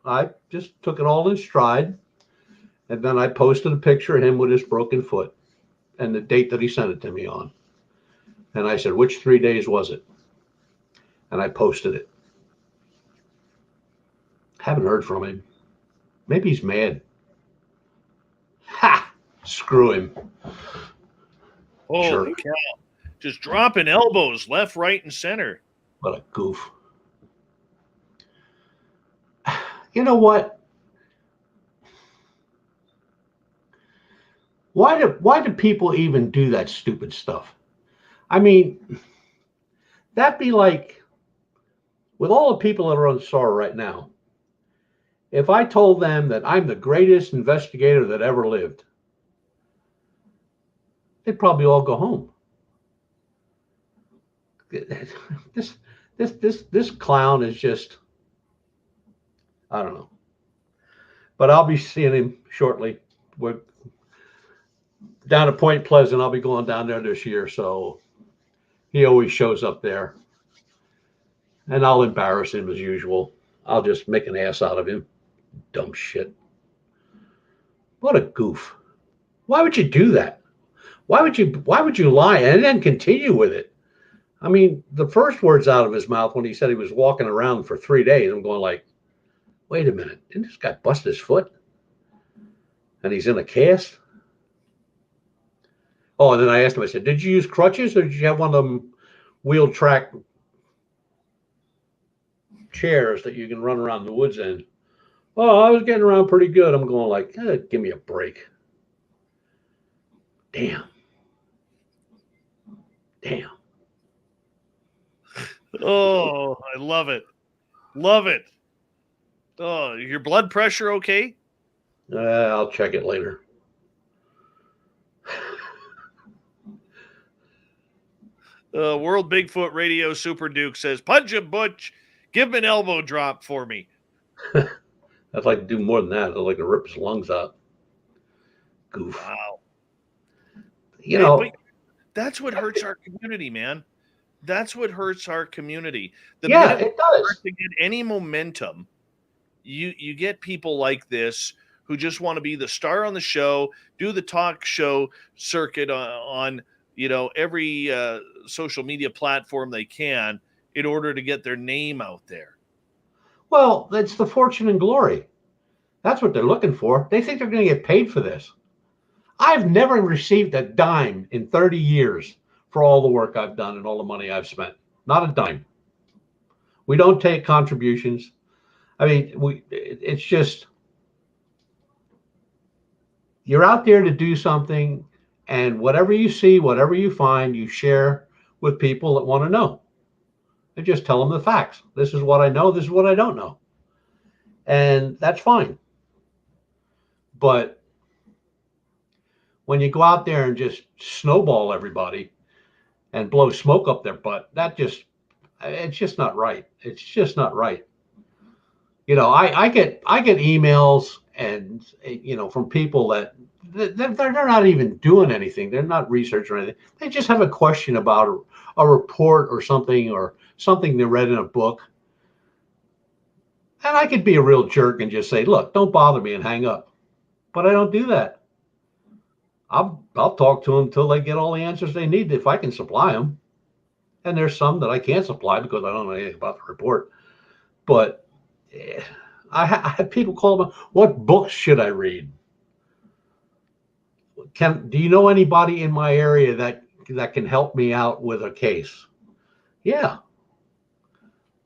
I just took it all in stride. And then I posted a picture of him with his broken foot and the date that he sent it to me on. And I said, which 3 days was it? And I posted it. Haven't heard from him. Maybe he's mad. Ha! Screw him. Holy cow. Just dropping elbows left, right, and center. What a goof. You know what? Why do people even do that stupid stuff? I mean, that'd be like with all the people that are on SOR right now. If I told them that I'm the greatest investigator that ever lived, they'd probably all go home. This clown is just, I don't know. But I'll be seeing him shortly. We're down at Point Pleasant. I'll be going down there this year, so he always shows up there. And I'll embarrass him as usual. I'll just make an ass out of him. Dumb shit. What a goof. Why would you do that? Why would you lie and then continue with it? I mean, the first words out of his mouth when he said he was walking around for 3 days, I'm going like, wait a minute, didn't this guy bust his foot? And he's in a cast? Oh, and then I asked him, I said, did you use crutches or did you have one of them wheel track chairs that you can run around the woods in? Oh, I was getting around pretty good. I'm going like, give me a break. Damn. Oh, I love it. Love it. Oh, your blood pressure okay? I'll check it later. World Bigfoot Radio Super Duke says, punch him, Butch. Give him an elbow drop for me. I'd like to do more than that. I'd like to rip his lungs out. Goof. Wow. You know, but that's what hurts our community, man. That's what hurts our community. The yeah, minute it does. start to get any momentum, you get people like this who just want to be the star on the show, do the talk show circuit on every social media platform they can in order to get their name out there. Well, it's the fortune and glory. That's what they're looking for. They think they're going to get paid for this. I've never received a dime in 30 years for all the work I've done and all the money I've spent. Not a dime. We don't take contributions. I mean, it's just, you're out there to do something, and whatever you see, whatever you find, you share with people that want to know. And just tell them the facts. This is what I know. This is what I don't know. And that's fine. But when you go out there and just snowball everybody and blow smoke up their butt, it's just not right. It's just not right. I get emails and, from people that they're not even doing anything. They're not researching or anything. They just have a question about a report or something they read in a book. And I could be a real jerk and just say, look, don't bother me, and hang up. But I don't do that. I'll talk to them until they get all the answers they need if I can supply them. And there's some that I can't supply because I don't know anything about the report. But I have people call me, what books should I read? Do you know anybody in my area that can help me out with a case? Yeah.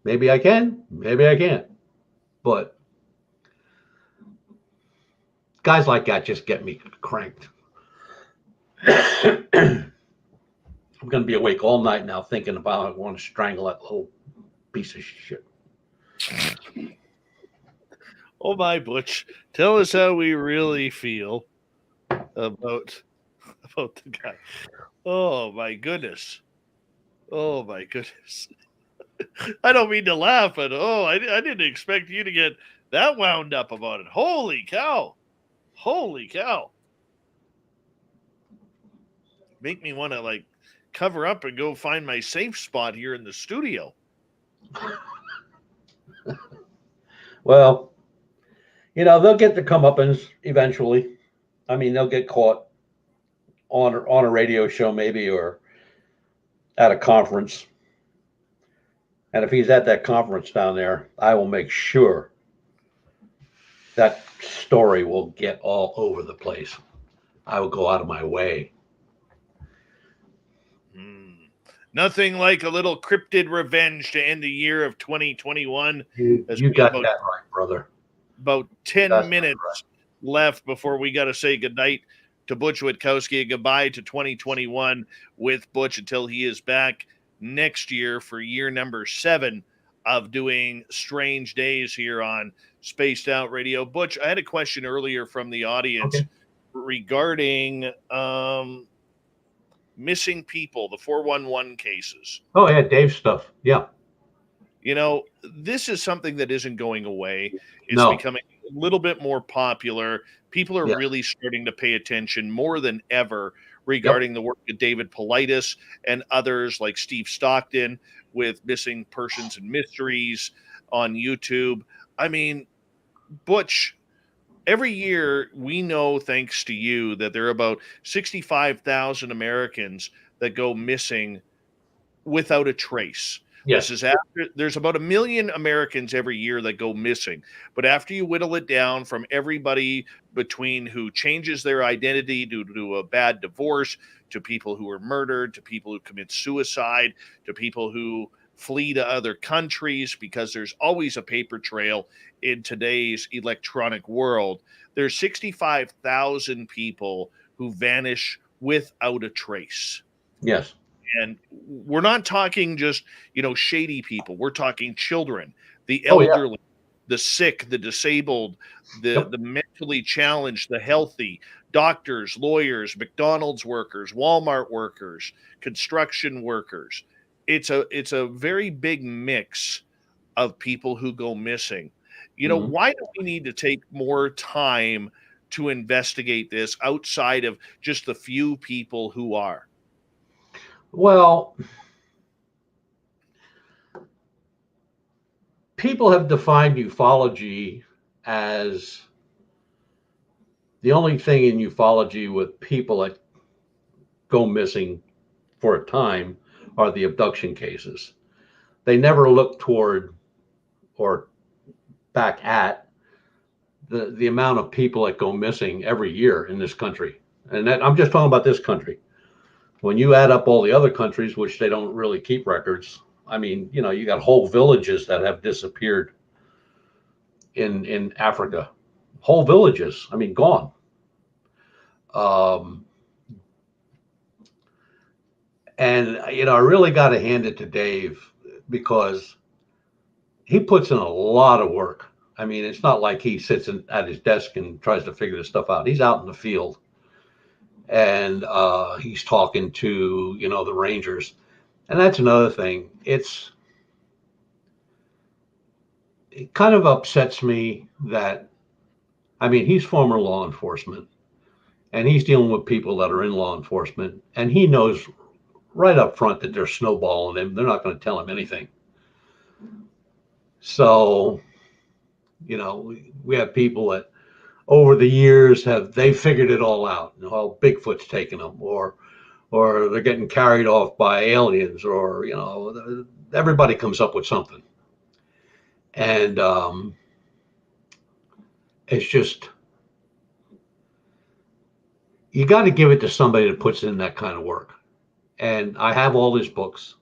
Maybe I can, maybe I can't. But guys like that just get me cranked. I'm going to be awake all night now thinking about I want to strangle that little piece of shit. Oh my, Butch, tell us how we really feel about the guy. Oh my goodness. Oh my goodness. I don't mean to laugh, but I didn't expect you to get that wound up about it. Holy cow. Holy cow. Make me want to cover up and go find my safe spot here in the studio. Well, they'll get the comeuppance eventually. I mean, they'll get caught on a radio show maybe, or at a conference. And if he's at that conference down there, I will make sure that story will get all over the place. I will go out of my way. Nothing like a little cryptid revenge to end the year of 2021. You got that right, brother. About 10 minutes left before we got to say goodnight. to Butch Witkowski, goodbye to 2021 with Butch until he is back next year for year number 7 of doing Strange Days here on Spaced Out Radio. Butch, I had a question earlier from the audience regarding missing people, the 411 cases. Oh, yeah, Dave's stuff. Yeah. You know, this is something that isn't going away. It's No. becoming a little bit more popular. People are really starting to pay attention more than ever regarding the work of David Paulides and others like Steve Stockton with Missing Persons and Mysteries on YouTube. I mean, Butch, every year we know, thanks to you, that there are about 65,000 Americans that go missing without a trace. Yes. This is after there's about 1 million Americans every year that go missing. But after you whittle it down from everybody between who changes their identity due to a bad divorce, to people who are murdered, to people who commit suicide, to people who flee to other countries, because there's always a paper trail in today's electronic world. There's 65,000 people who vanish without a trace. Yes. And we're not talking just, shady people. We're talking children, the elderly, the sick, the disabled, the mentally challenged, the healthy, doctors, lawyers, McDonald's workers, Walmart workers, construction workers. It's a very big mix of people who go missing. Why do we need to take more time to investigate this outside of just the few people who are? Well, people have defined ufology as the only thing in ufology with people that go missing for a time are the abduction cases. They never look toward or back at the amount of people that go missing every year in this country. And that, I'm just talking about this country. When you add up all the other countries, which they don't really keep records, I mean, you got whole villages that have disappeared in Africa. Whole villages, I mean, gone. And, I really got to hand it to Dave, because he puts in a lot of work. I mean, it's not like he sits at his desk and tries to figure this stuff out. He's out in the field. And he's talking to, the Rangers. And that's another thing. It kind of upsets me that, I mean, he's former law enforcement, and he's dealing with people that are in law enforcement, and he knows right up front that they're snowballing him. They're not going to tell him anything. So, we have people that over the years they figured it all out. Bigfoot's taking them, or they're getting carried off by aliens, or everybody comes up with something. And it's just, you got to give it to somebody that puts in that kind of work. And I have all his books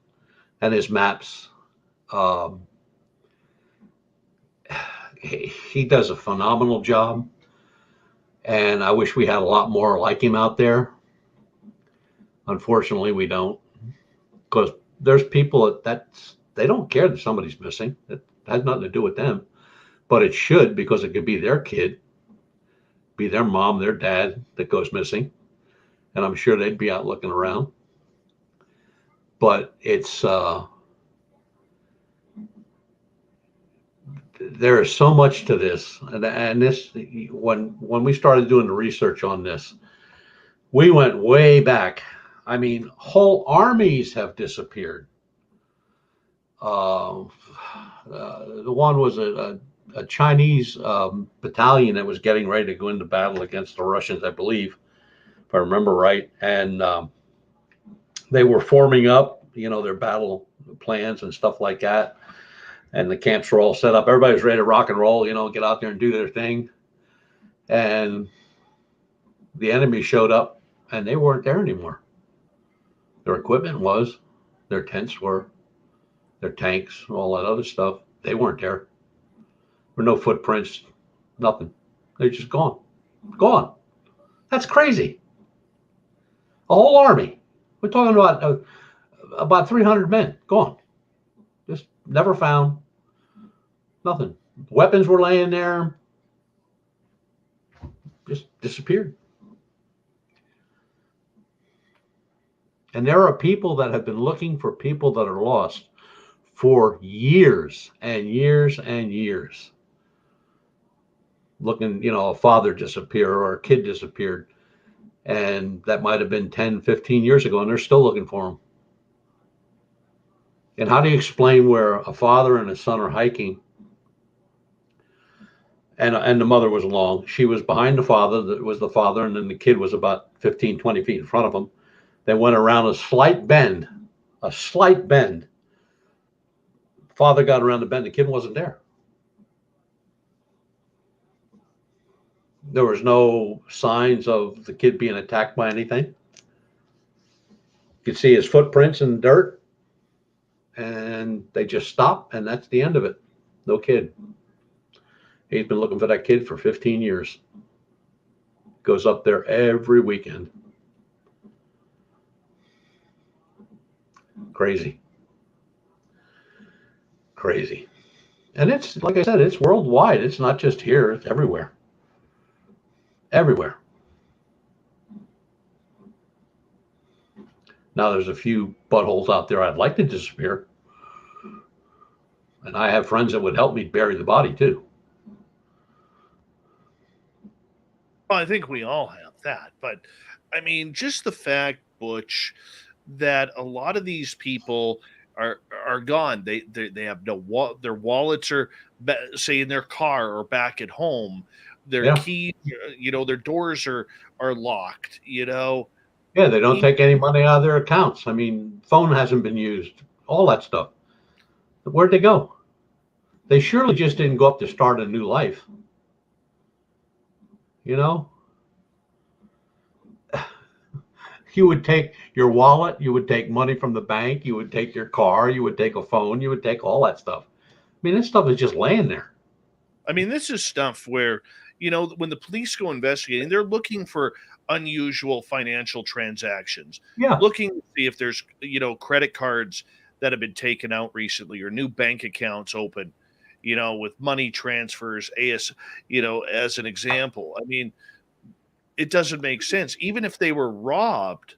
and his maps. He does a phenomenal job. And I wish we had a lot more like him out there. Unfortunately, we don't, because there's people that they don't care that somebody's missing. It has nothing to do with them, but it should, because it could be their kid, be their mom, their dad that goes missing, and I'm sure they'd be out looking around. But it's there is so much to this, and this, when we started doing the research on this, we went way back. I mean, whole armies have disappeared. The one was a Chinese battalion that was getting ready to go into battle against the Russians, I believe, if I remember right, and they were forming up, their battle plans and stuff like that. And the camps were all set up. Everybody was ready to rock and roll, get out there and do their thing. And the enemy showed up, and they weren't there anymore. Their equipment was, their tents were, their tanks, all that other stuff. They weren't there. There were no footprints, nothing. They're just gone. Gone. That's crazy. A whole army. We're talking about 300 men gone. Just never found. Nothing. Weapons were laying there. Just disappeared. And there are people that have been looking for people that are lost for years and years and years. Looking, a father disappear or a kid disappeared. And that might have been 10, 15 years ago, and they're still looking for them. And how do you explain where a father and a son are hiking, and the mother was along? She was behind the father, that was the father, and then the kid was about 15, 20 feet in front of him. They went around a slight bend. Father got around the bend, the kid wasn't there. There was no signs of the kid being attacked by anything. You could see his footprints in dirt, and they just stopped, and that's the end of it. No kid. He's been looking for that kid for 15 years. Goes up there every weekend. Crazy. And it's, like I said, it's worldwide. It's not just here, it's everywhere. Everywhere. Now there's a few buttholes out there I'd like to disappear. And I have friends that would help me bury the body too. Well, I think we all have that. But I mean, just the fact, Butch, that a lot of these people are gone. They have no their wallets are say in their car or back at home. Their keys, their doors are locked. Yeah, they don't take any money out of their accounts. I mean, phone hasn't been used. All that stuff. Where'd they go? They surely just didn't go up to start a new life. You would take your wallet, you would take money from the bank, you would take your car, you would take a phone, you would take all that stuff. I mean, this stuff is just laying there. I mean, this is stuff where, when the police go investigating, they're looking for unusual financial transactions. Yeah. Looking to see if there's, credit cards that have been taken out recently or new bank accounts open, with money transfers, as an example. I mean, it doesn't make sense. Even if they were robbed,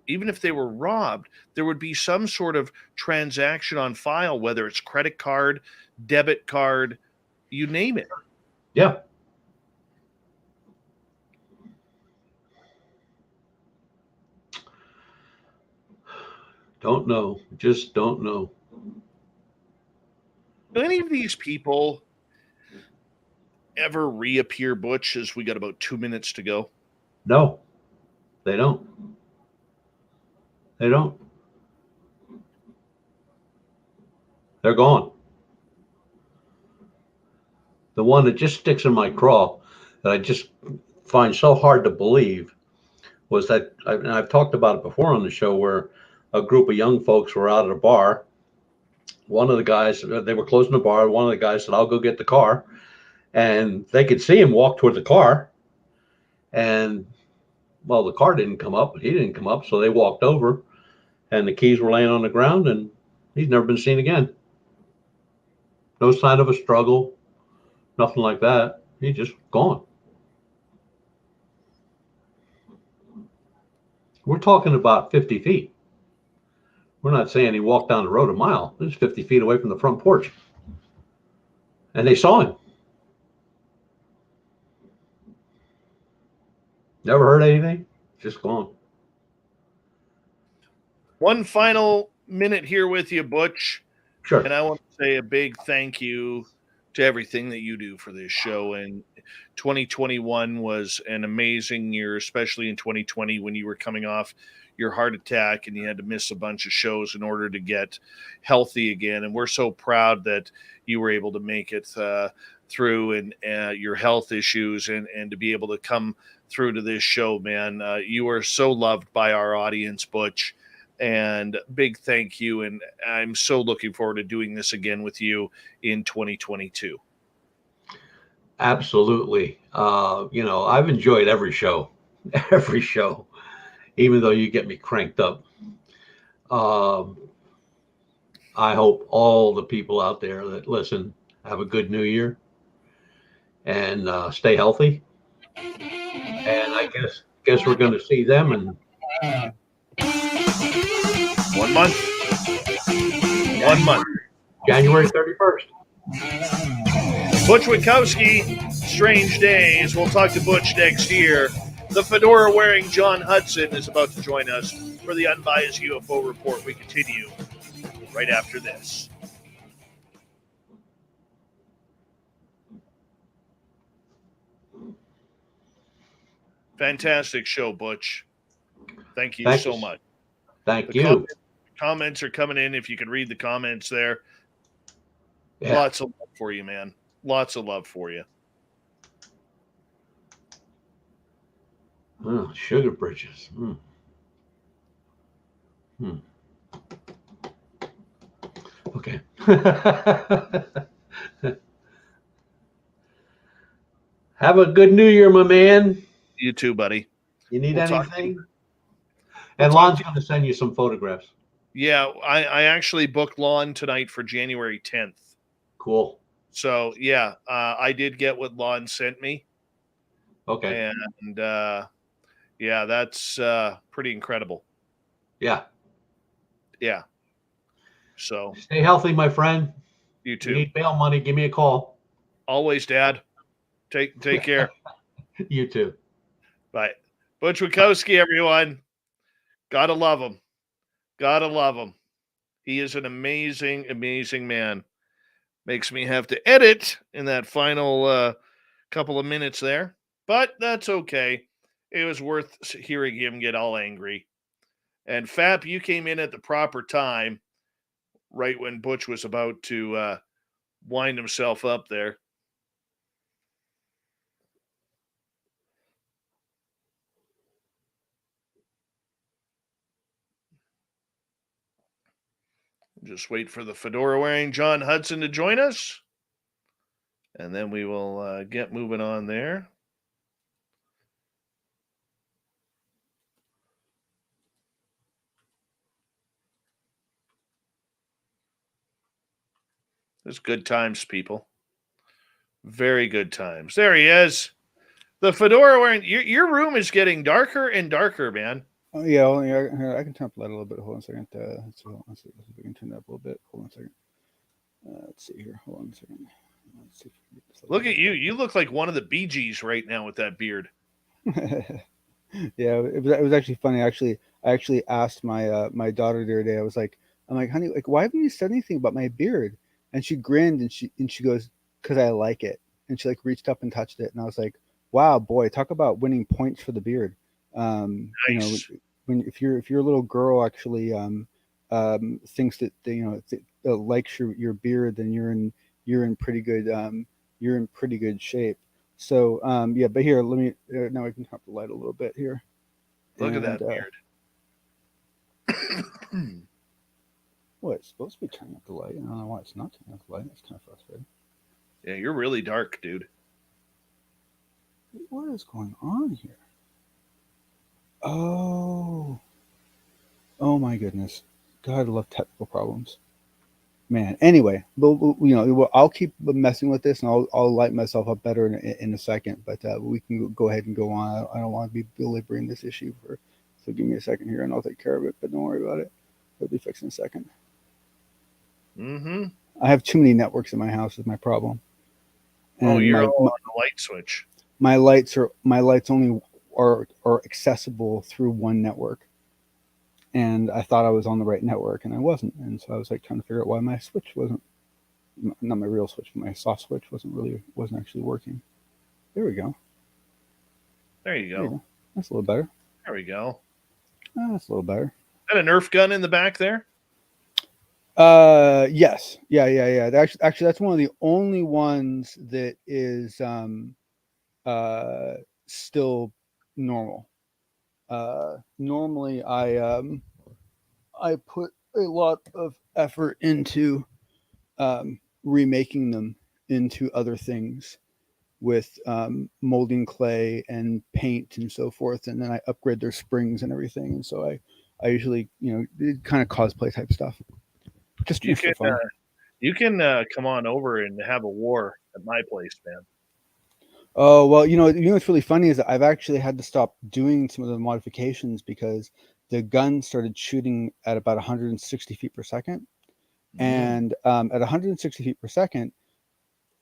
there would be some sort of transaction on file, whether it's credit card, debit card, you name it. Yeah. Don't know. Just don't know. Do any of these people ever reappear, Butch, as we got about 2 minutes to go? No, they don't. They don't. They're gone. The one that just sticks in my craw that I just find so hard to believe was that, and I've talked about it before on the show, where a group of young folks were out at a bar. One of the guys, they were closing the bar. One of the guys said, "I'll go get the car." And they could see him walk toward the car. And, well, the car didn't come up, but he didn't come up. So they walked over, and the keys were laying on the ground, and he's never been seen again. No sign of a struggle, nothing like that. He's just gone. We're talking about 50 feet. We're not saying he walked down the road a mile. This is 50 feet away from the front porch. And they saw him. Never heard anything. Just gone. One final minute here with you, Butch. Sure. And I want to say a big thank you to everything that you do for this show. And 2021 was an amazing year, especially in 2020 when you were coming off your heart attack and you had to miss a bunch of shows in order to get healthy again. And we're so proud that you were able to make it through and your health issues and to be able to come through to this show, man. You are so loved by our audience, Butch, and big thank you. And I'm so looking forward to doing this again with you in 2022. Absolutely. I've enjoyed every show, even though you get me cranked up. I hope all the people out there that listen have a good new year and stay healthy. And I guess we're going to see them in 1 month. 1 month. January 31st. Butch Witkowski, Strange Days. We'll talk to Butch next year. The fedora-wearing John Hudson is about to join us for the Unbiased UFO Report. We continue right after this. Fantastic show, Butch. Thank you so much. Thank you. Comments are coming in. If you can read the comments there. Yeah. Lots of love for you, man. Lots of love for you. Oh, sugar bridges. Okay. Have a good New Year, my man. You too, buddy. You need anything? We'll And Lon's going to send you some photographs. Yeah, I actually booked Lon tonight for January 10th. Cool. So, yeah, I did get what Lon sent me. Okay. And, yeah, that's pretty incredible. Yeah. Yeah. So. Stay healthy, my friend. You too. You need bail money, give me a call. Always, Dad. Take care. You too. Bye. Butch Witkowski, everyone. Gotta love him. Gotta love him. He is an amazing, amazing man. Makes me have to edit in that final couple of minutes there. But that's okay. It was worth hearing him get all angry. And Fap, you came in at the proper time, right when Butch was about to wind himself up there. Just wait for the fedora-wearing John Hudson to join us. And then we will get moving on there. It's good times, people. Very good times. There he is. The fedora-wearing... Your room is getting darker and darker, man. Oh, yeah, I can turn up the light a little bit. Hold on a second. Let's see if we can turn that up a little bit. Hold on a second. Let's see here. Hold on a second. Let's see if we can get this Look at you. You look like one of the Bee Gees right now with that beard. Yeah, it was actually funny. I actually asked my daughter the other day. I'm like, honey, like, why haven't you said anything about my beard? And she grinned and she goes, because I like it. And she like reached up and touched it. And I was like, wow, boy, talk about winning points for the beard. Nice. You know, if your little girl actually thinks that likes your beard, then you're in pretty good shape. So yeah, but here, let me now I can turn up the light a little bit here. Look at that beard. Well, it's supposed to be turning up the light. I don't know why it's not turning up the light. It's kind of frustrating. Yeah, you're really dark, dude. What is going on here? Oh my goodness. God, I love technical problems. Man, anyway, but I'll keep messing with this, and I'll light myself up better in a second. But we can go ahead and go on. I don't want to be belaboring this issue so give me a second here, and I'll take care of it. But don't worry about it; it'll be fixed in a second. I have too many networks in my house. Is my problem. And you're all on the light switch. My lights only are accessible through one network. And I thought I was on the right network, and I wasn't. And so I was like trying to figure out why my switch wasn't, not my real switch, but my soft switch wasn't actually working. There we go. There you go. That's a little better. There we go. That's a little better. Is that a Nerf gun in the back there? Yes. Yeah. Actually, that's one of the only ones that is still normal. Normally I put a lot of effort into remaking them into other things, molding clay and paint and so forth, and then I upgrade their springs and everything. And so I usually, kind of cosplay type stuff, just You for can fun. you can come on over and have a war at my place, man. Oh, well, what's really funny is that I've actually had to stop doing some of the modifications because the gun started shooting at about 160 feet per second. And at 160 feet per second,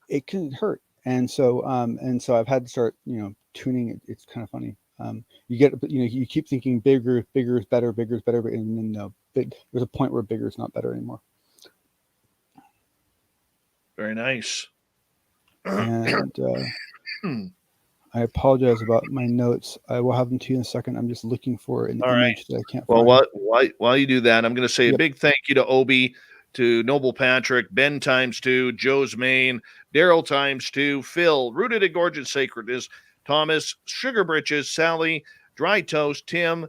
it can hurt. And so I've had to start, tuning it. It's kind of funny. You keep thinking bigger is better, and then no, there's a point where bigger is not better anymore. Very nice. And I apologize about my notes. I will have them to you in a second. I'm just looking for an image that I can't find. Well, while you do that, I'm going to say a big thank you to Obi, to Noble Patrick, Ben ×2, Joe's Main, Daryl ×2, Phil, Rooted in Gorgeous Sacredness, Thomas, Sugar Britches, Sally, Dry Toast, Tim,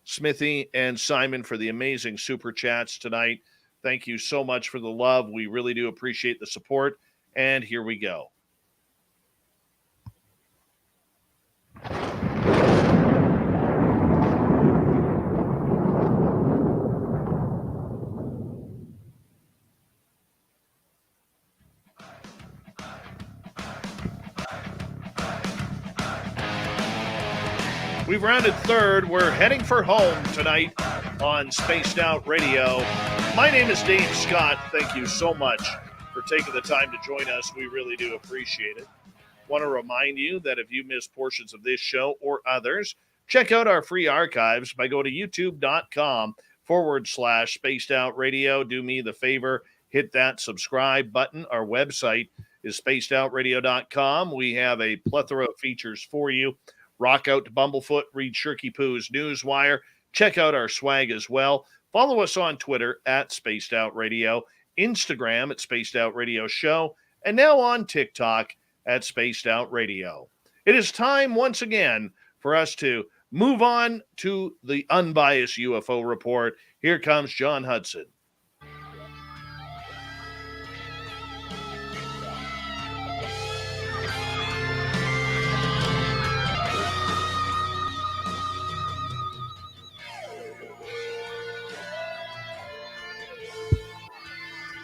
Smithy, and Simon for the amazing super chats tonight. Thank you so much for the love. We really do appreciate the support. And here we go. We've rounded third. We're heading for home tonight on Spaced Out Radio. My name is Dave Scott. Thank you so much for taking the time to join us. We really do appreciate it. Want to remind you that if you missed portions of this show or others, check out our free archives by going to youtube.com/Spaced Out Radio. Do me the favor, hit that subscribe button. Our website is spacedoutradio.com. We have a plethora of features for you. Rock out to Bumblefoot, read Shirky Poo's Newswire. Check out our swag as well. Follow us on Twitter at Spaced Out Radio, Instagram at Spaced Out Radio Show, and now on TikTok at Spaced Out Radio. It is time once again for us to move on to the unbiased UFO report. Here comes John Hudson.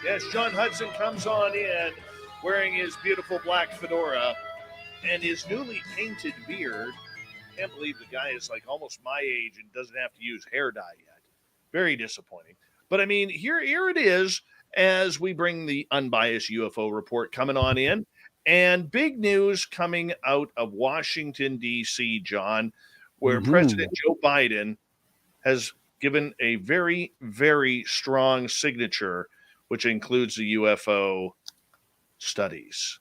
Yes, John Hudson comes on in wearing his beautiful black fedora and his newly painted beard. Can't believe the guy is like almost my age and doesn't have to use hair dye yet. Very disappointing. But I mean, here it is as we bring the unbiased UFO report coming on in. And big news coming out of Washington, D.C., John, where President Joe Biden has given a very, very strong signature, which includes the UFO studies.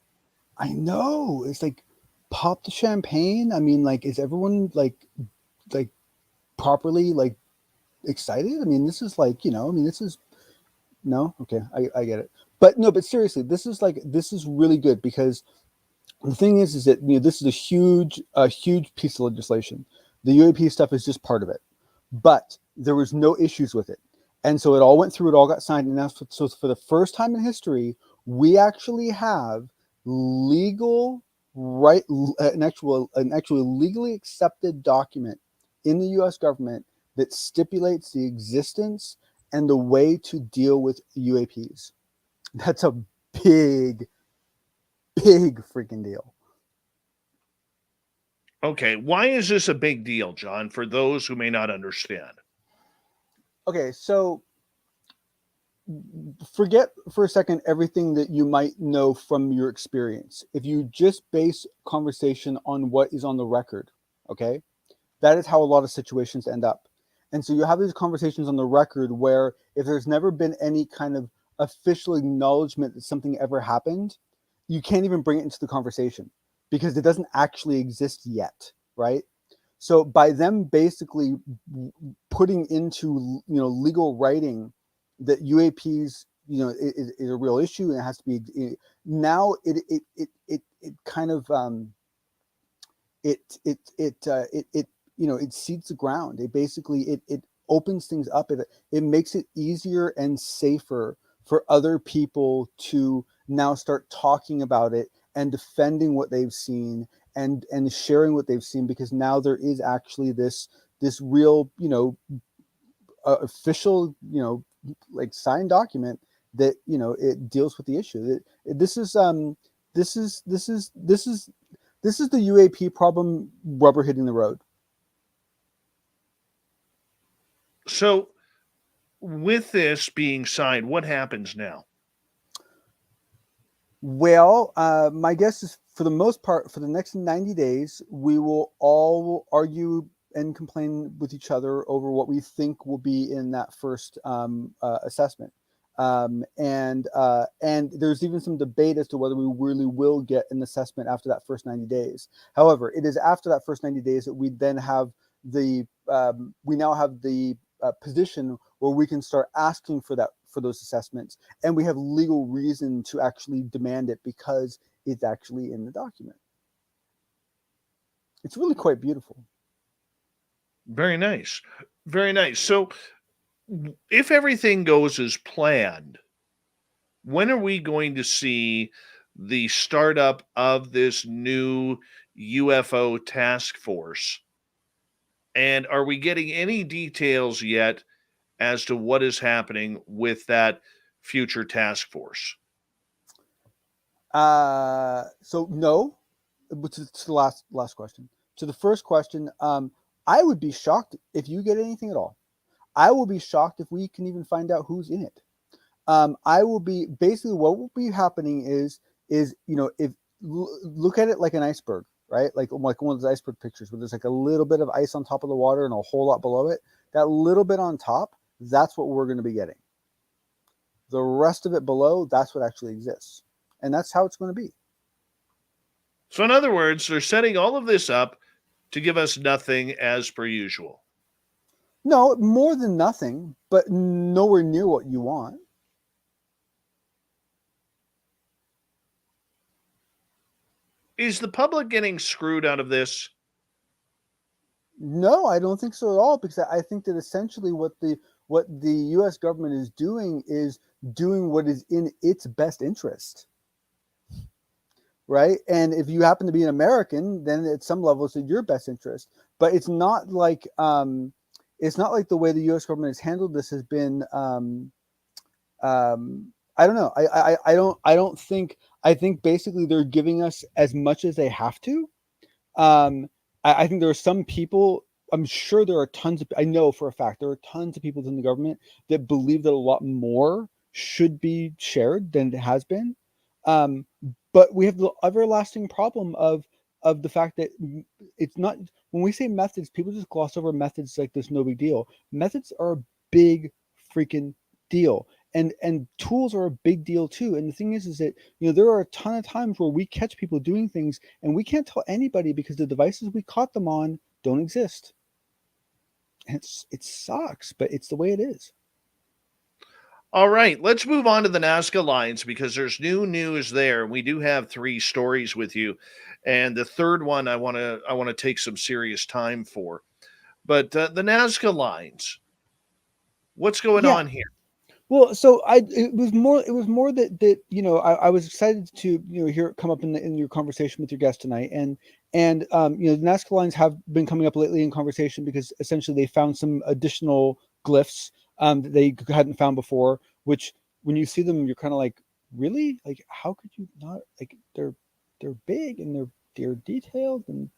I know. It's like, pop the champagne. I mean, like, is everyone like properly like excited? I mean, this is like, this is no. Okay. I get it. But seriously, this is really good, because the thing is that, this is a huge piece of legislation. The UAP stuff is just part of it, but there was no issues with it. And so it all went through, it all got signed. And so for the first time in history, we actually have an actually legally accepted document in the U.S. government that stipulates the existence and the way to deal with UAPs. That's a big freaking deal. Okay, why is this a big deal, John, for those who may not understand? Okay, so forget for a second everything that you might know from your experience. If you just base conversation on what is on the record, okay, that is how a lot of situations end up. And so you have these conversations on the record where if there's never been any kind of official acknowledgement that something ever happened, you can't even bring it into the conversation because it doesn't actually exist yet, right? So by them basically putting into legal writing that UAPs is a real issue and it has to be now it kind of it seeds the ground. It basically it opens things up. It makes it easier and safer for other people to now start talking about it and defending what they've seen and sharing what they've seen, because now there is actually this real, official, like signed document that, it deals with the issue. This is the UAP problem rubber hitting the road. So with this being signed, what happens now? Well, my guess is, for the most part, for the next 90 days, we will all argue and complain with each other over what we think will be in that first assessment. And there's even some debate as to whether we really will get an assessment after that first 90 days. However, it is after that first 90 days that we then have the position where we can start asking for those assessments, and we have legal reason to actually demand it because it's actually in the document. It's really quite beautiful. Very nice. Very nice. So if everything goes as planned, when are we going to see the startup of this new UFO task force? And are we getting any details yet as to what is happening with that future task force? So no, to the last question. To the first question, I would be shocked if you get anything at all. I will be shocked if we can even find out who's in it. I will be, basically what will be happening is if look at it like an iceberg, right? Like one of those iceberg pictures where there's like a little bit of ice on top of the water and a whole lot below it. That little bit on top, that's what we're going to be getting. The rest of it below, that's what actually exists. And that's how it's going to be. So in other words, they're setting all of this up to give us nothing as per usual. No, more than nothing, but nowhere near what you want. Is the public getting screwed out of this? No, I don't think so at all, because I think that essentially what the U.S. government is doing what is in its best interest, right? And if you happen to be an American, then at some level it's in your best interest. But it's not like the way the U.S. government has handled this has been. I don't know. I don't think. I think basically they're giving us as much as they have to. I think there are some people, I'm sure there are I know for a fact, there are tons of people in the government that believe that a lot more should be shared than it has been. But we have the everlasting problem of the fact that it's not, when we say methods, people just gloss over methods like this, no big deal. Methods are a big freaking deal. And tools are a big deal too. And the thing is that, there are a ton of times where we catch people doing things and we can't tell anybody because the devices we caught them on don't exist. And it sucks, but it's the way it is. All right, let's move on to the Nazca lines because there's new news there. We do have 3 stories with you, and the third one I want to take some serious time for. But the Nazca lines, what's going on here? Well, so it was more that I was excited to hear it come up in your conversation with your guest tonight, and the Nazca lines have been coming up lately in conversation because essentially they found some additional glyphs that they hadn't found before, which when you see them you're kind of like, really, like, how could you not, like, they're big and they're detailed, and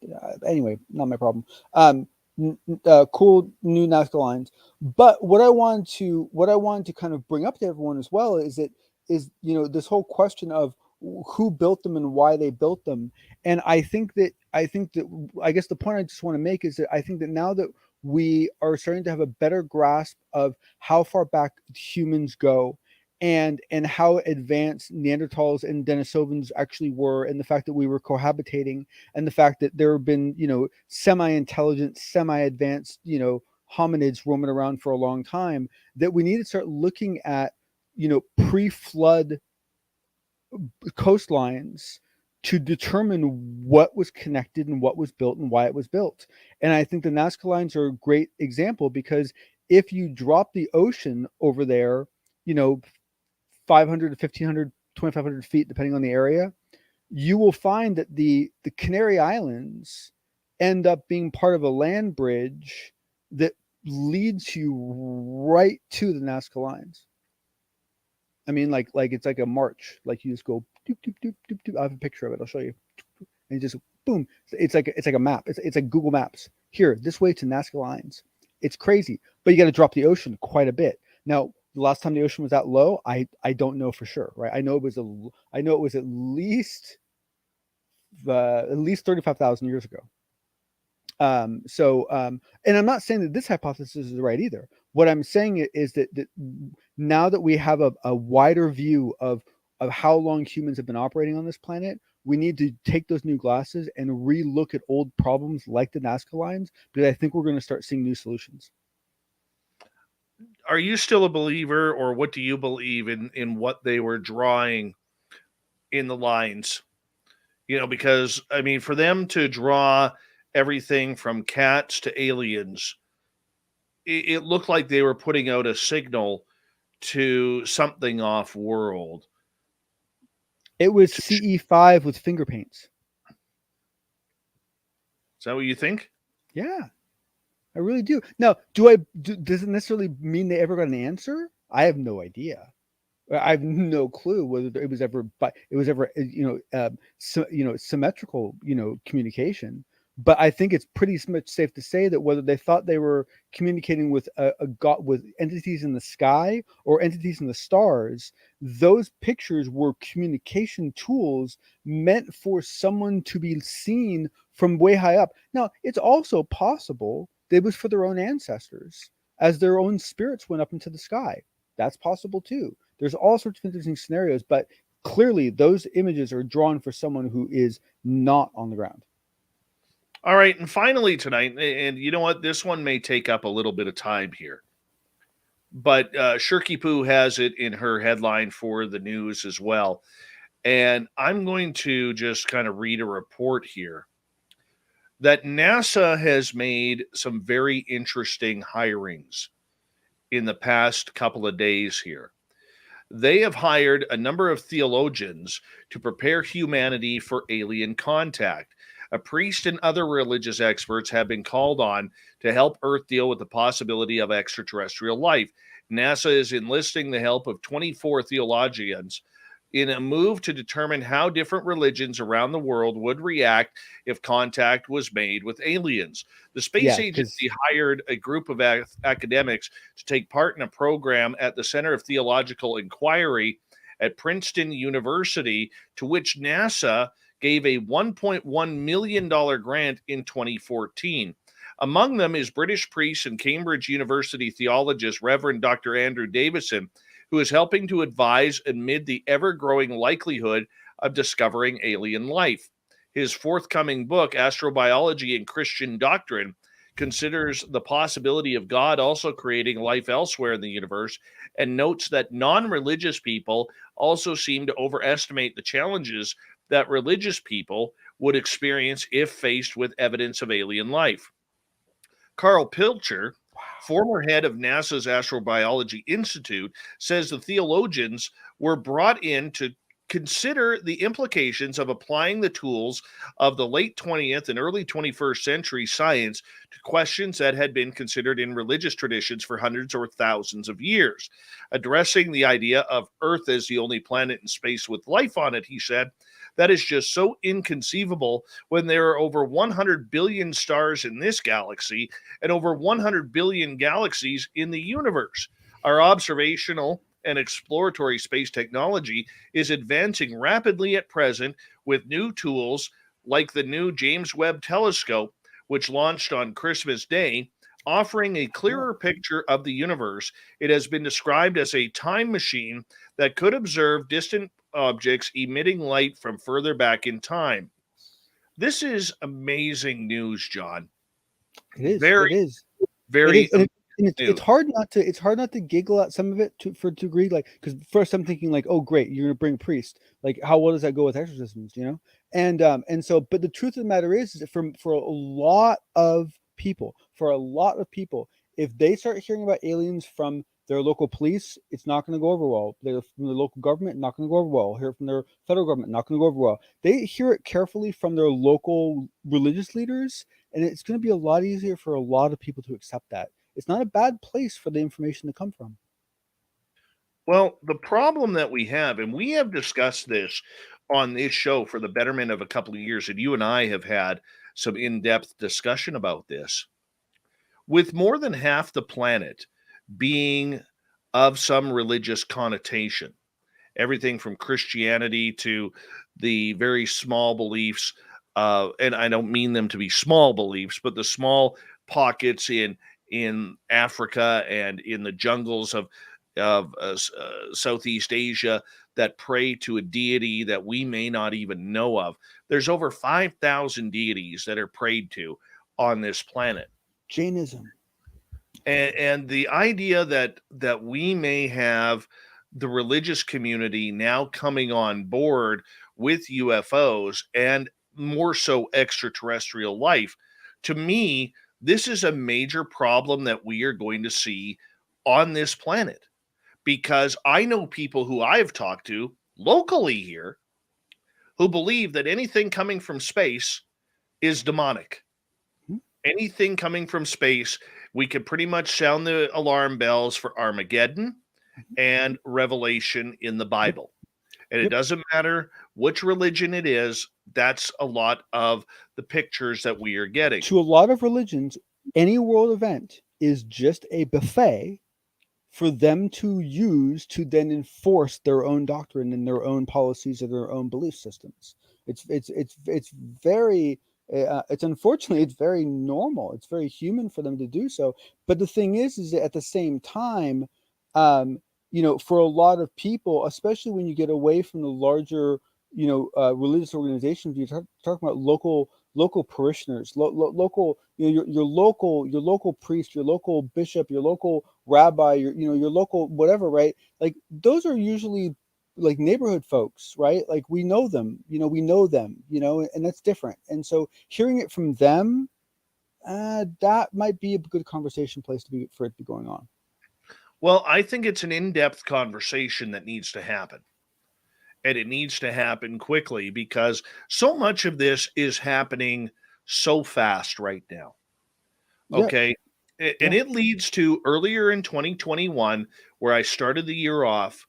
anyway, not my problem. Cool new Nazca lines. But what I want to kind of bring up to everyone as well is this whole question of who built them and why they built them. And I think that I guess the point I just want to make is that I think that now that we are starting to have a better grasp of how far back humans go, and how advanced Neanderthals and Denisovans actually were, and the fact that we were cohabitating, and the fact that there have been, semi-intelligent, semi-advanced, hominids roaming around for a long time, that we need to start looking at, pre-flood coastlines to determine what was connected and what was built and why it was built. And I think the Nazca lines are a great example, because if you drop the ocean over there, 500 to 1,500, 2,500 feet, depending on the area, you will find that the Canary Islands end up being part of a land bridge that leads you right to the Nazca lines. I mean, like it's like a march. Like you just go doop, doop, doop, doop, doop. I have a picture of it. I'll show you. And just boom. It's like a map. It's like Google Maps. Here, this way to Nazca lines. It's crazy, but you got to drop the ocean quite a bit. Now, the last time the ocean was that low, I don't know for sure, right? I know it was at least 35,000 years ago. And I'm not saying that this hypothesis is right either. What I'm saying is that now that we have a wider view of how long humans have been operating on this planet, we need to take those new glasses and re-look at old problems like the Nazca lines, because I think we're going to start seeing new solutions. Are you still a believer, or what do you believe in what they were drawing in the lines? You know, because I mean, for them to draw everything from cats to aliens, it looked like they were putting out a signal to something off world. It was CE5 with finger paints. Is that what you think? Yeah, I really do. Now, does it necessarily mean they ever got an answer? I have no idea. I have no clue whether it was ever symmetrical, communication. But I think it's pretty much safe to say that whether they thought they were communicating with with entities in the sky or entities in the stars, those pictures were communication tools meant for someone to be seen from way high up. Now, it's also possible that it was for their own ancestors as their own spirits went up into the sky. That's possible too. There's all sorts of interesting scenarios, but clearly those images are drawn for someone who is not on the ground. All right, and finally tonight, and you know what? This one may take up a little bit of time here, but Shirky Poo has it in her headline for the news as well. And I'm going to just kind of read a report here that NASA has made some very interesting hirings in the past couple of days here. They have hired a number of theologians to prepare humanity for alien contact. A priest and other religious experts have been called on to help Earth deal with the possibility of extraterrestrial life. NASA is enlisting the help of 24 theologians in a move to determine how different religions around the world would react if contact was made with aliens. The space agency hired a group of academics to take part in a program at the Center of Theological Inquiry at Princeton University, to which NASA gave a $1.1 million grant in 2014. Among them is British priest and Cambridge University theologist Reverend Dr. Andrew Davison, who is helping to advise amid the ever-growing likelihood of discovering alien life. His forthcoming book, Astrobiology and Christian Doctrine, considers the possibility of God also creating life elsewhere in the universe, and notes that non-religious people also seem to overestimate the challenges that religious people would experience if faced with evidence of alien life. Carl Pilcher, former head of NASA's Astrobiology Institute, says the theologians were brought in to consider the implications of applying the tools of the late 20th and early 21st century science to questions that had been considered in religious traditions for hundreds or thousands of years. Addressing the idea of Earth as the only planet in space with life on it, he said, that is just so inconceivable when there are over 100 billion stars in this galaxy and over 100 billion galaxies in the universe. Our observational and exploratory space technology is advancing rapidly at present with new tools like the new James Webb Telescope, which launched on Christmas Day, offering a clearer picture of the universe. It has been described as a time machine that could observe distant objects emitting light from further back in time. This is amazing news, John. It is. Very, it is. very. It is. And it's hard not to giggle at some of it to a degree, like, because first I'm thinking like, oh great, you're gonna bring a priest, like how well does that go with exorcisms, and so, but the truth of the matter is that for a lot of people, if they start hearing about aliens from their local police, it's not going to go over well. They're from the local government, not going to go over well. Hear it from their federal government, not going to go over well. They hear it carefully from their local religious leaders, and it's going to be a lot easier for a lot of people to accept that. It's not a bad place for the information to come from. Well, the problem that we have, and we have discussed this on this show for the betterment of a couple of years, and you and I have had some in-depth discussion about this. With more than half the planet being of some religious connotation, everything from Christianity to the very small beliefs, and I don't mean them to be small beliefs, but the small pockets in Africa and in the jungles of Southeast Asia that pray to a deity that we may not even know of. There's over 5,000 deities that are prayed to on this planet. Jainism. And the idea that we may have the religious community now coming on board with UFOs and more so extraterrestrial life, to me, this is a major problem that we are going to see on this planet. Because I know people who I've talked to locally here who believe that anything coming from space is demonic. Anything coming from space, we could pretty much sound the alarm bells for Armageddon and Revelation in the Bible. And it doesn't matter which religion it is, that's a lot of the pictures that we are getting. To a lot of religions, any world event is just a buffet for them to use to then enforce their own doctrine and their own policies or their own belief systems. It's very it's unfortunately it's very normal. It's very human for them to do so. But the thing is that at the same time, for a lot of people, especially when you get away from the larger, religious organizations, you're talking about local parishioners, local, your local priest, your local bishop, your local rabbi, your local whatever, right? Like those are usually like neighborhood folks, right? Like we know them, and that's different. And so hearing it from them, that might be a good conversation place for it to be going on. Well, I think it's an in-depth conversation that needs to happen. And it needs to happen quickly because so much of this is happening so fast right now. Okay. Yeah. And it leads to earlier in 2021, where I started the year off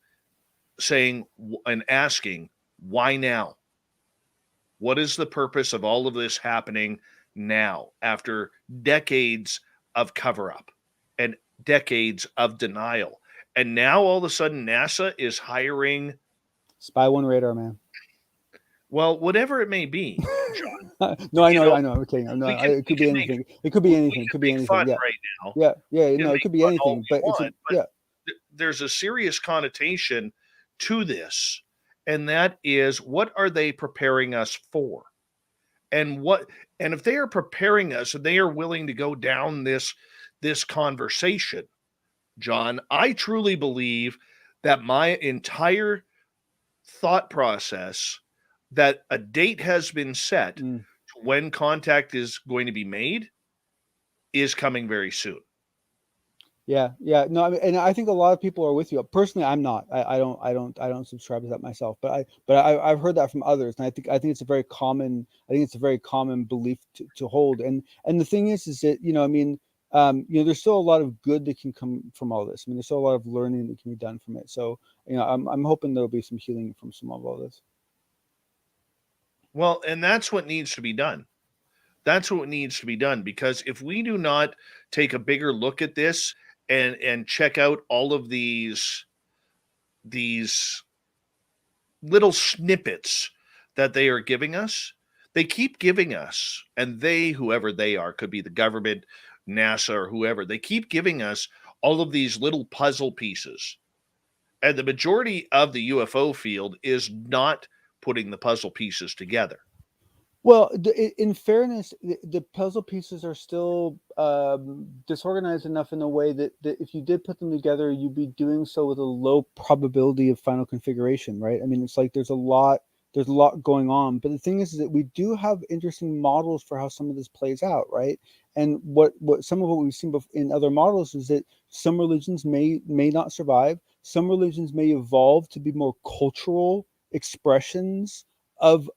saying and asking, why now? What is the purpose of all of this happening now after decades of cover-up and decades of denial? And now all of a sudden NASA is hiring Spy One Radar Man. Well, whatever it may be, John. No, I know. I'm kidding. No, it could be anything. It could be anything. It could be anything. Fun Yeah. Right now. Yeah. No, it could be anything. But there's a serious connotation to this, and that is, what are they preparing us for? And if they are preparing us and they are willing to go down this conversation, John, I truly believe that my entire thought process that a date has been set to when contact is going to be made is coming very soon. Yeah. No, I mean, and I think a lot of people are with you. Personally, I'm not. I don't subscribe to that myself. But I've heard that from others, and I think it's a very common. I think it's a very common belief to hold. And the thing is that there's still a lot of good that can come from all this. I mean, there's still a lot of learning that can be done from it. So I'm hoping there'll be some healing from some of all this. Well, and that's what needs to be done. That's what needs to be done, because if we do not take a bigger look at this and check out all of these little snippets that they are giving us, they keep giving us, and whoever they are, could be the government, NASA, or whoever, they keep giving us all of these little puzzle pieces. And the majority of the UFO field is not putting the puzzle pieces together. Well, in fairness, the puzzle pieces are still disorganized enough in a way that if you did put them together, you'd be doing so with a low probability of final configuration, right? I mean, it's like there's a lot There's a lot going on. But the thing is that we do have interesting models for how some of this plays out, right? And what some of what we've seen in other models is that some religions may not survive. Some religions may evolve to be more cultural expressions of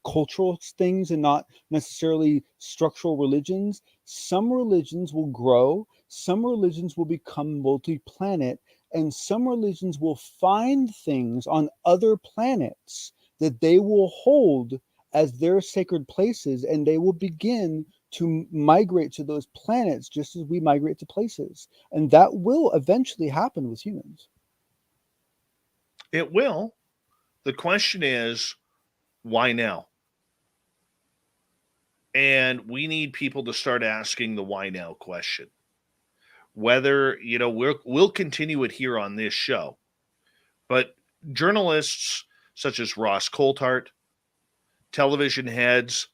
cultural things and not necessarily structural religions. Some religions will grow. Some religions will become multi-planet. And some religions will find things on other planets that they will hold as their sacred places, and they will begin to migrate to those planets just as we migrate to places. And that will eventually happen with humans. It will. The question is, why now? And we need people to start asking the why now question. Whether, we'll continue it here on this show, but journalists such as Ross Coulthart, television heads,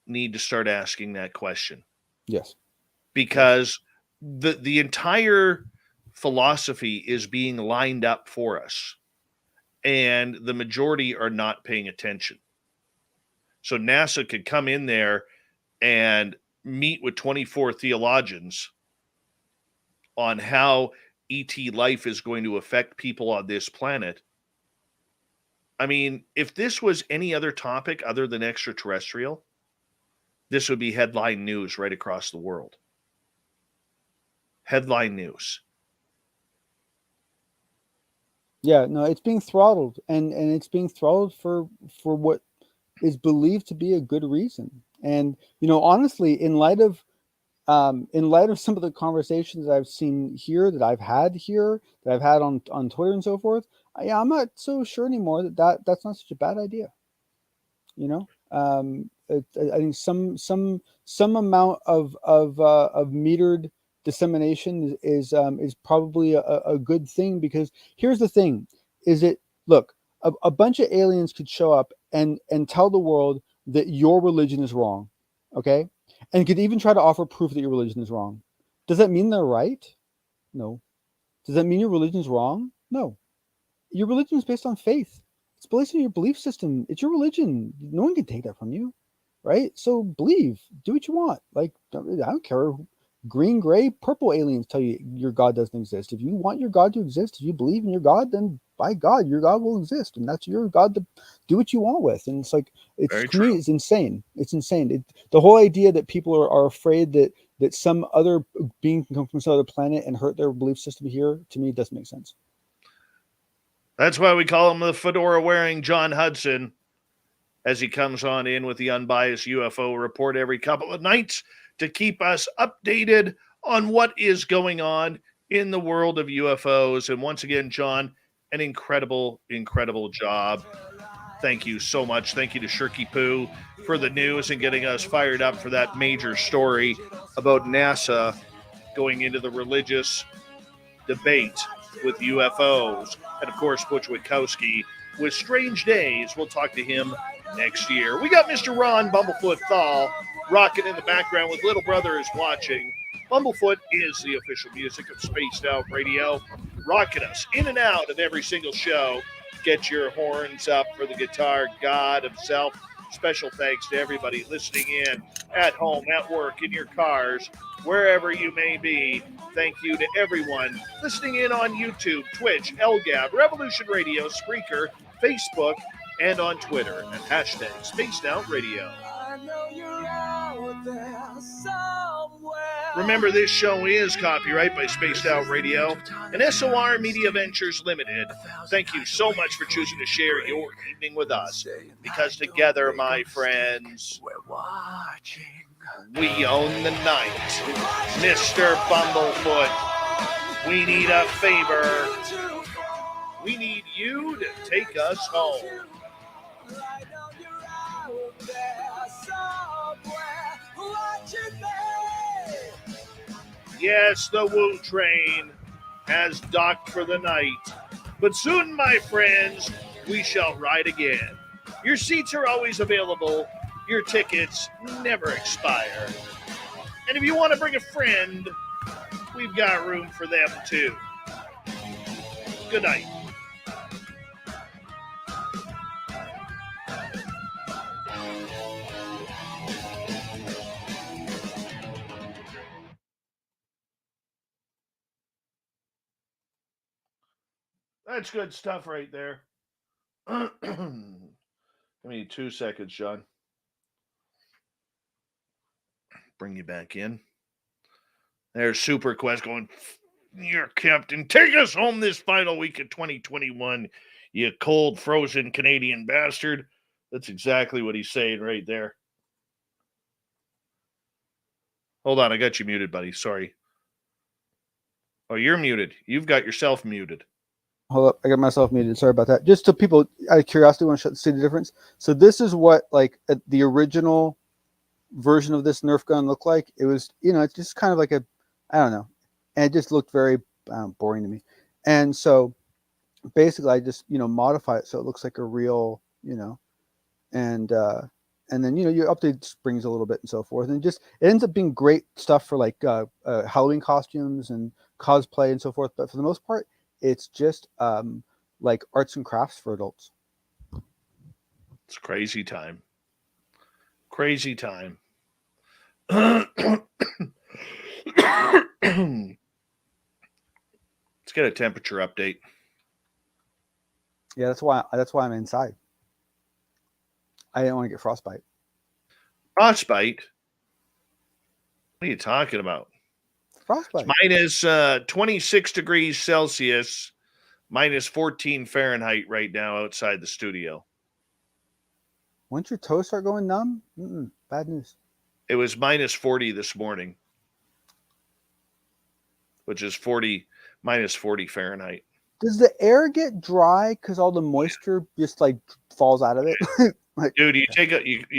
need to start asking that question. Yes. Because the entire philosophy is being lined up for us, and the majority are not paying attention. So NASA could come in there and meet with 24 theologians on how ET life is going to affect people on this planet. I mean, if this was any other topic other than extraterrestrial, this would be headline news right across the world. Headline news. Yeah, no, it's being throttled, and it's being throttled for what is believed to be a good reason. And honestly, in light of some of the conversations I've seen here, that I've had on Twitter and so forth, I'm not so sure anymore that's not such a bad idea. I think some amount of metered dissemination is probably a good thing, because here's the thing: is that, look, a bunch of aliens could show up and tell the world that your religion is wrong, okay, and could even try to offer proof that your religion is wrong. Does that mean they're right? No. Does that mean your religion is wrong? No. Your religion is based on faith. It's based on your belief system. It's your religion. No one can take that from you, right? So believe. Do what you want. Like, I don't care. Green, gray, purple aliens tell you your God doesn't exist. If you want your God to exist, if you believe in your God, then by God, your God will exist, and that's your God to do what you want with. And it's like, to me, it's insane. It's insane. The whole idea that people are afraid that some other being can come from some other planet and hurt their belief system here, to me, doesn't make sense. That's why we call him the fedora-wearing John Hudson, as he comes on in with the unbiased UFO report every couple of nights to keep us updated on what is going on in the world of UFOs. And once again, John, an incredible, incredible job. Thank you so much. Thank you to Shirky Poo for the news and getting us fired up for that major story about NASA going into the religious debate with UFOs. And of course, Butch Witkowski with Strange Days. We'll talk to him next year. We got Mr. Ron Bumblefoot Thal rocking in the background with Little Brother is Watching. Bumblefoot is the official music of Spaced Out Radio, rocking us in and out of every single show. Get your horns up for the guitar god himself. Special thanks to everybody listening in at home, at work, in your cars, wherever you may be. Thank you to everyone listening in on YouTube, Twitch, LGAB, Revolution Radio, Spreaker, Facebook, and on Twitter at hashtag Spaced Out Radio. Remember, this show is copyright by Spaced Out Radio and SOR Media Ventures Limited. Thank you so much for choosing to share your evening with us, because together, my friends, we own the night. Mr. Bumblefoot, we need a favor. We need you to take us home. Yes, the Woo train has docked for the night, but soon, my friends, we shall ride again. Your seats are always available. Your tickets never expire. And if you want to bring a friend, we've got room for them too. Good night. That's good stuff right there. Give me 2 seconds, John. Bring you back in. There's Super Quest going, "Your captain, take us home this final week of 2021, you cold, frozen Canadian bastard." That's exactly what he's saying right there. Hold on, I got you muted, buddy. Sorry. Oh, you're muted. You've got yourself muted. Hold up, I got myself muted. Sorry about that. Just so people, out of curiosity, want to see the difference. So this is what like the original version of this Nerf gun looked like. It was, it's just kind of like a, I don't know, and it just looked very boring to me. And so basically, I just modify it so it looks like a real, and then you update springs a little bit and so forth, and just it ends up being great stuff for like Halloween costumes and cosplay and so forth. But for the most part, it's just like arts and crafts for adults. It's crazy time. Crazy time. Let's get a temperature update. Yeah, that's why I'm inside. I didn't want to get frostbite. Frostbite? What are you talking about? Frostbite. It's minus 26 degrees Celsius, minus 14 Fahrenheit right now outside the studio. Once your toes start going numb, bad news. It was minus 40 this morning, which is minus 40 Fahrenheit. Does the air get dry because all the moisture just like falls out of it? Like, dude, you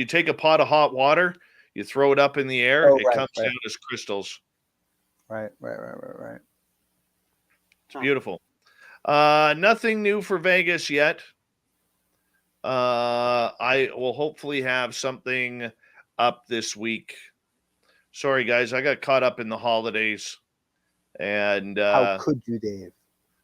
take a pot of hot water, you throw it up in the air, it comes down as crystals. Right. It's beautiful. Nothing new for Vegas yet. I will hopefully have something up this week. Sorry, guys, I got caught up in the holidays. And how could you, Dave?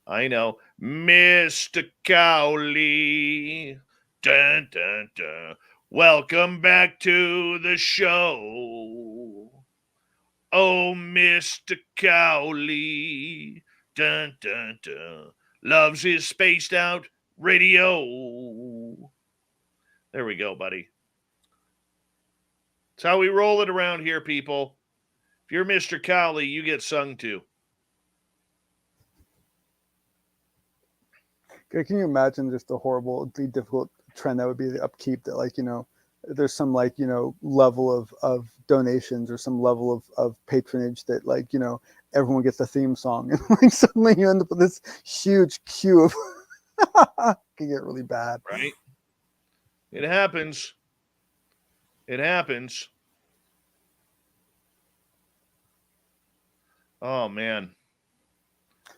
I know. Mr. Cowley. Dun, dun, dun. Welcome back to the show. Oh, Mr. Cowley. Dun, dun, dun. Loves his spaced out radio. There we go, buddy. That's how we roll it around here, people. If you're Mr. Cowley, you get sung to. Can you imagine just the horribly difficult trend that would be the upkeep that, like, there's some, like, level of donations or some level of patronage that, like, everyone gets a theme song. And like suddenly you end up with this huge queue of can get really bad. Right? It happens. It happens. Oh, man.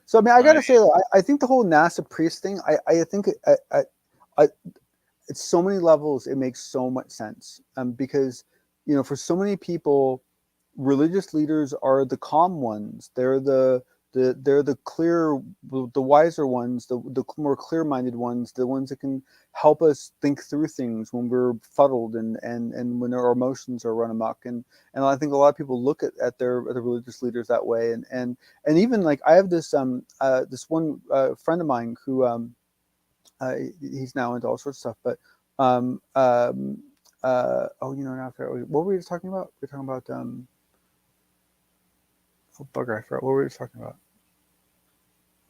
So, I mean, I got to say, I think the whole NASA priest thing, I think it's so many levels, it makes so much sense. Because, for so many people, religious leaders are the calm ones. They're the clear, the wiser ones, the more clear-minded ones, the ones that can help us think through things when we're fuddled and when our emotions are run amok. And I think a lot of people look at the religious leaders that way. And even like I have this this one friend of mine who he's now into all sorts of stuff. But now what were we talking about? We're talking about oh, bugger, I forgot what we were talking about.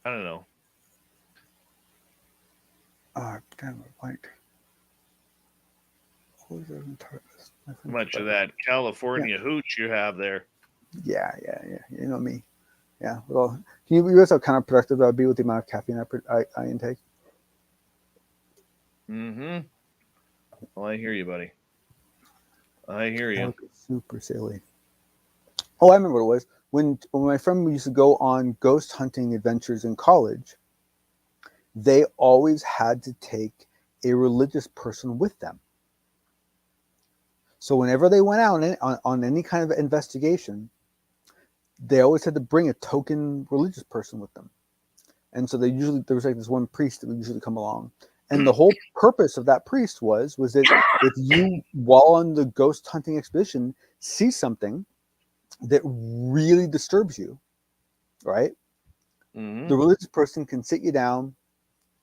I don't know. Damn, blank. Much of that California hooch you have there. Yeah. You know me. Yeah. Well, you realize how counterproductive that would be with the amount of caffeine I intake? Mm-hmm. Well, I hear you, buddy. I hear you. Super silly. Oh, I remember what it was. When my friend used to go on ghost hunting adventures in college, they always had to take a religious person with them. So whenever they went out on any kind of investigation, they always had to bring a token religious person with them. And so there was like this one priest that would usually come along. And the whole purpose of that priest was that if you, while on the ghost hunting expedition, see something that really disturbs you, right? Mm-hmm. The religious person can sit you down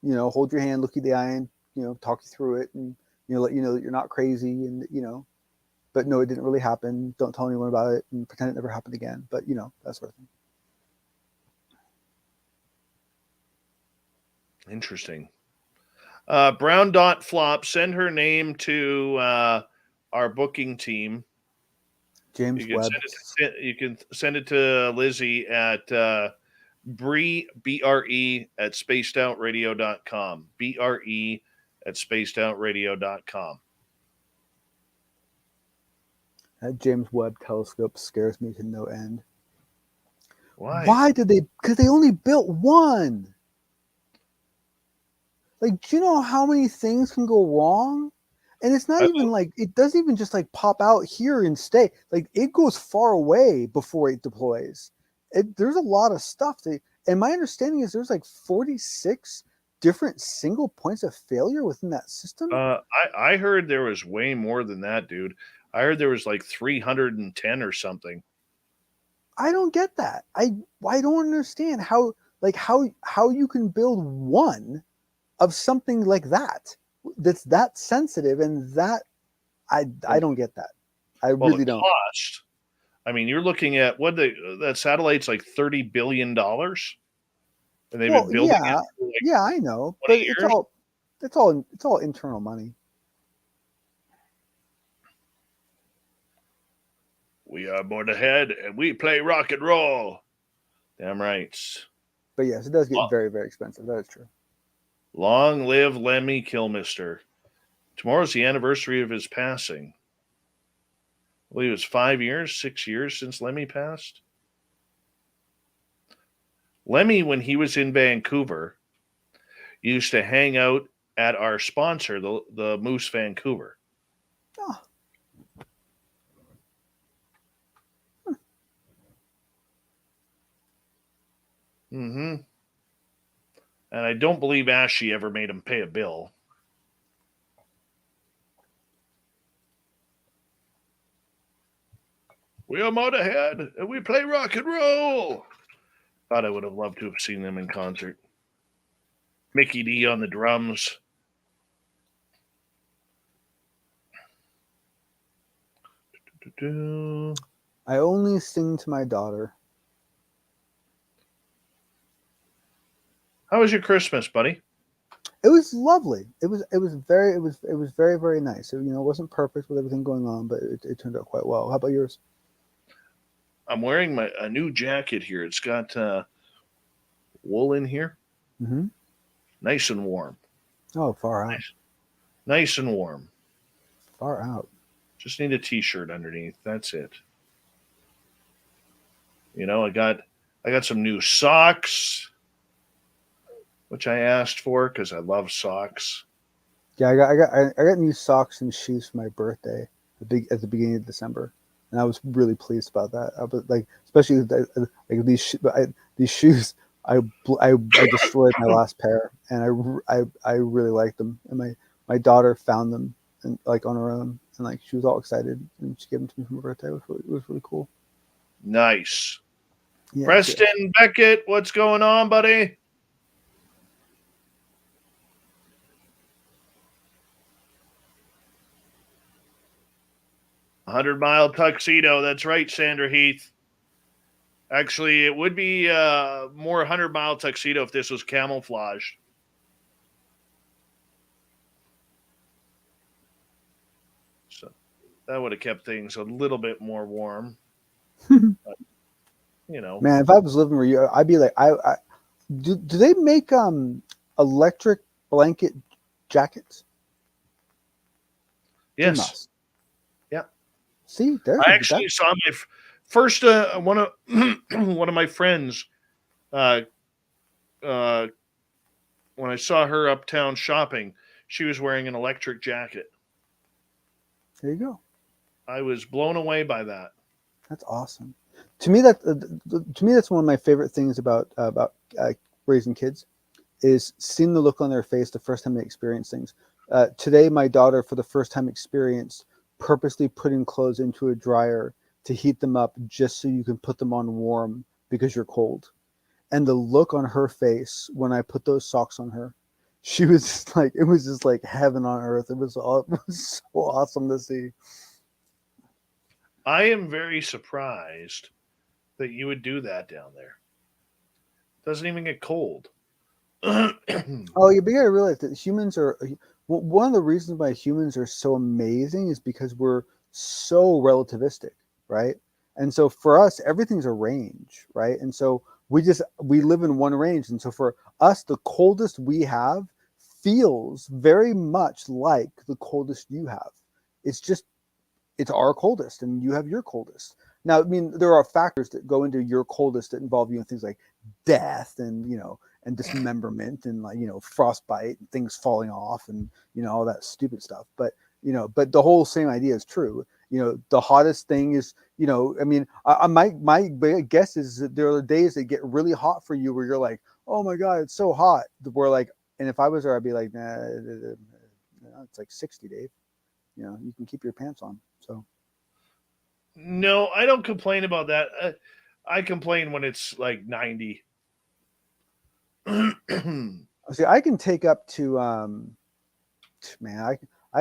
you know, hold your hand, look you in the eye, and, you know, talk you through it, and, you know, let you know that you're not crazy, and, you know, but no, it didn't really happen. Don't tell anyone about it, and pretend it never happened again. But, you know, that sort of thing. Interesting. Brown Dot Flop, send her name to our booking team. James Webb. You can send it to Lizzie at Bree, BRE at spacedoutradio.com. BRE at spacedoutradio.com. That James Webb telescope scares me to no end. Why did they? Because they only built one. Like, do you know how many things can go wrong? And it's not even like, it doesn't even just like pop out here and stay. Like, it goes far away before it deploys. There's a lot of stuff. And my understanding is there's like 46 different single points of failure within that system. I heard there was way more than that, dude. I heard there was like 310 or something. I don't get that. I don't understand how you can build one of something like that's that sensitive, and that I don't get that. I really don't. Cost, I mean, you're looking at that satellite's like $30 billion, and they've been building it for like yeah, I know, but years. it's all internal money. We are born ahead, and we play rock and roll. Damn right. But yes, it does get very, very expensive. That is true. Long live Lemmy Kilmister. Tomorrow's the anniversary of his passing. I believe it was 6 years since Lemmy passed. Lemmy, when he was in Vancouver, used to hang out at our sponsor, the Moose Vancouver. Oh. Mm-hmm. And I don't believe Ashley ever made him pay a bill. We are Motorhead, and we play rock and roll. Thought I would have loved to have seen them in concert. Mickey D on the drums. I only sing to my daughter. How was your Christmas, buddy? It was lovely. It was very, very nice. It, you know, it wasn't perfect with everything going on, but it turned out quite well. How about yours? I'm wearing a new jacket here. It's got wool in here. Mm-hmm. Nice and warm. Oh, far out. Nice and warm. Far out. Just need a t-shirt underneath. That's it. You know, I got some new socks, which I asked for because I love socks. Yeah, I got new socks and shoes for my birthday, at the beginning of December, and I was really pleased about that. I was like, especially like these shoes. I destroyed my last pair, and I really liked them. And my daughter found them and like on her own, and like she was all excited, and she gave them to me for my birthday. It was really cool. Nice. Yeah, Preston Beckett, what's going on, buddy? $100-mile tuxedo. That's right, Sandra Heath. Actually, it would be more 100-mile tuxedo if this was camouflaged. So that would have kept things a little bit more warm. But, you know, man, if I was living where you, I'd be like, do they make electric blanket jackets? yes. Yeah. See, there's. I actually saw my first one of my friends. When I saw her uptown shopping, she was wearing an electric jacket. There you go. I was blown away by that. That's awesome. To me, that's one of my favorite things about raising kids, is seeing the look on their face the first time they experience things. Today, my daughter, for the first time, experienced purposely putting clothes into a dryer to heat them up just so you can put them on warm, because you're cold. And the look on her face when I put those socks on her, she was just like, it was just like heaven on earth. It was so awesome to see. I am very surprised that you would do that down there. Doesn't even get cold. Oh, you gotta realize that humans are one of the reasons why humans are so amazing is because we're so relativistic, right? And so for us, everything's a range, right? And so we live in one range. And so for us, the coldest we have feels very much like the coldest you have. It's our coldest, and you have your coldest. Now, I mean, there are factors that go into your coldest that involve, things like death and, and dismemberment and, like, frostbite and things falling off and, all that stupid stuff. But, but the whole same idea is true. The hottest thing is, I mean, my guess is that there are days that get really hot for you where you're like, oh my God, it's so hot. We're like, and if I was there, I'd be like, nah, it's like 60, Dave. You can keep your pants on. So. No, I don't complain about that. I complain when it's like 90. See, I can take up to, I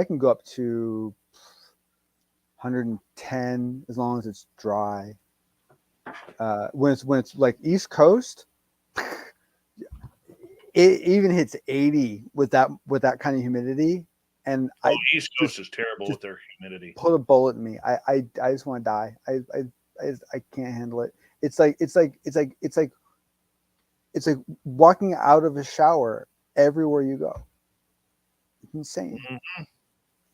can go up to 110 as long as it's dry. When it's like East Coast, it even hits 80 with that kind of humidity. And East Coast is terrible with their humidity. Put a bullet in me. I just want to die. I can't handle it. It's like walking out of a shower everywhere you go. It's insane. Mm-hmm.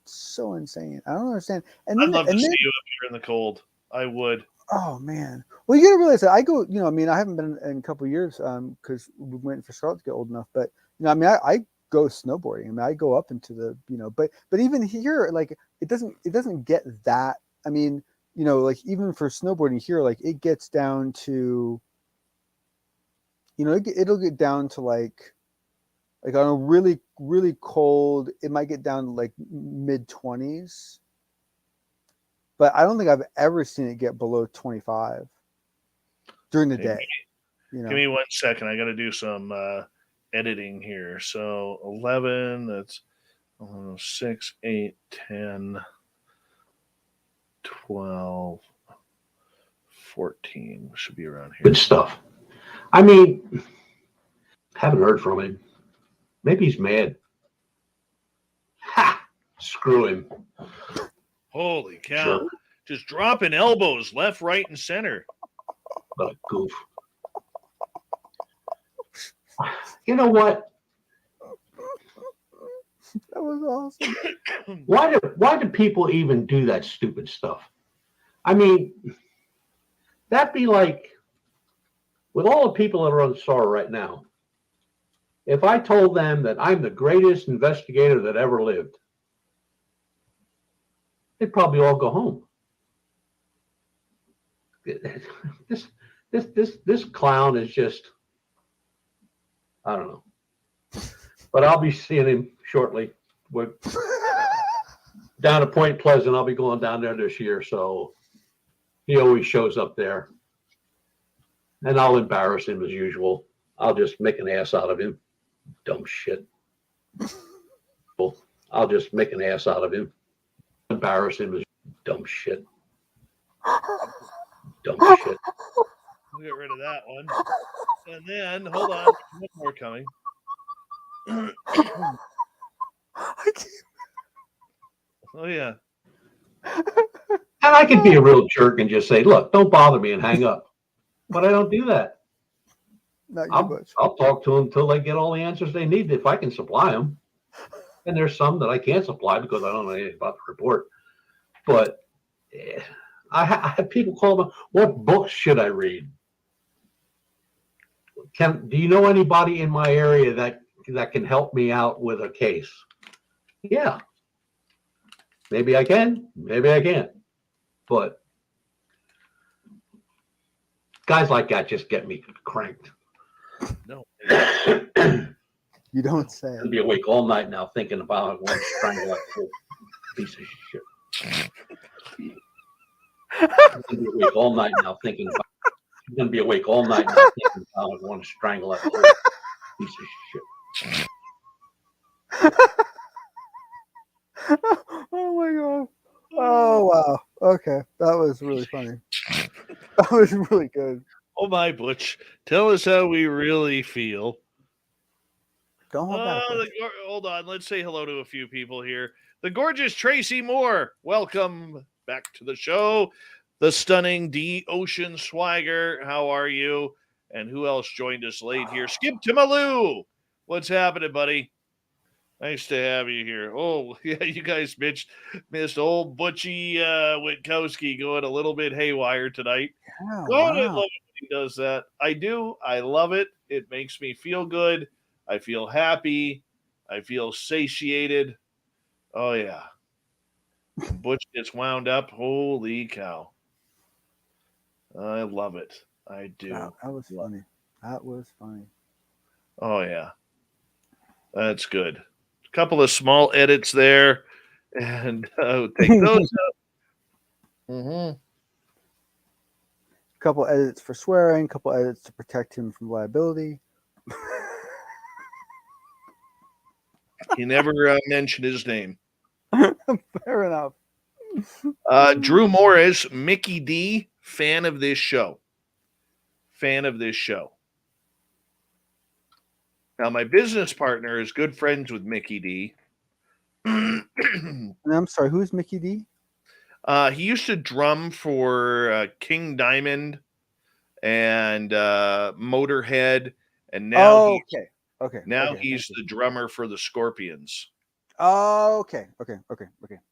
It's so insane. I don't understand. And I'd love to see you up here in the cold. I would. Oh man. Well, you gotta realize that I go. I mean, I haven't been in a couple of years because we went for Charlotte to get old enough. But I mean, I go snowboarding. I mean, I go up into the, but even here, like it doesn't get that. I mean, like even for snowboarding here, like it gets down to, it'll get down to like on a really, really cold, it might get down to like mid-20s, but I don't think I've ever seen it get below 25 during the day. Give me 1 second. I got to do some, editing here. So 11, that's 6, 8, 10, 12, 14 should be around here. Good stuff. I mean, haven't heard from him. Maybe he's mad. Ha! Screw him. Holy cow. Sure. Just dropping elbows left, right, and center. What a goof. You know what? That was awesome. Why do people even do that stupid stuff? I mean, that'd be like with all the people that are on SOR right now. If I told them that I'm the greatest investigator that ever lived, they'd probably all go home. This clown is just, I don't know. But I'll be seeing him shortly. We're down at Point Pleasant. I'll be going down there this year, so he always shows up there. And I'll embarrass him as usual. I'll just make an ass out of him. Dumb shit. I'll just make an ass out of him. Embarrass him as dumb shit. Dumb shit. We'll get rid of that one. And then, hold on, one more coming. Oh, yeah. And I could be a real jerk and just say, look, don't bother me and hang up. But I don't do that. I'll talk to them until they get all the answers they need if I can supply them. And there's some that I can't supply because I don't know anything about the report. But I have people call me, what books should I read? Do you know anybody in my area that can help me out with a case? Yeah. Maybe I can, maybe I can't. But guys like that just get me cranked. No. You don't say. I'll be awake all night now thinking about it, strangle that whole piece of shit. I'm gonna be awake all night now thinking about it. I'm gonna be awake all night now thinking about it. I want to strangle that whole piece of shit. Oh my god. Oh wow. Okay, that was really funny. That was really good. Oh my, Butch. Tell us how we really feel. Don't hold back. Butch. Hold on. Let's say hello to a few people here. The gorgeous Tracy Moore. Welcome back to the show. The stunning D. Ocean Swagger. How are you? And who else joined us late here? Skip to Malou. What's happening, buddy? Nice to have you here. Oh, yeah, you guys missed old Butchie Witkowski going a little bit haywire tonight. Yeah, God, I wow. love it when he does that. I do. I love it. It makes me feel good. I feel happy. I feel satiated. Oh, yeah. When Butch gets wound up. Holy cow. I love it. I do. That was funny. That was funny. Oh, yeah. That's good. A couple of small edits there. And take those out. Mm-hmm. Couple edits for swearing, couple edits to protect him from liability. He never mentioned his name. Fair enough. Drew Morris, Mickey D, fan of this show. Fan of this show. Now, my business partner is good friends with Mickey D. And I'm sorry, who's Mickey D? He used to drum for King Diamond and Motorhead, and now he's the drummer for the Scorpions. Oh, okay.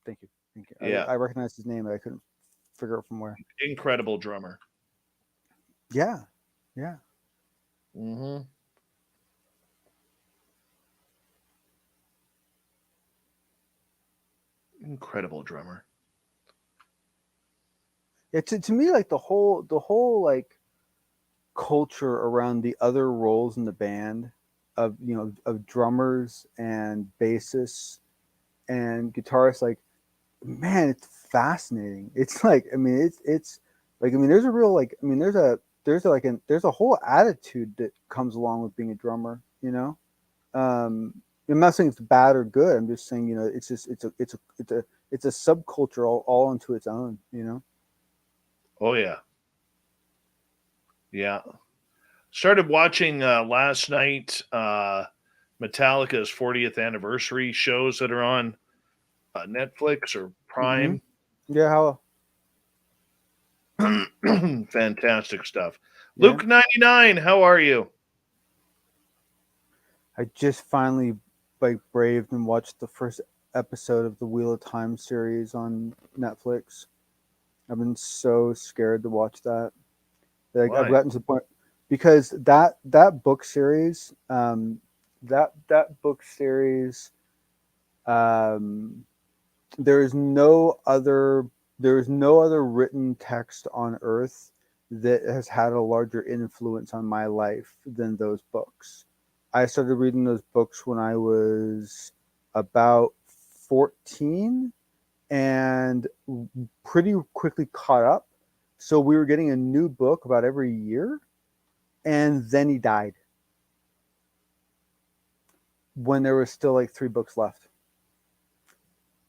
Thank you. Yeah. I recognized his name, but I couldn't figure out from where. Incredible drummer. Yeah. Mm-hmm. Incredible drummer. Yeah, to me, like the whole like culture around the other roles in the band of drummers and bassists and guitarists, like, man, it's fascinating. It's like, I mean, it's like, I mean, there's a real, like, I mean, there's a whole attitude that comes along with being a drummer, I'm not saying it's bad or good. I'm just saying, it's a subculture all onto its own, Oh, yeah. Yeah. Started watching last night Metallica's 40th anniversary shows that are on Netflix or Prime. Mm-hmm. Yeah, fantastic stuff. Yeah. Luke 99, how are you? I just finally braved and watched the first episode of the Wheel of Time series on Netflix. I've been so scared to watch that. Like, I've gotten to the point because that book series, there is no other written text on Earth that has had a larger influence on my life than those books. I started reading those books when I was about 14 and pretty quickly caught up. So we were getting a new book about every year, and then he died when there was still like 3 books left.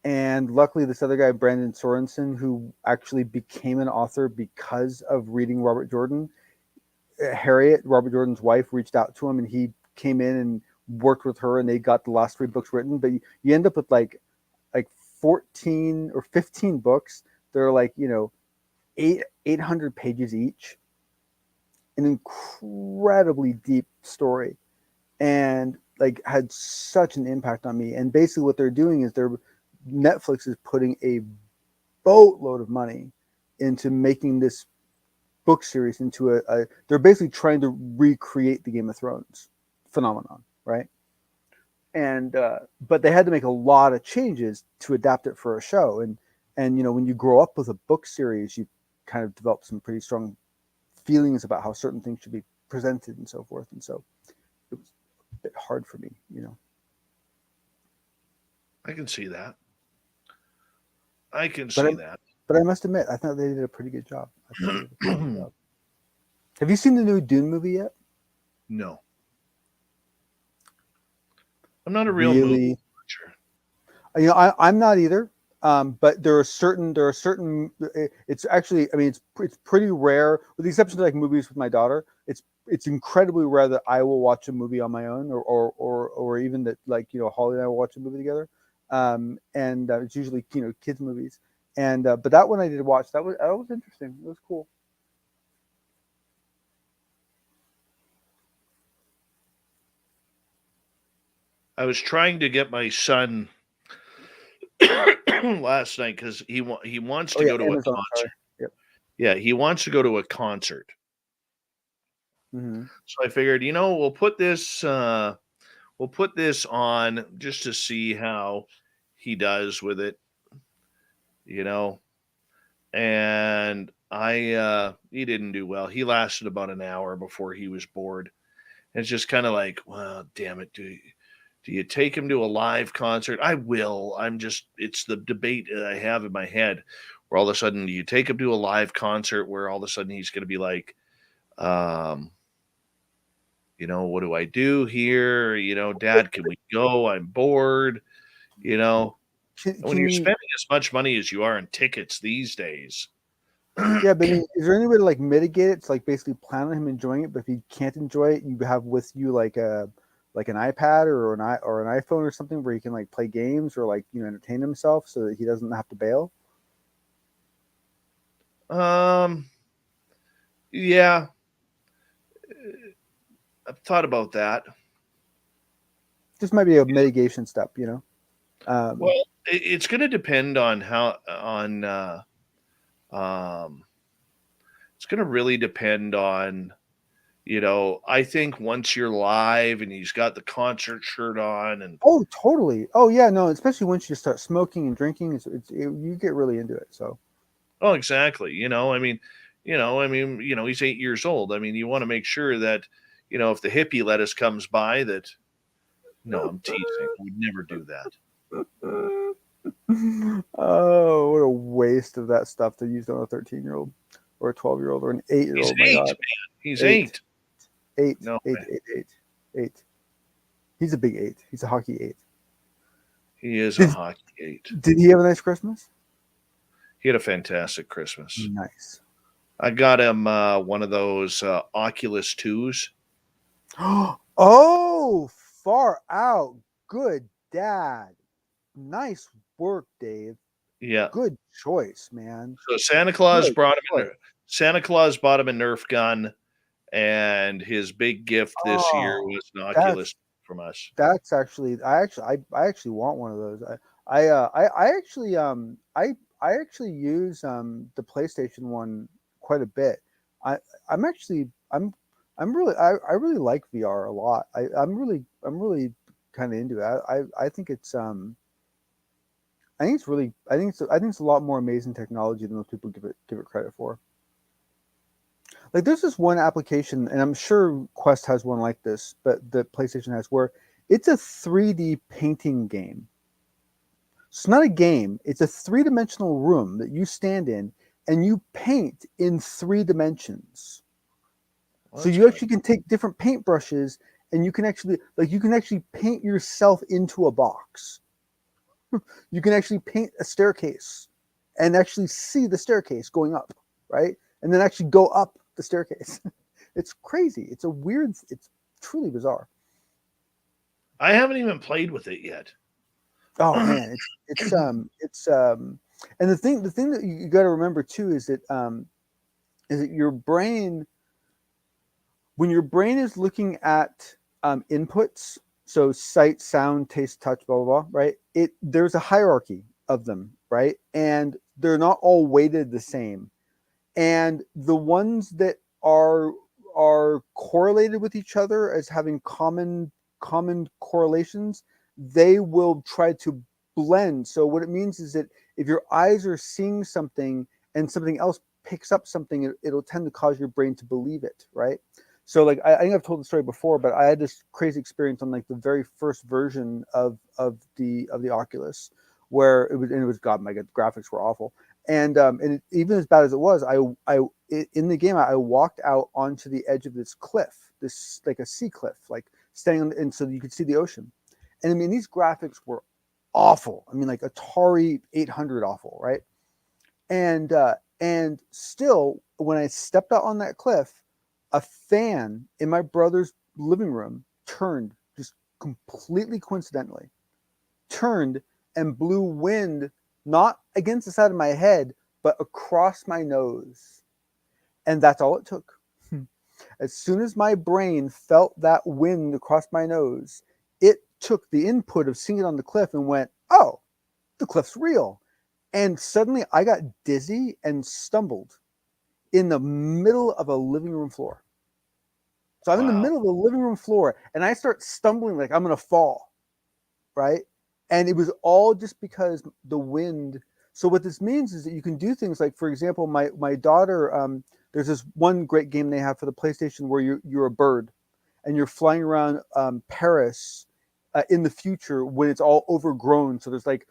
And luckily, this other guy, Brandon Sorensen, who actually became an author because of reading Robert Jordan, Harriet, Robert Jordan's wife, reached out to him, and he came in and worked with her, and they got the last 3 books written. But you end up with like 14 or 15 books. They're like, 800 pages each. An incredibly deep story, and like had such an impact on me. And basically what they're doing is Netflix is putting a boatload of money into making this book series into they're basically trying to recreate the Game of Thrones phenomenon, right? And but they had to make a lot of changes to adapt it for a show. And when you grow up with a book series, you kind of develop some pretty strong feelings about how certain things should be presented and so forth. And so it was a bit hard for me, I can see that. But I must admit, I thought they did a pretty good job. Have you seen the new Dune movie yet? No. I'm not a real movie. I'm not either. But there are certain. It's actually, I mean, it's pretty rare, with the exception of like movies with my daughter. It's incredibly rare that I will watch a movie on my own, or even that, like, Holly and I will watch a movie together. And it's usually kids movies. And but that one I did watch. That was interesting. It was cool. I was trying to get my son last night because he wants to go to Amazon, a concert. sorry. Yep. Yeah, he wants to go to a concert. Mm-hmm. So I figured, we'll put this on just to see how he does with it. And he didn't do well. He lasted about an hour before he was bored. And it's just kind of like, well, damn it, do you take him to a live concert? I will. It's the debate that I have in my head, where all of a sudden, do you take him to a live concert where all of a sudden he's going to be like, what do I do here? Dad, can we go? I'm bored. When you're spending as much money as you are on tickets these days. Yeah, but I mean, is there any way to like mitigate it? To like basically plan on him enjoying it, but if he can't enjoy it, you have with you like an iPad or an iPhone or something where he can like play games or like entertain himself so that he doesn't have to bail. Yeah, I've thought about that. This might be a mitigation step, Well, it's going to depend on it's going to really depend on, I think once you're live and he's got the concert shirt on and. Oh, totally. Oh yeah, no, especially once you start smoking and drinking, you get really into it. So. Oh, exactly. He's 8 years old. I mean, you want to make sure that, if the hippie lettuce comes by that, no, I'm teasing. We'd never do that. Oh, what a waste of that stuff to use on a 13-year-old or a 12-year-old or an 8-year-old. He's 8, man. He's 8. 8. No, 8. He's a big 8. He's a hockey 8. He is a hockey 8. Did he have a nice Christmas? He had a fantastic Christmas. Nice. I got him one of those Oculus 2s. Oh, far out. Good dad. Nice work, Dave. Yeah. Good choice, man. So Santa Claus bought him a Nerf gun, and his big gift this year was an Oculus from us. That's actually I actually want one of those. I actually use the PlayStation one quite a bit. I really like VR a lot. I'm really kind of into it. I think it's I think it's a lot more amazing technology than most people give it credit for. Like there's this one application, and I'm sure Quest has one like this, but the PlayStation has, where it's a 3D painting game. It's not a game. It's a 3-dimensional room that you stand in and you paint in 3 dimensions. So you actually can take different paintbrushes and you can actually paint yourself into a box. You can actually paint a staircase and actually see the staircase going up, right? And then actually go up the staircase. It's crazy. It's truly bizarre. I haven't even played with it yet. Oh man, and the thing that you got to remember too is that your brain, when your brain is looking at inputs, so sight, sound, taste, touch, blah blah blah, right? There's a hierarchy of them, right? And they're not all weighted the same. And the ones that are correlated with each other as having common correlations, they will try to blend. So what it means is that if your eyes are seeing something and something else picks up something, it'll tend to cause your brain to believe it, right? So like I think I've told the story before, but I had this crazy experience on like the very first version of the Oculus, where it was God, my God, the graphics were awful. And even as bad as it was, in the game I walked out onto the edge of this cliff, this like a sea cliff, like standing on, and so you could see the ocean. And I mean, these graphics were awful. I mean, like Atari 800 awful, right? And still, when I stepped out on that cliff, a fan in my brother's living room turned, just completely coincidentally, turned and blew wind not against the side of my head, but across my nose. And that's all it took. As soon as my brain felt that wind across my nose, it took the input of seeing it on the cliff and went, oh, the cliff's real. And suddenly I got dizzy and stumbled in the middle of a living room floor. So I'm in the middle of a living room floor and I start stumbling like I'm going to fall, right? And it was all just because the wind. So what this means is that you can do things like, for example, my daughter, there's this one great game they have for the PlayStation where you're a bird and you're flying around Paris in the future when it's all overgrown. So there's like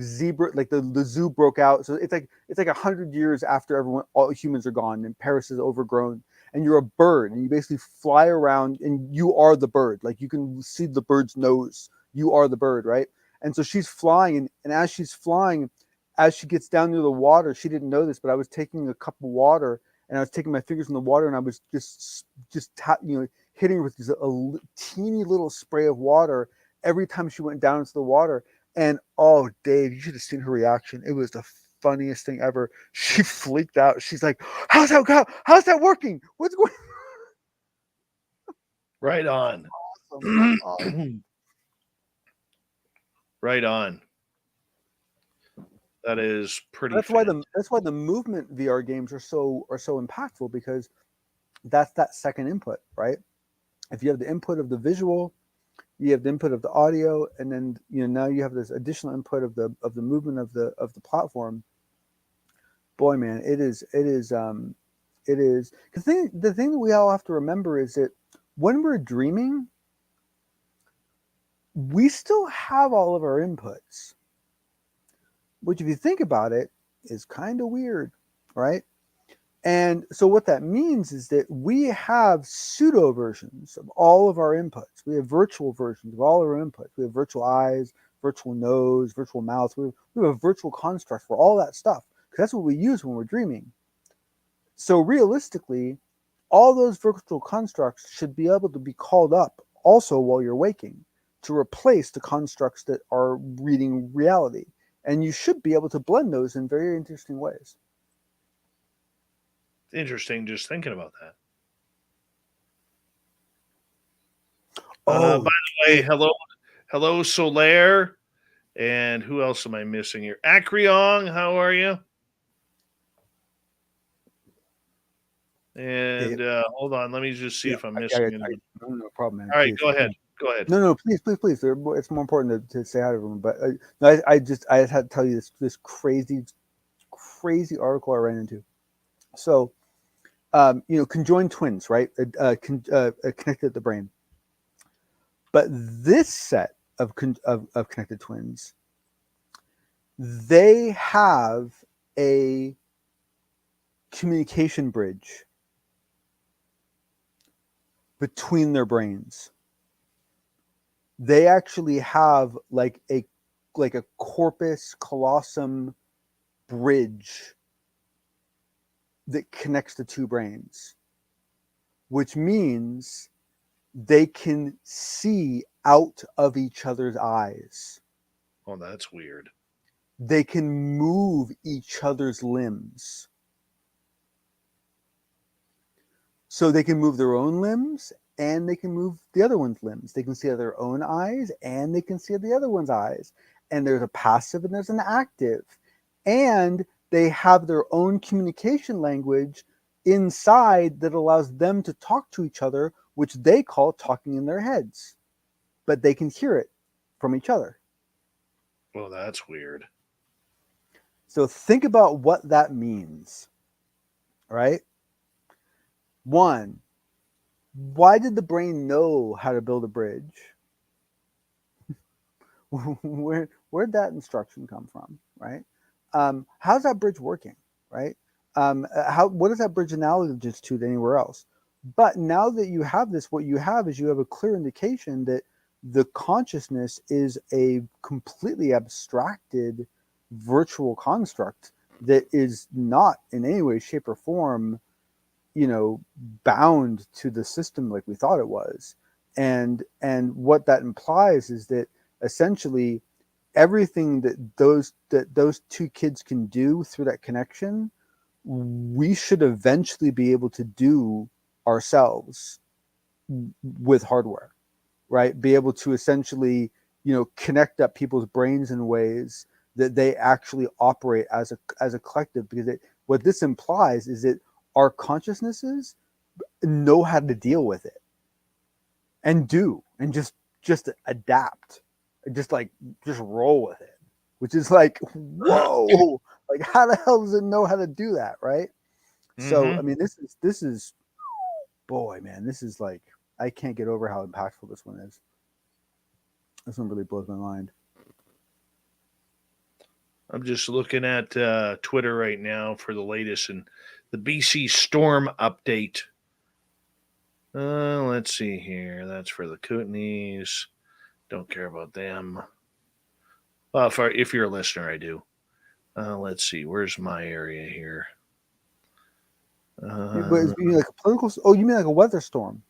zebra, like the zoo broke out. So it's like 100 years after all humans are gone and Paris is overgrown. And you're a bird and you basically fly around and you are the bird. Like you can see the bird's nose. You are the bird, right? And so she's flying, and as she's flying, as she gets down near the water, she didn't know this, but I was taking a cup of water and I was taking my fingers in the water and I was just hitting her with a teeny little spray of water every time she went down into the water. And oh, Dave, you should have seen her reaction. It was the funniest thing ever. She freaked out. She's like, how's that working? What's going on? Right on. Awesome. Right on. That is pretty. That's why the movement VR games are so impactful, because that's that second input, right? If you have the input of the visual, you have the input of the audio, and then now you have this additional input of the movement of the platform. Boy, man, it is the thing that we all have to remember is that when we're dreaming, we still have all of our inputs, which, if you think about it, is kind of weird, right? And so what that means is that we have pseudo versions of all of our inputs. We have virtual versions of all of our inputs. We have virtual eyes, virtual nose, virtual mouth. We have a virtual construct for all that stuff, because that's what we use when we're dreaming. So realistically, all those virtual constructs should be able to be called up also while you're waking, to replace the constructs that are reading reality. And you should be able to blend those in very interesting ways. Interesting, just thinking about that. Oh, by the way, hello, Solaire, and who else am I missing here? Acreon, how are you? And hold on, let me just see if I'm missing anyone. No problem, man. All right, Please. go ahead. Go ahead. No, please. It's more important to say hi to everyone. But I just had to tell you this crazy article I ran into. So, conjoined twins, right? Connected at the brain. But this set of connected twins, they have a communication bridge between their brains. They actually have like a corpus callosum bridge that connects the two brains, which means they can see out of each other's eyes. Oh, that's weird. They can move each other's limbs. So they can move their own limbs and they can move the other one's limbs. They can see their own eyes and they can see the other one's eyes. And there's a passive and there's an active. And they have their own communication language inside that allows them to talk to each other, which they call talking in their heads. But they can hear it from each other. Well, that's weird. So think about what that means, right? One, why did the brain know how to build a bridge? Where'd that instruction come from, right? How's that bridge working, right? What is that bridge analogous to anywhere else? But now that you have this, what you have is you have a clear indication that the consciousness is a completely abstracted virtual construct that is not in any way, shape, or form, bound to the system like we thought it was. And what that implies is that essentially everything that those two kids can do through that connection, we should eventually be able to do ourselves with hardware, right? Be able to essentially, connect up people's brains in ways that they actually operate as a collective, because what this implies is that our consciousnesses know how to deal with it and just adapt, just roll with it, which is like, whoa, like how the hell does it know how to do that, right? So I mean, this is boy, man, this is like, I can't get over how impactful this one is. This one really blows my mind. I'm just looking at Twitter right now for the latest and the BC storm update. Let's see here. That's for the Kootenays. Don't care about them. Well, if you're a listener, I do. Let's see. Where's my area here? But you mean like a political? Oh, you mean like a weather storm?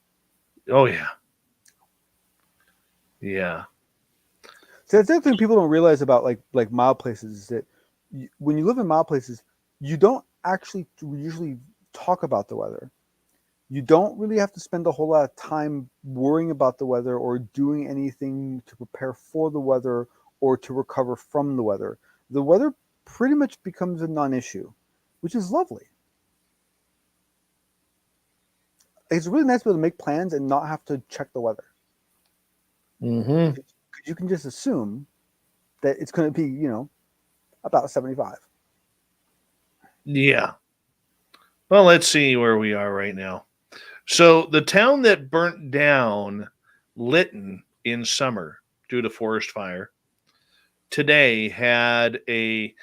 Oh yeah, yeah. So that's the thing people don't realize about like mild places is that when you live in mild places, you don't actually usually talk about the weather. You don't really have to spend a whole lot of time worrying about the weather or doing anything to prepare for the weather or to recover from the weather. The weather pretty much becomes a non-issue, which is lovely. It's really nice to be able to make plans and not have to check the weather. Mm-hmm. You can just assume that it's going to be, about 75. Yeah. Well, let's see where we are right now. So the town that burnt down, Lytton, in summer due to forest fire, today had it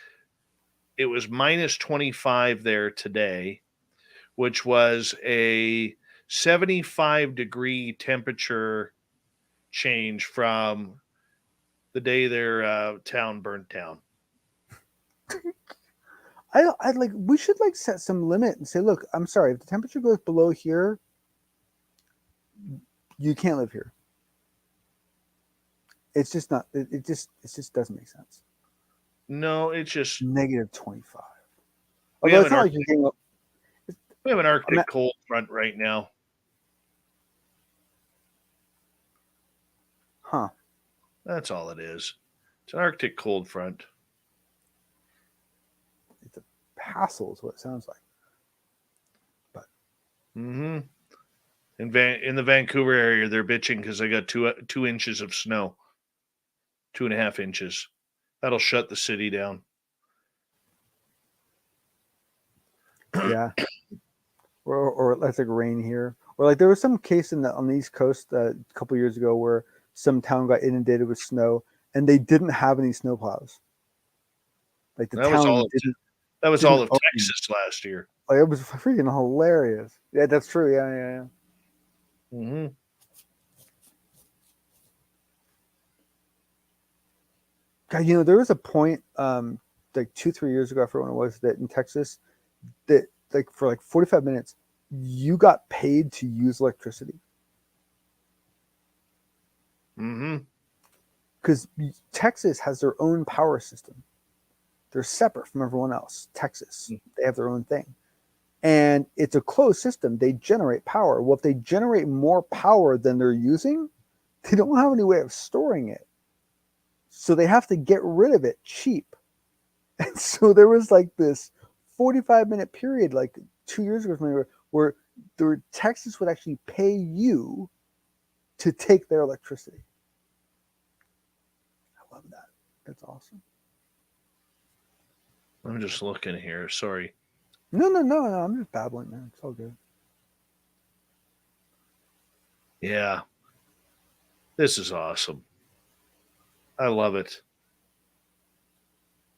was minus 25 there today, which was a 75-degree temperature change from the day their town burnt down. I like, we should like set some limit and say, look, I'm sorry, if the temperature goes below here, you can't live here. It's just not, it just doesn't make sense. No, it's just negative 25. We Although have it's not like you're getting up. We have an Arctic cold front right now. Huh. That's all it is. It's an Arctic cold front. It's a hassle is what it sounds like. But mm-hmm. In the Vancouver area, they're bitching because they got 2 inches of snow. 2.5 inches. That'll shut the city down. Yeah. Or let's like rain here. Or like there was some case on the East Coast a couple years ago where some town got inundated with snow and they didn't have any snowplows. Like the town didn't. That was all of Texas last year. Like it was freaking hilarious. Yeah, that's true. Yeah. Mm-hmm. God, there was a point like 2-3 years ago, I forget when it was, that in Texas, that like for like 45 minutes, you got paid to use electricity. Mm-hmm. Because Texas has their own power system. They're separate from everyone else. Texas, they have their own thing. And it's a closed system. They generate power. Well, if they generate more power than they're using, they don't have any way of storing it. So they have to get rid of it cheap. And so there was like this 45-minute period, like 2 years ago, where Texas would actually pay you to take their electricity. I love that. That's awesome. I'm just looking here. Sorry. No. I'm just babbling, man. It's all good. Yeah. This is awesome. I love it.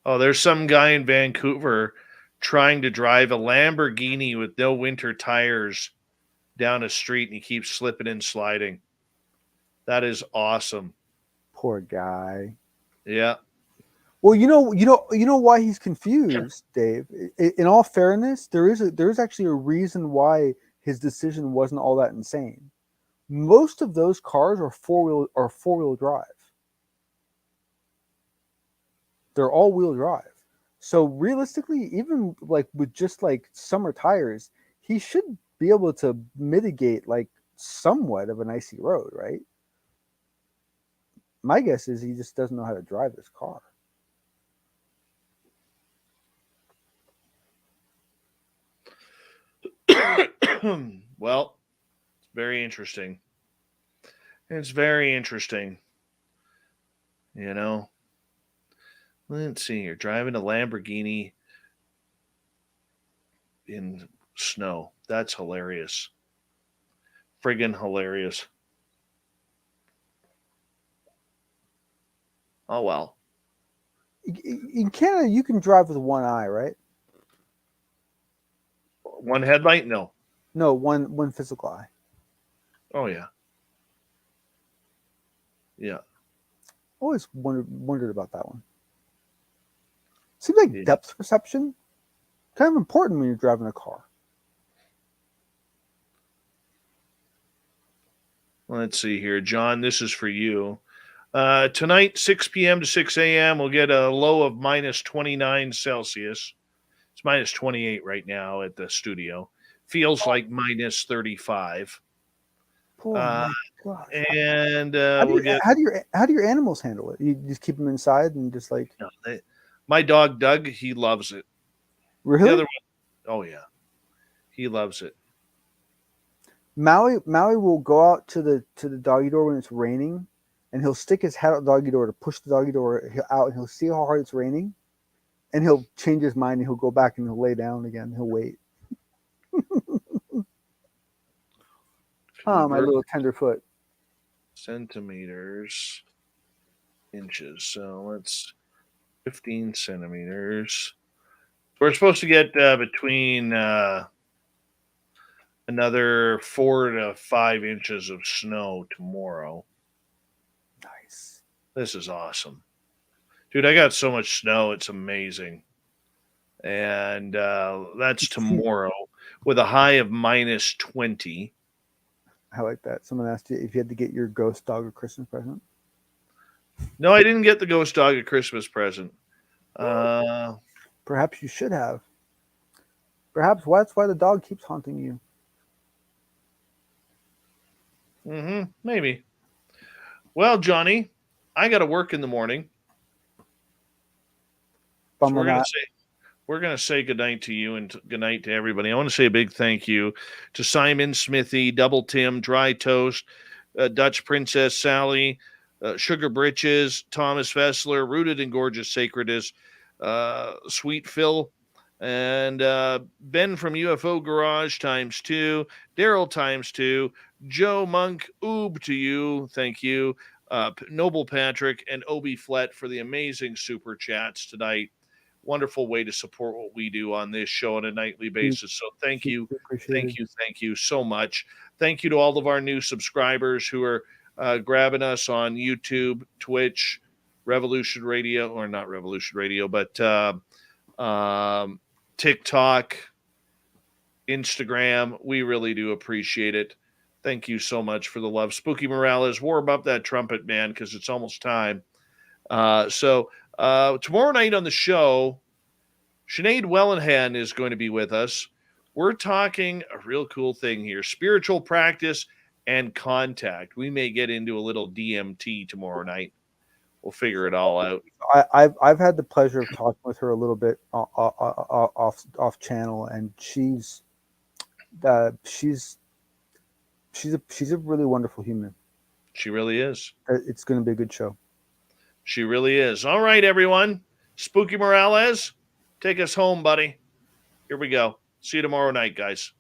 Oh, there's some guy in Vancouver trying to drive a Lamborghini with no winter tires down a street, and he keeps slipping and sliding. That is awesome. Poor guy. Yeah. Well, you know why he's confused, Dave. In all fairness, there is actually a reason why his decision wasn't all that insane. Most of those cars are four-wheel drive. They're all-wheel drive. So realistically, even like with just like summer tires, he should be able to mitigate like somewhat of an icy road, right? My guess is he just doesn't know how to drive this car. Well, it's very interesting. It's very interesting. You know, let's see here. Driving a Lamborghini in snow. That's hilarious. Friggin' hilarious. Oh, well. In Canada, you can drive with one eye, right? One headlight? No. No, one physical eye. Oh, yeah. Yeah. Always wondered about that one. Seems like depth perception kind of important when you're driving a car. Let's see here. John, this is for you. Tonight, 6 p.m. to 6 a.m., we'll get a low of minus 29 Celsius. It's minus 28 right now at the studio. Feels like minus 35. Oh my gosh. And how do your animals handle it? You just keep them inside and just like. No, my dog Doug, he loves it. Really? The other one, oh yeah, he loves it. Maui will go out to the doggy door when it's raining, and he'll stick his head out the doggy door to push the doggy door out, and he'll see how hard it's raining, and he'll change his mind and he'll go back and he'll lay down again. He'll wait. My little tenderfoot. Centimeters, inches. So let's 15 centimeters. We're supposed to get between another 4 to 5 inches of snow tomorrow. Nice. This is awesome. Dude, I got so much snow. It's amazing. And that's tomorrow with a high of minus 20. I like that. Someone asked you if you had to get your ghost dog a Christmas present. No, I didn't get the ghost dog a Christmas present. Perhaps you should have. Perhaps that's why the dog keeps haunting you. Maybe. Well, Johnny, I got to work in the morning. So we're gonna say goodnight to you and goodnight to everybody. I want to say a big thank you to Simon Smithy, Double Tim, Dry Toast, Dutch Princess Sally, Sugar Britches, Thomas Fessler, Rooted in Gorgeous Sacredness, Sweet Phil, and Ben from UFO Garage ×2, Daryl ×2, Joe Monk, Oob to you, thank you, Noble Patrick, and Obi Flett for the amazing super chats tonight. Wonderful way to support what we do on this show on a nightly basis. So thank you so much. Thank you to all of our new subscribers who are grabbing us on YouTube, Twitch, Revolution Radio, or not Revolution Radio, but TikTok, Instagram. We really do appreciate it. Thank you so much for the love. Spooky Morales, warm up that trumpet, man, because it's almost time. So tomorrow night on the show, Sinead Wellenhan is going to be with us. We're talking a real cool thing here, spiritual practice and contact. We may get into a little DMT tomorrow night. We'll figure it all out. I've had the pleasure of talking with her a little bit off channel, and she's a really wonderful human. She really is. It's going to be a good show. She really is. All right, everyone. Spooky Morales, take us home, buddy. Here we go. See you tomorrow night, guys.